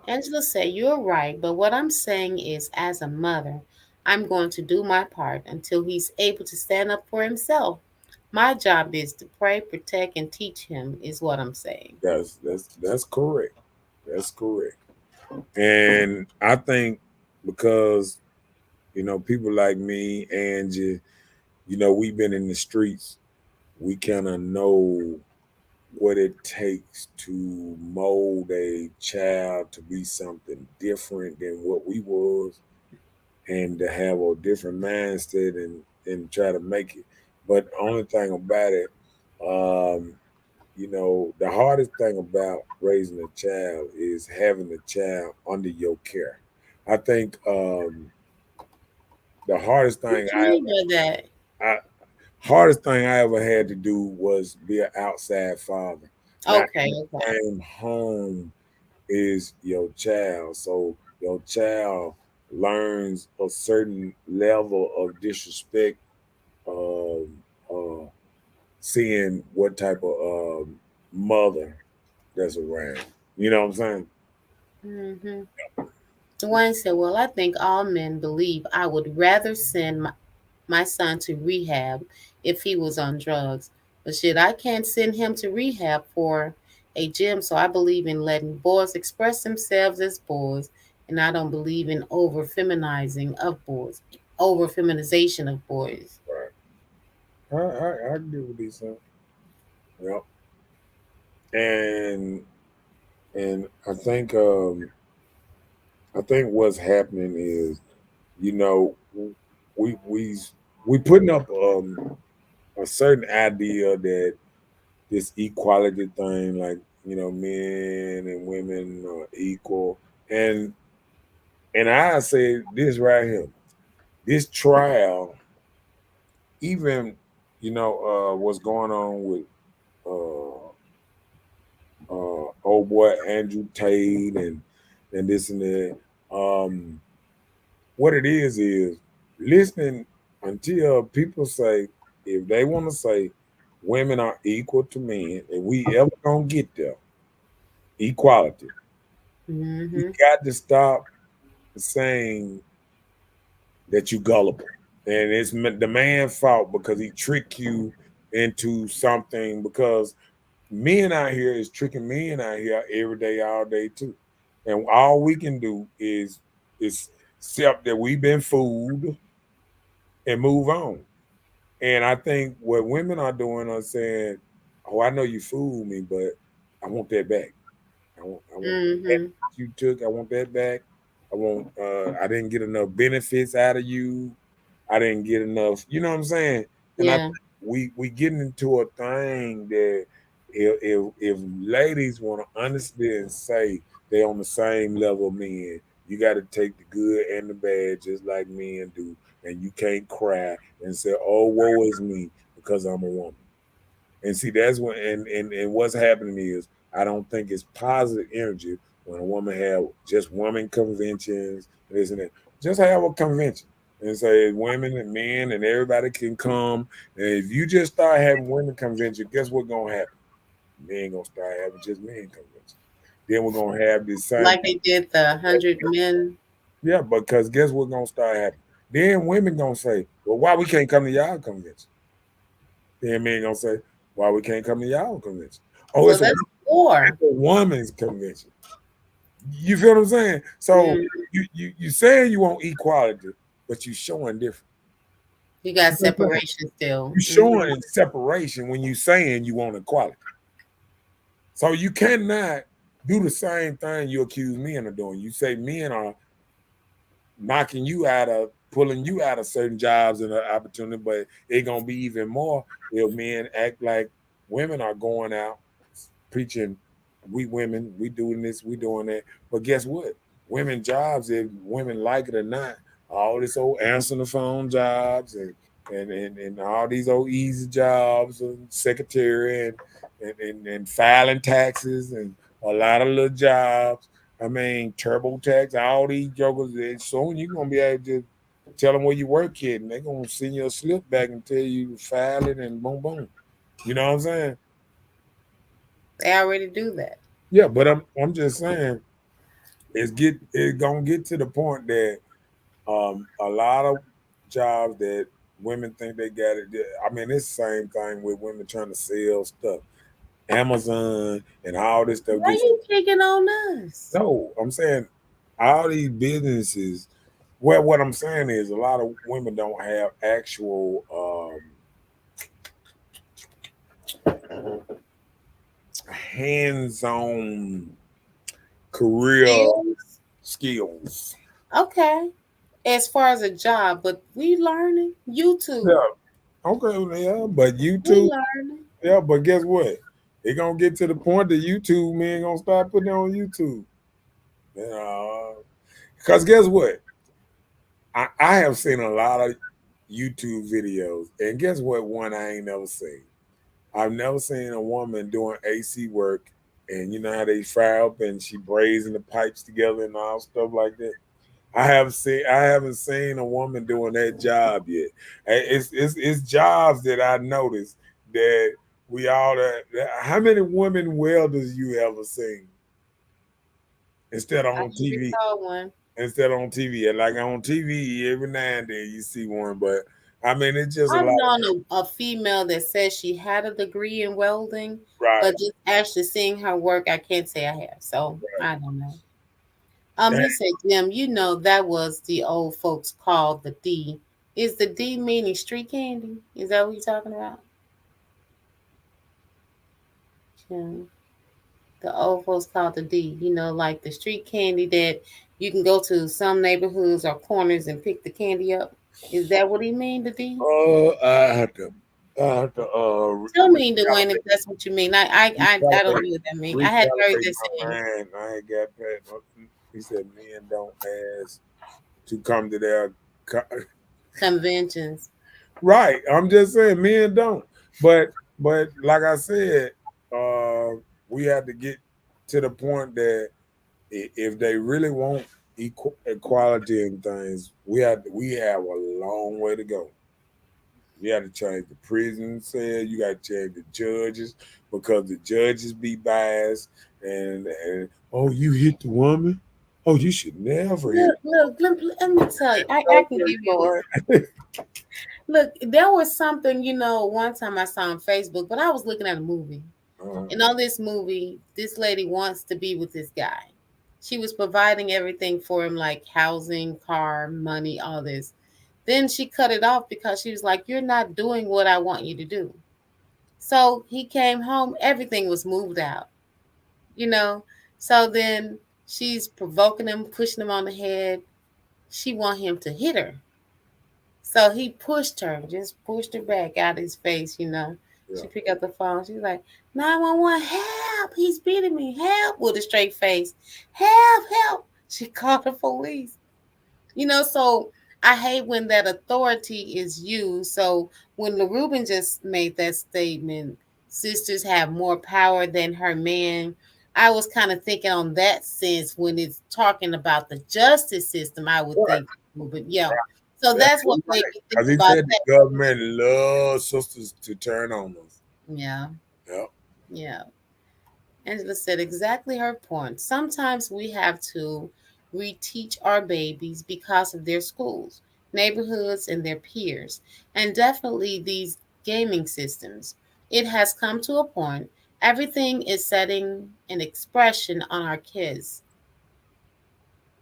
Angela said, you're right, but what I'm saying is, as a mother, I'm going to do my part until he's able to stand up for himself. My job is to pray, protect, and teach him, is what I'm saying. That's correct. That's correct. And I think because, people like me, Angie, we've been in the streets, we kind of know what it takes to mold a child to be something different than what we was. and to have a different mindset and try to make it. But only thing about it, um, the hardest thing about raising a child is having a child under your care. I think the hardest What thing you mean by that? I hardest thing I ever had to do was be an outside father. Now Okay, in the okay. same home is your child, so your child learns a certain level of disrespect, um, uh, seeing what type of mother that's around. You know what I'm saying? Mm-hmm. Dwayne said, well, I think all men believe I would rather send my son to rehab if he was on drugs. But shit, I can't send him to rehab for a gym, so I believe in letting boys express themselves as boys, and I don't believe in over feminization of boys. I agree with these things. Yep. And I think what's happening is, you know, we we we putting up a certain idea that this equality thing, like, men and women are equal, and I say this right here, this trial, even what's going on with uh old boy Andrew Tate and this and that. Um, what it is listening until people say, if they want to say women are equal to men, and we ever gonna get there, equality, you Mm-hmm. got to stop saying that you gullible. And it's the man's fault because he tricked you into something, because men out here is tricking men out here every day, all day too. And all we can do is accept that we've been fooled and move on. And I think what women are doing are saying, "Oh, I know you fooled me, but I want that back. I want that Mm-hmm. you took. I want that back. I didn't get enough benefits out of you. I didn't get enough. You know what I'm saying? And I think Yeah. we getting into a thing that if ladies want to understand, say they on the same level of men, you got to take the good and the bad just like men do, and you can't cry and say, "Oh, woe is me," because I'm a woman. And see, that's when and what's happening is, I don't think it's positive energy when a woman have just women conventions and this and that. Just have a convention and say women and men and everybody can come. And if you just start having women convention, guess what's gonna happen? Men gonna start having just men convention. Then we're gonna have this same, Like they did the 100 men. yeah, because guess what's gonna start happening? Then women gonna say, "Well, why we can't come to y'all convention?" Then men gonna say, "Why we can't come to y'all convention?" Oh, So it's that's war. a woman's convention. You feel what I'm saying? So Mm. you saying you want equality, but you showing different. You got separation still. You Mm-hmm. showing separation when you saying you want equality. So you cannot do the same thing you accuse men of doing. You say men are knocking you out of, pulling you out of certain jobs and opportunity, but it's gonna be even more if men act like women are going out preaching, we women, we doing this, we doing that. But guess what? Women jobs, if women like it or not, all this old answering the phone jobs and all these old easy jobs and secretary and filing taxes and a lot of little jobs. I mean, TurboTax, all these jokers. Soon you're gonna be able to tell them where you work at, and they're gonna send you a slip back and tell you to file it and boom boom. You know what I'm saying? They already do that. Yeah, but I'm just saying it's gonna get to the point that a lot of jobs that women think they got it. I mean, it's the same thing with women trying to sell stuff, Amazon and all this stuff. Why you picking on us? No, I'm saying all these businesses. Well, what I'm saying is a lot of women don't have actual hands-on career Skills? skills. Okay. as far as a job, but we learning YouTube. Yeah. Okay, well, yeah, but We YouTube, learning. yeah, but guess what? It gonna get to the point that YouTube man gonna start putting it on YouTube. Because guess what? I have seen a lot of YouTube videos, and guess what? One I ain't never seen. I've never seen a woman doing AC work, and you know how they fry up and she braising the pipes together and all stuff like that. I haven't seen a woman doing that job yet. It's jobs that I noticed that we all how many women welders you ever seen instead of I on never TV? saw one. Instead on TV. And like on TV, every now and then you see one, but I mean it's just a I've lot of known a female that says she had a degree in welding, right. but just actually seeing her work, I can't say I have. So I don't know. That, He said, Jim, you know that was the old folks called the D. Is the D meaning street candy? Is that what you're talking about? Jim, the old folks called the D. You know, like the street candy that you can go to some neighborhoods or corners and pick the candy up. Is that what he mean, the D? I have to Tell me, Dwayne, if recalibrate, that's what you mean. I don't know what that means. I had heard recalibrate this my saying mind. I ain't got past. He said men don't ask to come to their conventions. right. I'm just saying men don't. But like I said, uh we have to get to the point that if they really want equality in things, we have a long way to go. You got to change the prison cell. You got to change the judges because the judges be biased. And oh, you hit the woman. Oh, you should never hit. Look, let me tell you. I can Okay, give go you. ahead. Look, there was something, one time I saw on Facebook, but I was looking at a movie. And on this movie, this lady wants to be with this guy. She was providing everything for him, like housing, car, money, all this. Then she cut it off because she was like, "You're not doing what I want you to do." So he came home, everything was moved out, you know. So then she's provoking him, pushing him on the head. She want him to hit her. So he pushed her, just pushed her back out of his face. Yeah. She picked up the phone. She's like, 911, help. He's beating me. Help, with a straight face. Help, help. She called the police. So I hate when that authority is used. So when LaRubin just made that statement, sisters have more power than her man. I was kind of thinking on that sense when it's talking about the justice system, I would Right. think. But yeah. So That's that's what made me because think he about said the that. government loves sisters to turn on us. Yeah. Yeah. Yeah. Angela said exactly her point. Sometimes we have to reteach our babies because of their schools, neighborhoods, and their peers, and definitely these gaming systems. It has come to a point, everything is setting an expression on our kids.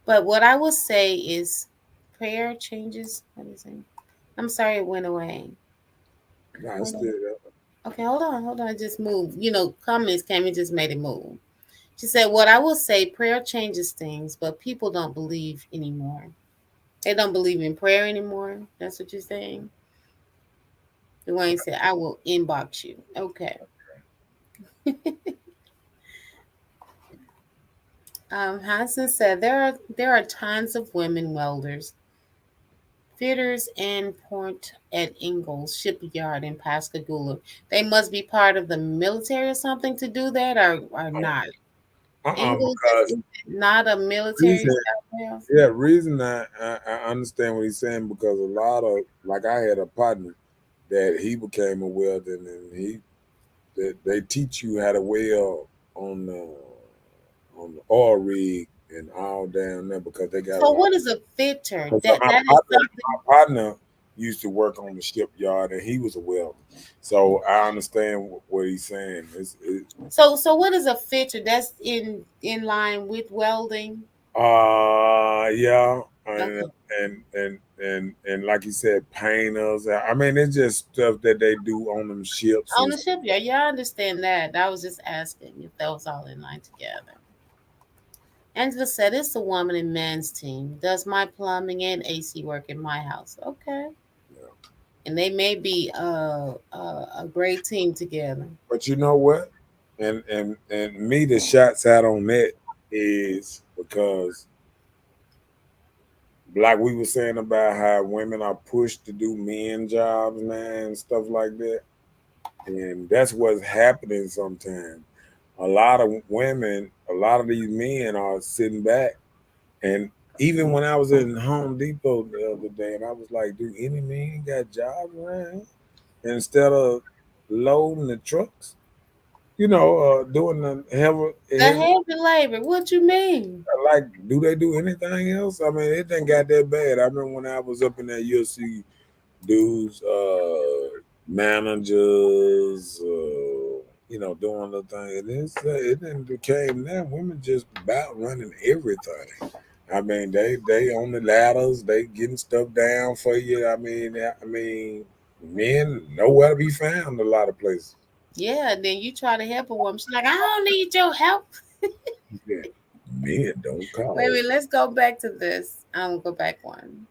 But what I will say is prayer changes. What is it? I'm sorry it went away. Nah, it's Hold still on. there. Okay, hold on. It just moved. Comments came and just made it move. She said, "What I will say, prayer changes things, but people don't believe anymore. They don't believe in prayer anymore." That's what you're saying? Dwayne said, "I will inbox you." Okay. Hansen said, there are tons of women welders, fitters, and point at Ingalls shipyard in Pascagoula. They must be part of the military or something to do that, or not. Ingalls Because is not a military reason, stuff. yeah, reason I understand what he's saying because a lot of like I had a partner that he became a welder and they teach you how to weld on the oil rig and all down there because they got a So lot. what is a fitter? Because That is something. my partner used to work on the shipyard and he was a welder, so I understand what he's saying. So what is a fitter? That's in line with welding. Yeah, Okay. and like you said, painters. I mean, it's just stuff that they do on them ships On and the shipyard, yeah, I understand that. I was just asking if that was all in line together. Angela said, it's a woman and man's team. Does my plumbing and AC work in my house? Okay. Yeah. And they may be a great team together. But you know what? And me, the shots out on that is because, like we were saying about how women are pushed to do men jobs now and stuff like that. And that's what's happening sometimes. A lot of women, a lot of these men are sitting back. And even when I was in Home Depot the other day, and I was like, do any men got jobs around here? Instead of loading the trucks, doing the The heavy labor. What you mean? like, do they do anything else? I mean, it didn't got that bad. I remember when I was up in there, you'll see dudes, managers, doing the thing. It didn't became that. Women just about running everything. I mean, they on the ladders, they getting stuff down for you. I mean, men nowhere to be found a lot of places. Yeah, and then you try to help a woman. She's like, I don't need your help. Yeah. Men don't call. Wait a minute, let's go back to this. I'm gonna go back one.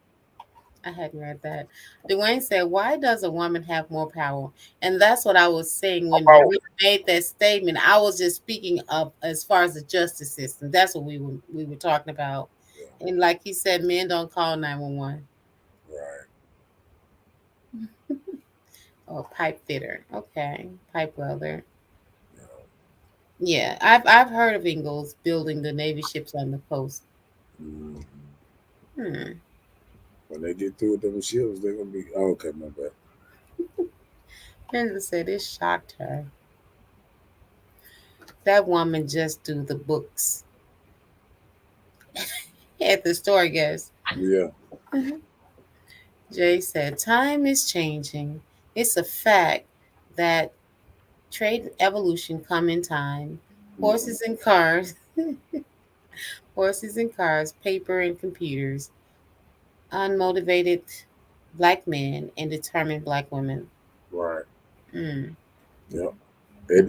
I hadn't read that. Dwayne said, why does a woman have more power? And that's what I was saying when we made that statement. I was just speaking of as far as the justice system. That's what we were talking about. Yeah. And like he said, men don't call 911. Right. Oh, pipe fitter. Okay. Pipe welder. Yeah, I've heard of Ingalls building the Navy ships on the coast. Mm-hmm. When they get through with them ships, they're gonna be okay. My bad. Angela said it shocked her. That woman just do the books at the store, I guess. Yeah. Jay said, time is changing. It's a fact that trade evolution come in time. Horses and cars, paper and computers, unmotivated black men and determined black women. Right. Yep. It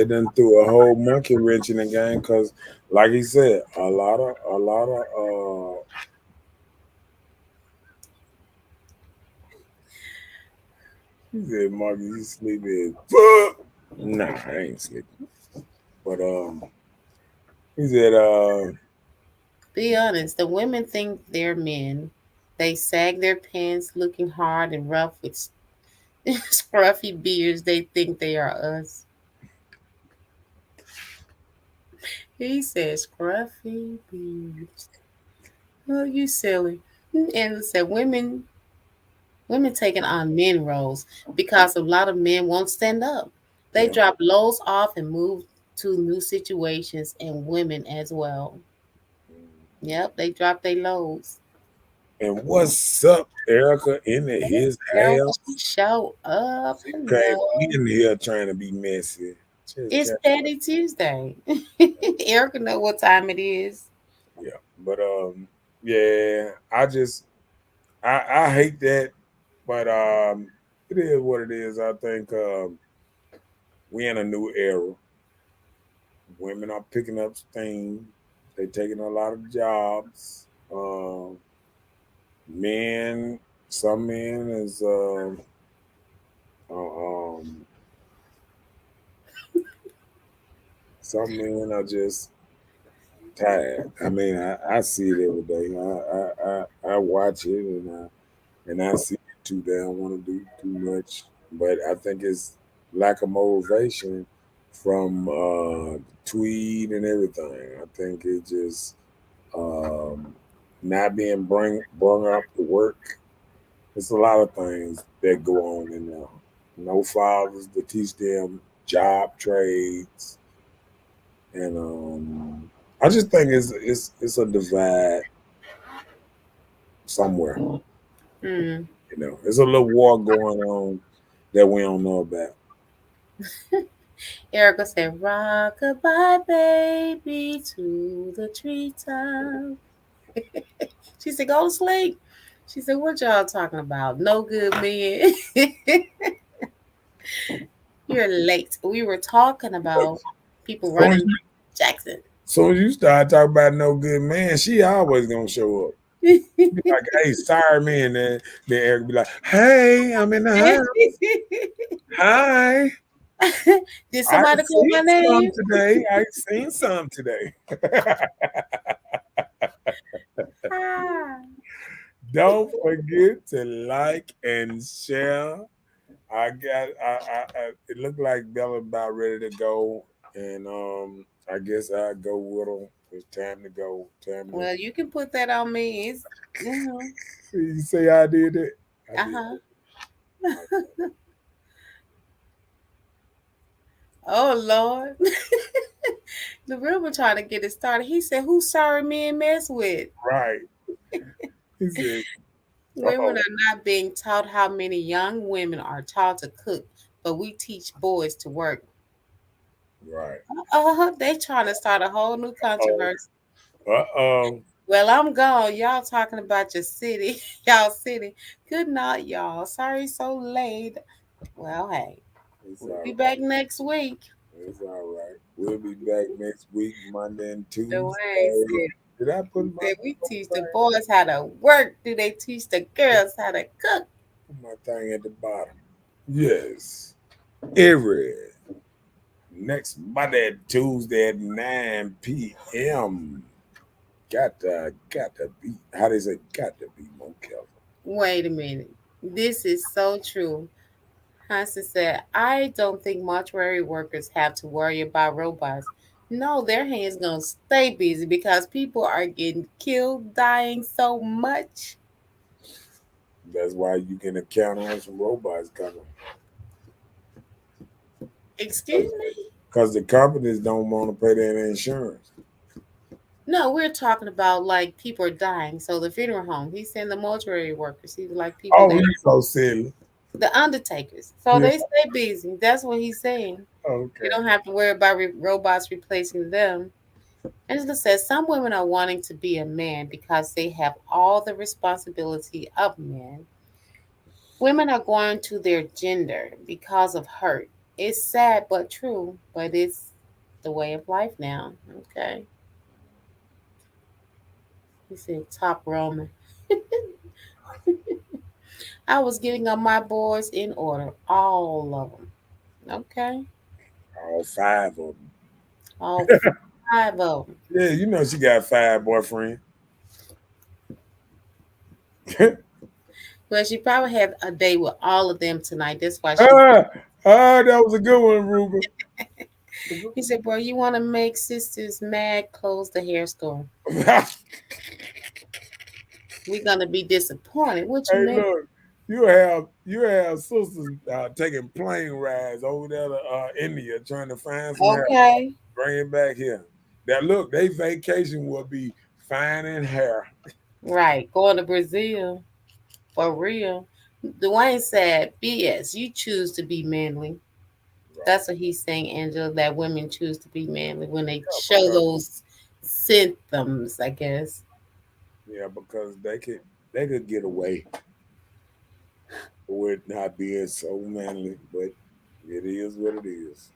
done threw a whole monkey wrench in the game because, like he said, a lot of he said, Marcus, you sleeping? Nah, I ain't sleeping. But he said, be honest, the women think they're men. They sag their pants, looking hard and rough with scruffy beards. They think they are us. He says scruffy beards. Oh, you silly. And said women taking on men roles because a lot of men won't stand up. They drop loads off and move to new situations, and women as well. Yep, they drop their loads. And what's up, Erica? In his house? Show up. Came in here trying to be messy. It's Petty Tuesday. Erica know what time it is. Yeah, but yeah, I hate that, but it is what it is. I think we in a new era. Women are picking up steam. They taking a lot of jobs. Some men is some men are just tired. I mean, I see it every day. I watch it and I see it too. They don't want to do too much, but I think it's lack of motivation from tweed and everything. I think it just not being brung up to work. It's a lot of things that go on in there. No fathers to teach them job trades, and I just think it's a divide somewhere. There's a little war going on that we don't know about. Erica said, rock-a-bye, baby, to the treetop. She said, go to sleep. She said, what y'all talking about? No good men. You're late. We were talking about people running Jackson. Soon as you start talking about no good man, she always gonna show up. Be like, hey, sorry, man. Then Eric be like, hey, I'm in the house. Hi. Did I somebody call my seen some name? today. I seen some today. Ah. Don't forget to like and share. It looked like Bella about ready to go, and I guess I go with her. It's time to go. Well, you can put that on me. It's, You say I did it. I did. uh-huh. Oh Lord. The river trying to get it started. He said, "Who sorry men mess with?" Right. He said, Women are not being taught how many young women are taught to cook, but we teach boys to work. right. They trying to start a whole new controversy. Uh-oh. Well, I'm gone. Y'all talking about your city. Y'all city. Good night, y'all. Sorry so late. Well, hey. We'll be back next week. It's all right. We'll be back next week, Monday and Tuesday. Dwayne said, Did I put my, we teach the boys how to work. Do they teach the girls how to cook? put my thing at the bottom? Yes. Every next Monday and Tuesday at 9 p.m. Got to be, how they say, got to be more careful. Wait a minute. This is so true. Hanson said, I don't think mortuary workers have to worry about robots. No, their hands gonna stay busy because people are getting killed, dying so much. That's why you can count on some robots coming. Excuse me? Because the companies don't want to pay their insurance. No, we're talking about like people are dying. So the funeral home, he's saying the mortuary workers. He's like people Oh, that he's so silly. the undertakers. So they stay busy. That's what he's saying. Okay. You don't have to worry about robots replacing them. Angela says some women are wanting to be a man because they have all the responsibility of men. Women are going to their gender because of hurt. It's sad but true, but it's the way of life now. Okay. He said top Roman. I was getting on my boys in order, all of them. Okay. All 5 of them. All 5 of them. Yeah, you know she got 5 boyfriends. Well, she probably had a day with all of them tonight. That's why she. That was a good one, Ruben. He said, "Bro, you want to make sisters mad? Close the hair store. We're gonna be disappointed." What you Hey, mean? look, you have sisters taking plane rides over there to India trying to find some hair. Okay. Bring it back here. That look, they vacation will be finding hair. Right. Going to Brazil. For real. Dwayne said, BS, you choose to be manly. That's what he's saying, Angela, that women choose to be manly when they show those symptoms, I guess. Yeah, because they could get away with not being so manly, but it is what it is.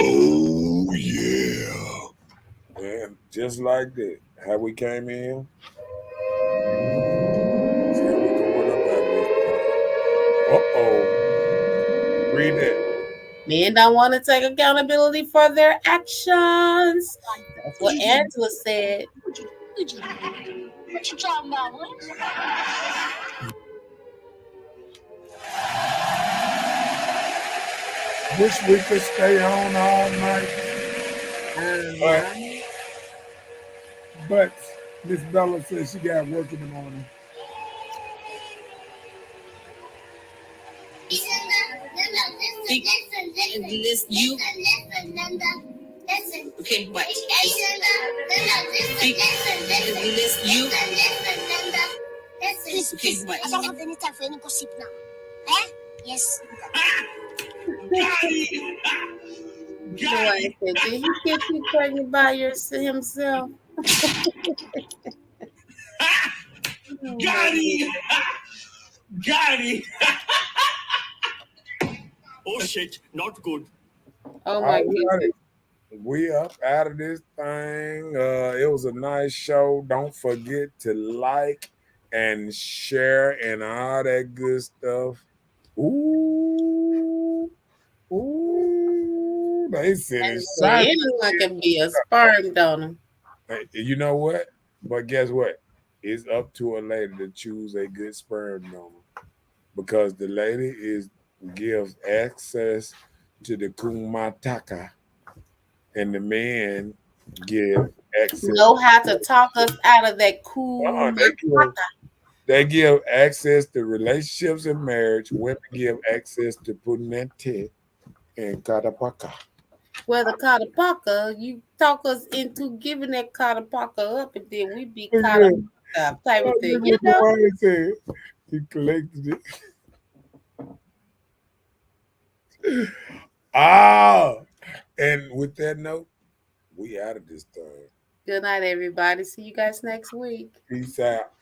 Oh yeah. And just like that, how we came in. Uh-oh. Read that. Men don't want to take accountability for their actions. That's what Angela said. What you talking about, what? Wish we could stay on all night. But Miss Bella says she got work in the morning. Listen. Okay, what? Listen. Okay, what? I don't have any time for any gossip now. Eh? Yes. Dwayne said, did he get you pregnant by himself? Got him! Got him! Oh shit, not good. Oh my goodness. We up out of this thing. It was a nice show. Don't forget to like and share and all that good stuff. Ooh, ooh, they said And it's say shiny. anyone can be a sperm donor. You know what? But guess what? It's up to a lady to choose a good sperm donor because the lady gives access to the kumataka, and the man give access. Know how to talk us out of that cool. They give access to relationships and marriage. Women give access to putting that tit in katapaka. Well, the Katapaka, you talk us into giving that Katapaka up, and then we be Katapaka type of thing. You know? What said. He collected it. Ah, and with that note, we out of this thing. Good night, everybody. See you guys next week. Peace out.